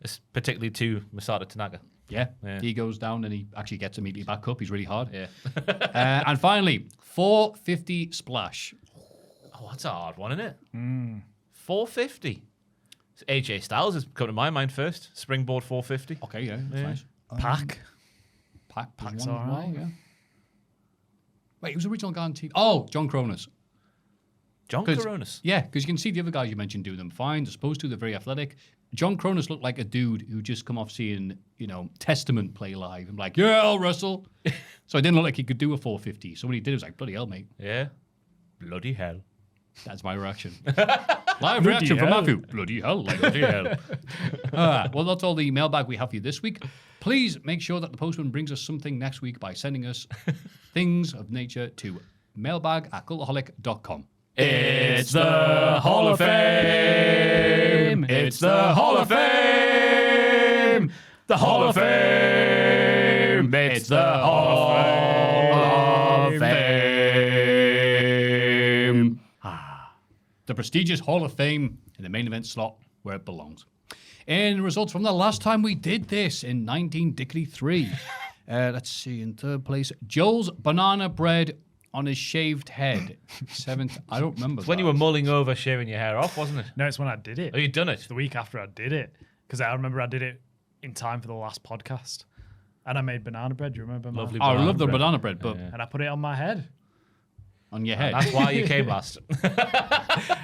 It's particularly to Masato Tanaka. Yeah. Yeah. He goes down and he actually gets immediately back up. He's really hard. Yeah. And finally, 450 splash. Oh, that's a hard one, isn't it? 450. AJ Styles has come to my mind first. Springboard 450. Okay, yeah, that's nice. Pack. Pack's all one as well, right. yeah. Wait, who was the original guy on TV? Oh, John Cronus. John 'Cause- Coronas. Yeah, because you can see the other guys you mentioned do them fine. They're supposed to. They're very athletic. John Cronus looked like a dude who just come off seeing, Testament play live. I'm like, yeah, I'll wrestle. So I didn't look like he could do a 450. So when he did, it was like, bloody hell, mate. Yeah. Bloody hell. That's my reaction. Live reaction from hell. Maffew. Bloody hell. Like, bloody hell. Well, that's all the mailbag we have for you this week. Please make sure that the postman brings us something next week by sending us things of nature to mailbag@cultaholic.com. It's the Hall of Fame. It's the Hall of Fame. The Hall of Fame. It's the Hall of Fame. The prestigious Hall of Fame in the main event slot where it belongs. And results from the last time we did this in 1993. Let's see, in third place, Joel's banana bread on his shaved head. Seventh, I don't remember. It's when you were mulling over shaving your hair off, wasn't it? No, it's when I did it. Oh, you'd done it? The week after I did it. Because I remember I did it in time for the last podcast. And I made banana bread. Do you remember? Mark? Lovely. Oh, I love the bread. banana bread, but And I put it on my head. on your head. That's why you came last.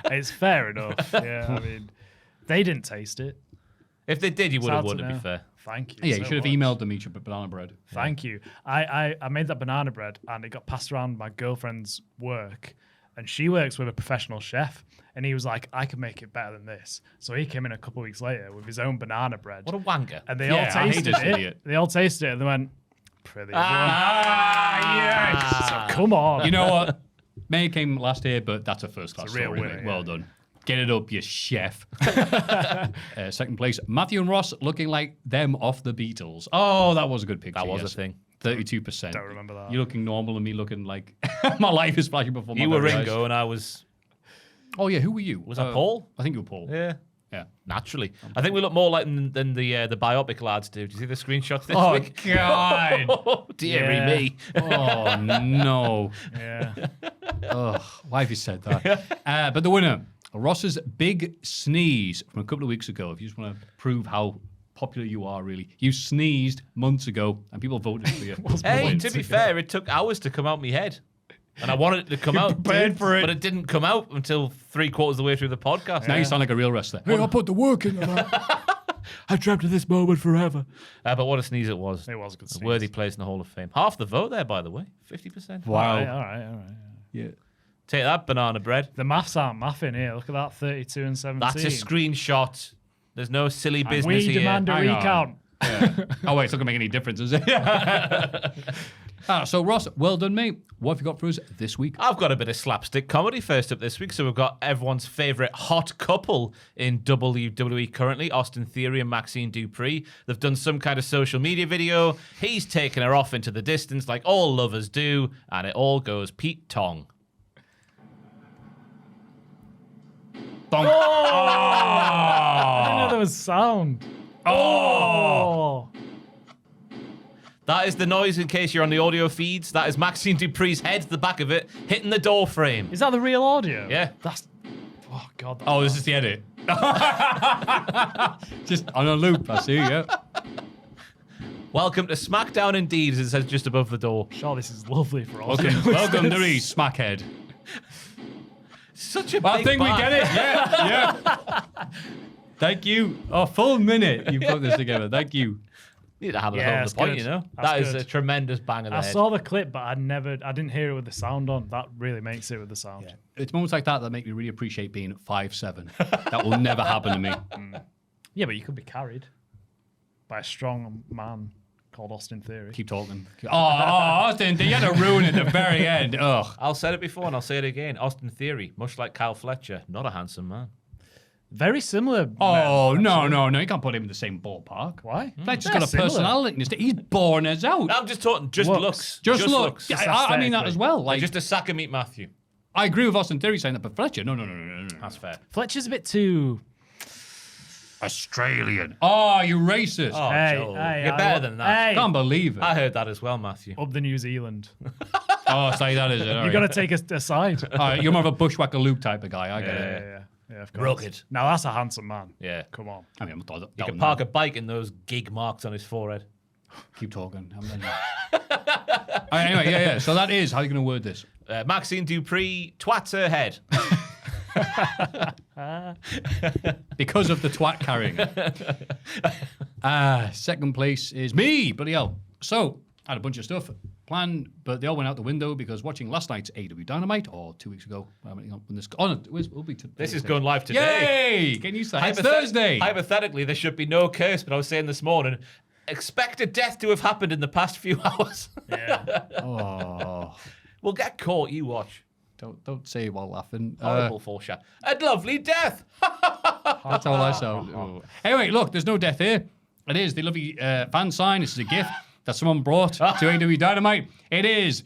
It's fair enough. Yeah, I mean, they didn't taste it. If they did, you would have Sad won, to to be know. fair. Thank you. Yeah, you so should have much. emailed them each a banana bread. Thank you. I made that banana bread and it got passed around my girlfriend's work. And she works with a professional chef. And he was like, I can make it better than this. So he came in a couple of weeks later with his own banana bread. What a wanker. And they Yeah, all I hate tasted this it. idiot. They all tasted it and they went, pretty. yes. So come on. You know what? May came last year, but that's a first class It's a real story. winner, mate. yeah. Well done. Get it up, you chef. Second place, Maffew and Ross looking like them off the Beatles. Oh, that was a good picture. That was yes. a thing. 32%. Don't remember that. You looking normal and me looking like my life is flashing before my You were very eyes. Ringo and I was... Oh, yeah. Who were you? Was I Paul? I think you were Paul. Yeah. Yeah. Naturally. I think we look more like than the biopic lads do. Do you see the screenshots this Oh, week? God. Oh, dearie Yeah. me. Oh, no. Yeah. Ugh, why have you said that? But the winner, Ross's big sneeze from a couple of weeks ago. If you just want to prove how popular you are, really. You sneezed months ago and people voted for you. Hey, to be fair, it took hours to come out my head. And I wanted it to come out. prepared for it. But it didn't come out until 3/4 of the way through the podcast. Now you sound like a real wrestler. Hey, I put the work in. I dreamt of this moment forever. But what a sneeze it was. It was a good A sneeze. worthy place in the Hall of Fame. Half the vote there, by the way. 50%. Wow. All right. Yeah. Take that, banana bread. The maths aren't mathing here. Look at that, 32 and 17. That's a screenshot. There's no silly business We here. demand a Hang on. recount. Oh, wait, it's not going to make any difference, is it? So, Ross, well done, mate. What have you got for us this week? I've got a bit of slapstick comedy first up this week. So we've got everyone's favourite hot couple in WWE currently, Austin Theory and Maxine Dupree. They've done some kind of social media video. He's taken her off into the distance like all lovers do, and it all goes Pete Tong. Bonk. I didn't know there was sound. Oh. That is the noise in case you're on the audio feeds. That is Maxine Dupree's head, the back of it, hitting the door frame. Is that the real audio? Yeah. That's. Oh, God. That's Oh, this is the edit. Just on a loop, I see, yeah. Welcome to Smackdown indeed, as it says just above the door. Sure, this is lovely for all. Welcome to the Smackhead. Such a Well, I big think we bang. get it. Yeah. Thank you. A full minute you put this together. Thank you. You need to have it Yeah, on it's the point, good. you know? That's That is good. a tremendous bang of the I head. saw the clip, but I didn't hear it with the sound on. That really makes it with the sound. Yeah. It's moments like that make me really appreciate being 5'7". That will never happen to me. Yeah, but you could be carried by a strong man called Austin Theory. Keep talking. Austin, you had to ruin it at the very end. Ugh. I'll said it before and I'll say it again. Austin Theory, much like Kyle Fletcher, not a handsome man. Very similar. Oh, men, no, actually. no. You can't put him in the same ballpark. Why? Fletcher's They're got a similar. personality. He's born as out. I'm just talking, just Looks. looks. Just look. Yeah, Just I mean that aesthetically. as well. Like, Just a sack of meat, Matthew. I agree with Austin Theory saying that, but Fletcher, no. That's fair. Fletcher's a bit too. Australian. Oh, you racist. Oh, Hey, Joel. hey, You're I better lo- than that. Hey. Can't believe it. I heard that as well, Matthew. Up the New Zealand. Oh, say that is it. You got to take a side. All right, you're more of a bushwhacker Luke type of guy. I get Yeah, it. yeah, of course. Rugged. Now that's a handsome man. Yeah. Come on. I mean, I'm not You can park a bike in those gig marks on his forehead. Keep talking. All right, anyway, yeah. So that is how you're going to word this. Maxine Dupree twats her head. Because of the twat carrying it. Second place is me, bloody hell. So, I had a bunch of stuff planned, but they all went out the window because watching last night's AEW Dynamite, or 2 weeks ago, when this, oh no, it will be today. This is going live today. Yay! Can you say it's Thursday? Hypothetically, there should be no curse, but I was saying this morning, expect a death to have happened in the past few hours. Yeah. Oh, We'll get caught, you watch. don't say it while laughing. Horrible foreshadow. A lovely death. That's all I saw. Oh. Anyway, look, there's no death here. It is the lovely fan sign. This is a gift that someone brought to AEW Dynamite. It is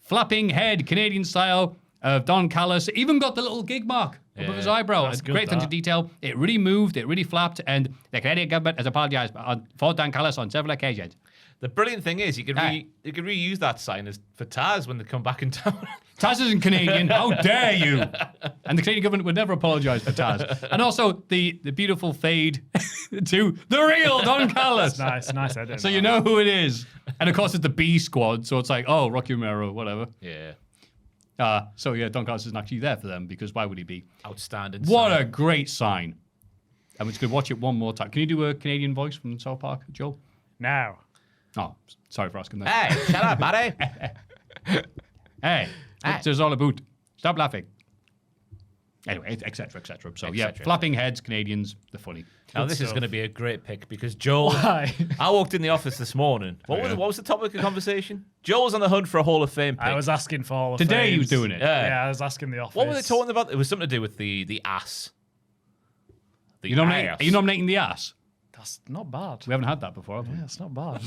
flapping head, Canadian style, of Don Callis. It even got the little gig mark above his eyebrow. that's It's good, great attention to that. detail. It really moved. It really flapped. And the Canadian government has apologized for Don Callis on several occasions. The brilliant thing is, you could reuse that sign for Taz when they come back in town. Taz isn't Canadian. How dare you? And the Canadian government would never apologize for Taz. And also the beautiful fade to the real Don Callis. nice edit. So you know who it is. And of course it's the B squad. So it's like, oh, Rocky Romero, whatever. Yeah. So yeah, Don Callis isn't actually there for them because why would he be? Outstanding. What sign. a great sign. I'm just going to watch it one more time. Can you do a Canadian voice from South Park, Joe? Now. Oh, sorry for asking that. Hey, shut up, buddy. Hey, what's this all about? Stop laughing. Anyway, etc., etc. So yeah, cetera. flapping heads, Canadians, they're funny. Now this is going to be a great pick because Joel. Why? I walked in the office this morning. What was the topic of conversation? Joel's on the hunt for a Hall of Fame pick. I was asking for all of Today he was Fames. doing it. Yeah, I was asking the office. What were they talking about? It was something to do with the ass. The ass. Are you nominating the ass? That's not bad. We haven't had that before, have we? Yeah, it's not bad.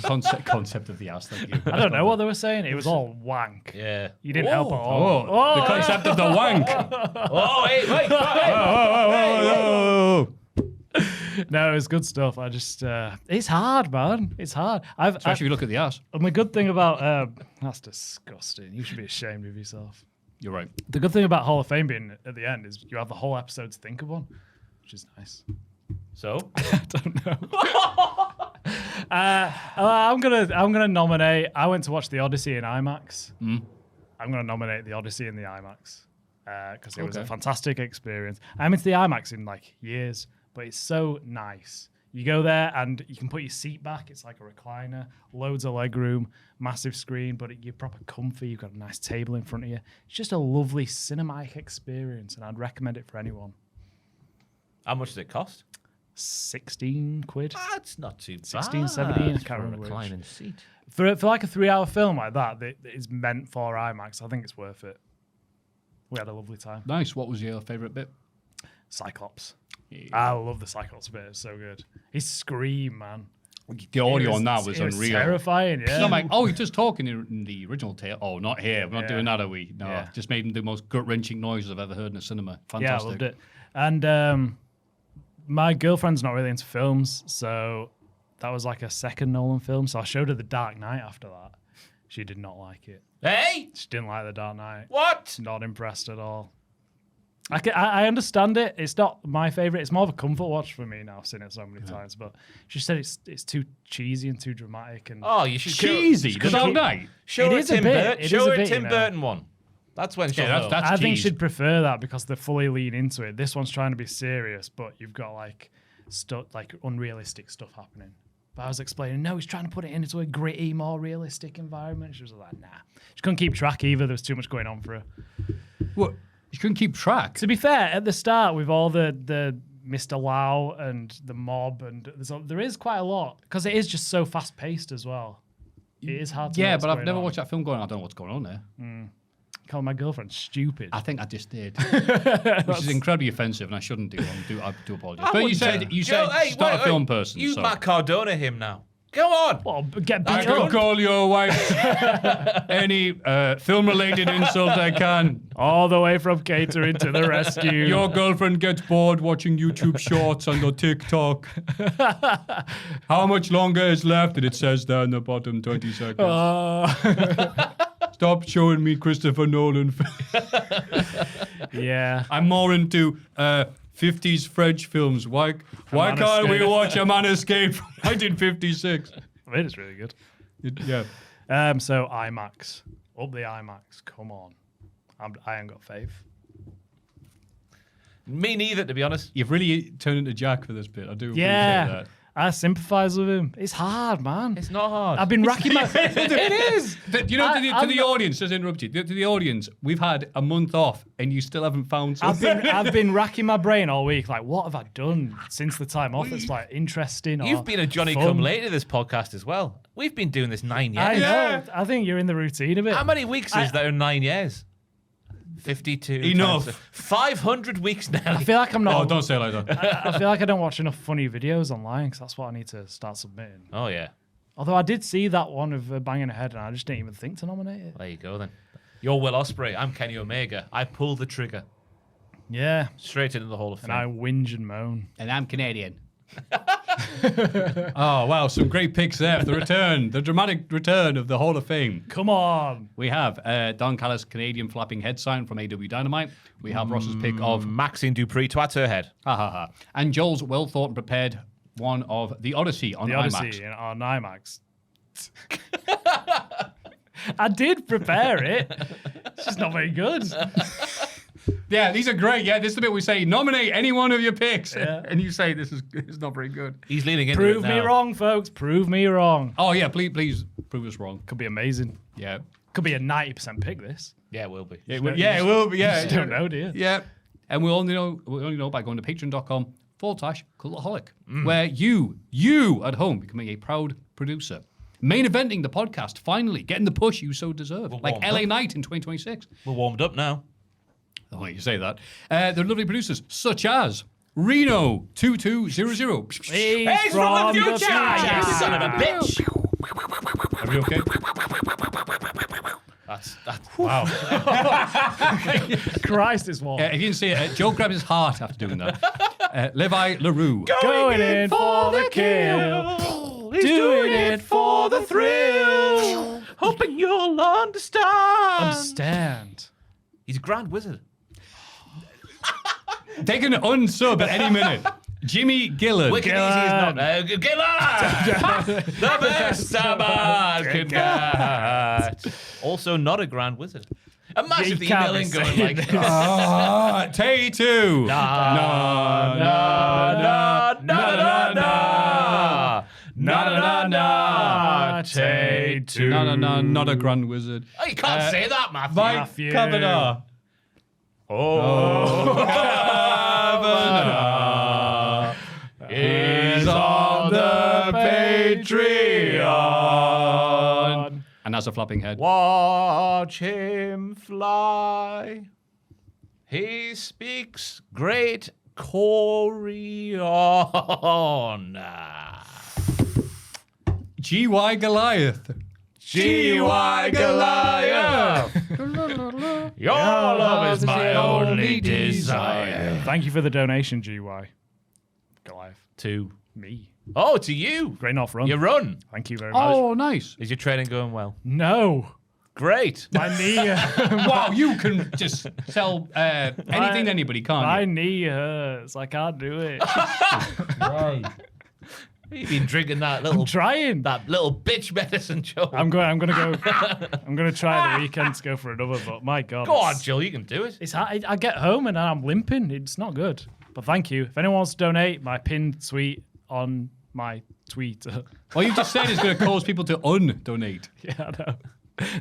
Concept of the ass, thank you. I don't know what they were saying. It was all wank. Yeah. You didn't help at Oh, all. the concept of the wank. Oh, wait. No, it's good stuff. I just, it's hard, man. It's hard. Especially if you look at the ass. And the good thing about, that's disgusting. You should be ashamed of yourself. You're right. The good thing about Hall of Fame being at the end is you have the whole episode to think of one, which is nice. So? I don't know. I'm gonna nominate. I went to watch the Odyssey in IMAX. I'm gonna nominate the Odyssey in the IMAX because it was a fantastic experience. I haven't been to the IMAX in like years, but it's so nice. You go there and you can put your seat back. It's like a recliner, loads of leg room, massive screen, but you're proper comfy. You've got a nice table in front of you. It's just a lovely cinematic experience, and I'd recommend it for anyone. How much does it cost? 16 quid. That's not too bad. 16, 17, I can't for a remember which. reclining seat. For like a 3-hour film like that is meant for IMAX, I think it's worth it. We had a lovely time. Nice. What was your favourite bit? Cyclops. I love the Cyclops bit. It's so good. His scream, man. The audio on that was it unreal. Terrifying, yeah. So I'm like, oh, he's just talking in the original tale. Oh, not here. We're not doing that, are we? No, Yeah. just made him the most gut-wrenching noises I've ever heard in a cinema. Yeah, I Fantastic. loved it. And my girlfriend's not really into films, so that was like a second Nolan film. So I showed her The Dark Knight after that. She did not like it. Hey, She didn't like The Dark Knight. what? Not impressed at all. I understand it. It's not my favorite. It's more of a comfort watch for me now. I've seen it so many times. But she said it's too cheesy and too dramatic. And Oh, you should Cheesy. The Dark Knight. Show It her is a Tim bit. Burton. It is Show a her bit, Tim you know. Burton one. That's when she'll know. that's I think cheese. she'd prefer that because they fully lean into it. This one's trying to be serious, but you've got like unrealistic stuff happening. But I was explaining, no, he's trying to put it into a gritty, more realistic environment. She was like, nah. She couldn't keep track either. There was too much going on for her. What? You couldn't keep track. To be fair, at the start, with all the Mr. Lau and the mob, and there is quite a lot because it is just so fast paced as well. It is hard to know Yeah, what's but I've going never on. watched that film going, I don't know what's going on there. Call my girlfriend stupid. I think I just did. Which is incredibly offensive, and I shouldn't do. I do apologize. But you said she's not a film person. You so. Matt Cardona him now. Go on. Well, get I beat can up. call your wife any film-related insult I can. All the way from catering to the rescue. Your girlfriend gets bored watching YouTube shorts on the TikTok. How much longer is left? And it says there in the bottom, 20 seconds. Stop showing me Christopher Nolan. Yeah. I'm more into 50s French films. Why Man can't we Escape. watch A Man Escape from 1956? I mean, it's really good. Yeah. So IMAX. Up the IMAX. Come on. I ain't got faith. Me neither, to be honest. You've really turned into Jack for this bit. I do appreciate Yeah. that. I sympathise with him. It's hard, man. It's not hard. I've been racking my... It is. You know, to I'm the not- audience, just interrupt you. To the audience, we've had a month off, and you still haven't found something. I've been racking my brain all week. Like, what have I done since the time off? It's like interesting. You've or been a Johnny fun. Come Late to this podcast as well. We've been doing this 9 years. I know. Yeah. I think you're in the routine a bit. How many weeks is there in 9 years? 52. Enough. times 500 weeks now. I feel like I'm Oh, not. don't say it like that. I feel like I don't watch enough funny videos online because that's what I need to start submitting. Oh, yeah. Although I did see that one of Banging Ahead and I just didn't even think to nominate it. There you go, then. You're Will Ospreay. I'm Kenny Omega. I pulled the trigger Yeah. straight into the Hall of And I Fame. whinge and moan. And I'm Canadian. Oh, wow. Some great picks there for the return, the dramatic return of the Hall of Fame. Come on. We have Don Callis' Canadian flapping head sign from AEW Dynamite. We have Ross's pick of Maxine Dupree twats her head. ha ha ha. And Joel's well thought and prepared one of The Odyssey on The Odyssey IMAX. on IMAX. I did prepare it. It's just not very good. Yeah, these are great. Yeah, this is the bit we say, nominate any one of your picks. Yeah. And you say this is not very good. He's leaning into Prove it me now. wrong, folks. Prove me wrong. Oh, yeah, please prove us wrong. Could be amazing. Yeah. Could be a 90% pick, this. Yeah, it will be. It will be. Yeah. You don't know, do you? Yeah. And we only know by going to patreon.com/Cultaholic, where you at home becoming a proud producer. Main eventing the podcast, finally, getting the push you so deserve. We're Like warmed LA up. Knight in 2026. We're warmed up now. Oh, you say that. They're lovely producers, such as Reno 2200. He's from the future. you son of a bitch. Are we okay? That's wow. Christ is one. If you didn't see it, Joe grabbed his heart after doing that. Levi LaRue. Going in for the kill. Doing it for the thrill. Hoping you'll understand. Understand. He's a grand wizard. They can unsub at any minute. Jimmy Gillen. Wicked easy is not. Gillan! The best a man can get. Also, not a grand wizard. Imagine the can't emailing be going saying like this. this. Tay2. Na na na na na na. Take two. No, not a grand wizard. Oh, you can't say that, Maffew. Mike Maffew. Kavanagh. Oh, Kavanagh is on the Patreon. And has a flapping head. Watch him fly. He speaks great Korean. GY Goliath. GY Goliath. Your love is my only desire. Thank you for the donation, GY Goliath. To Me. Oh, to you. Great North Run. You run. Thank you very much. Oh, nice. Is your training going well? No. Great. My knee. Wow, you can just sell anything to anybody, can't My you? knee hurts. I can't do it. You've been drinking that little I'm trying. that little bitch medicine, Joe. I'm gonna go. I'm gonna try the weekend to go for another. But my God, Go on, Joe. You can do it. It's hard. I get home and I'm limping. It's not good. But thank you. If anyone wants to donate, my pinned tweet on my tweet. What you just said is going to cause people to un-donate. Yeah, I know.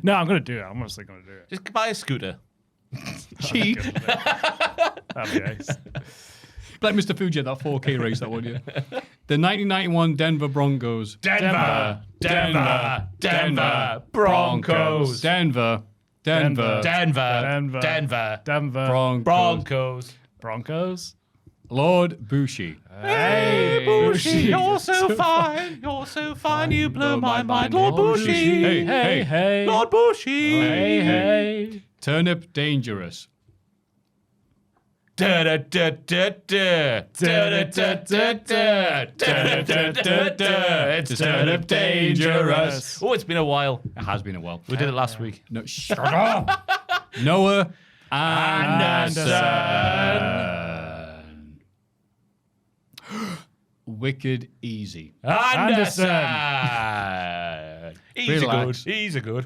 No, I'm gonna do it. I'm honestly gonna do it. Just buy a scooter. Cheat. That'd be nice. Like Mr. Fuji at that 4K race, that one, yeah. The 1991 Denver Broncos. Denver Broncos. Denver Broncos. Broncos. Lord Bushi. Hey, Bushi, you're so fine. You're so fine. You blow my mind, Lord Bushi. Hey, Hey. Lord Bushi. Hey. Turnip Dangerous. Da da da da da da da da da. It's Turnip Dangerous. Oh, it's been a while. It has been a while. We did it last week. No, shut up. Noah Anderson. Wicked Easy. Anderson. Easy Relax. good. Easy good.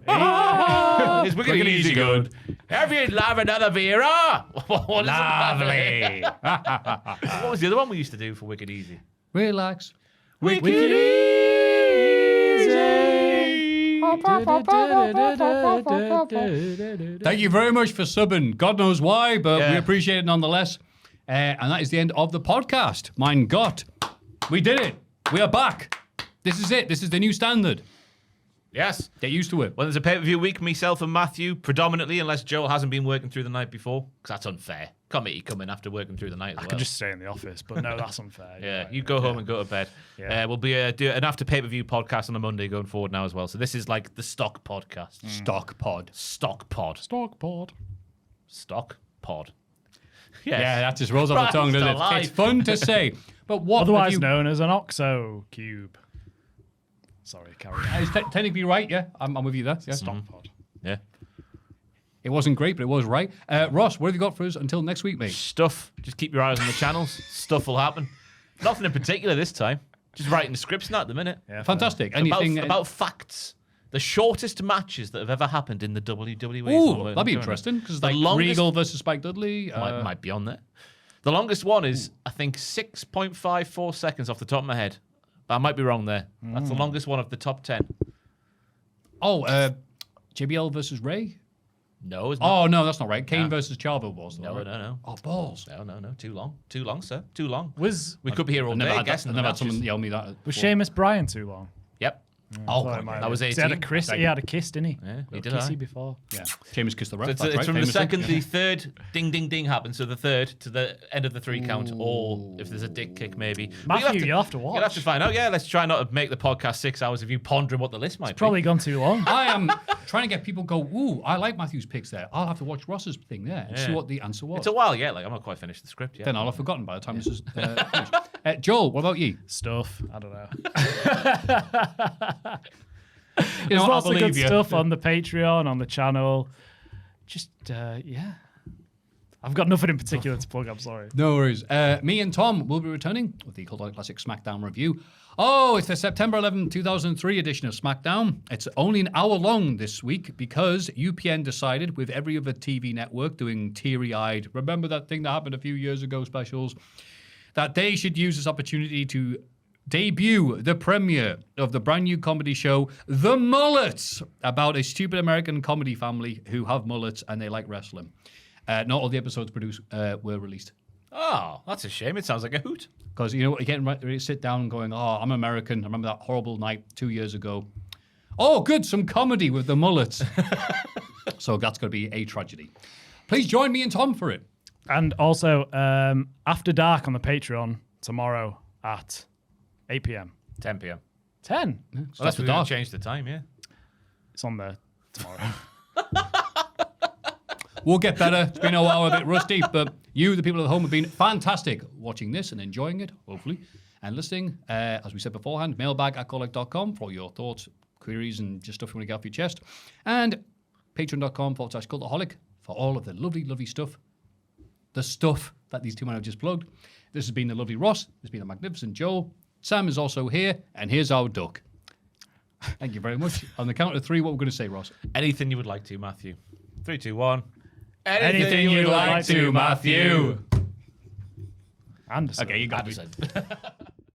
It's wicked easy good. Have you love another Vera? Lovely. What was the other one we used to do for Wicked Easy? Relax. Wicked Thank you very much for subbing. God knows why, but we Yeah. appreciate it nonetheless. And that is the end of the podcast. Mein Gott. We did it. We are back. This is it. This is the new standard. Yes. Get used to it. Well, there's a pay-per-view week, myself and Maffew, predominantly, unless Joel hasn't been working through the night before, because that's unfair. Can't make you come in after working through the night as I well. could just stay in the office, but no, that's unfair. You're Yeah, right. you go home and go to bed. Yeah. We'll be do an after pay-per-view podcast on a Monday going forward now as well. So this is like the stock podcast. Stock pod. Stock pod. Stock pod. Stock pod. Yes. Yeah, that just rolls off the tongue, doesn't it? Christ It's fun to say. But what have Otherwise you... known as an OXO cube. Sorry, carry on. It's technically right, yeah. I'm with you there. Yeah. Stock pod. Yeah. It wasn't great, but it was right. Ross, what have you got for us until next week, mate? Stuff. Just keep your eyes on the channels. Stuff will happen. Nothing in particular this time. Just writing the scripts now at the minute. Yeah, Fantastic. Anything About facts. The shortest matches that have ever happened in the WWE. Ooh, that'd be interesting because The like longest- Regal versus Spike Dudley. might be on there. The longest one is, I think, 6.54 seconds off the top of my head. But I might be wrong there. That's the longest one of the top 10. JBL versus Ray. No, it's not. Oh no, that's not right. Kane No. versus Chavo was. No, right? no. Oh balls. No. Too long. Too long, sir. Too long. Was We could be here all I've day, never I had, guess. that, I've never had someone yell me that. Was before. Seamus Bryan too long? Yep. Oh, Thought it God, might that have was been. 18. He had a kiss, didn't he? Yeah, he Little did. kissy before. yeah. Seamus kissed the ref. It's, that's it's right, from the famously. second to the third ding ding ding happens, so the third to the end of the 3 count, or if there's a dick kick maybe. But Maffew, you'll have to watch. You'll have to find out. Yeah, let's try not to make the podcast 6 hours if you pondering what the list might Probably gone too long. I am trying to get people go. Ooh, I like Matthew's picks there. I'll have to watch Ross's thing there and see Yeah. what the answer was. It's a while yet. Like I'm not quite finished the script yet. Then I'll have forgotten by the time this is finished. Joel, what about you? Stuff. I don't know. You There's know, lots I of believe good you. stuff on the Patreon, on the channel. Just, yeah. I've got nothing in particular to plug, I'm sorry. No worries. Me and Tom will be returning with the Cultaholic Classic SmackDown review. Oh, it's the September 11, 2003 edition of SmackDown. It's only an hour long this week because UPN decided, with every other TV network doing teary-eyed, remember that thing that happened a few years ago specials, that they should use this opportunity to debut the premiere of the brand new comedy show, The Mullets, about a stupid American comedy family who have mullets and they like wrestling. Not all the episodes produced were released. Oh, that's a shame. It sounds like a hoot. Because, you know, you're getting ready to sit down and going, oh, I'm American. I remember that horrible night 2 years ago. Oh, good, some comedy with the mullets. So that's going to be a tragedy. Please join me and Tom for it. And also, After Dark on the Patreon tomorrow at 8 p.m. 10 p.m. 10. Unless we're going to change the time, yeah. It's on there tomorrow. We'll get better. It's been a while, a bit rusty, but you, the people at home, have been fantastic watching this and enjoying it, hopefully, and listening. As we said beforehand, mailbag@cultaholic.com for all your thoughts, queries, and just stuff you want to get off your chest. And patreon.com/cultaholic for all of the lovely, lovely stuff. The stuff that these two men have just plugged. This has been the lovely Ross. This has been the magnificent Joel. Sam is also here, and here's our duck. Thank you very much. On the count of 3, what we're going to say, Ross? Anything you would like to, Maffew. 3, 2, 1. Anything you'd like to, Maffew. Anderson. Okay, you got Anderson. it.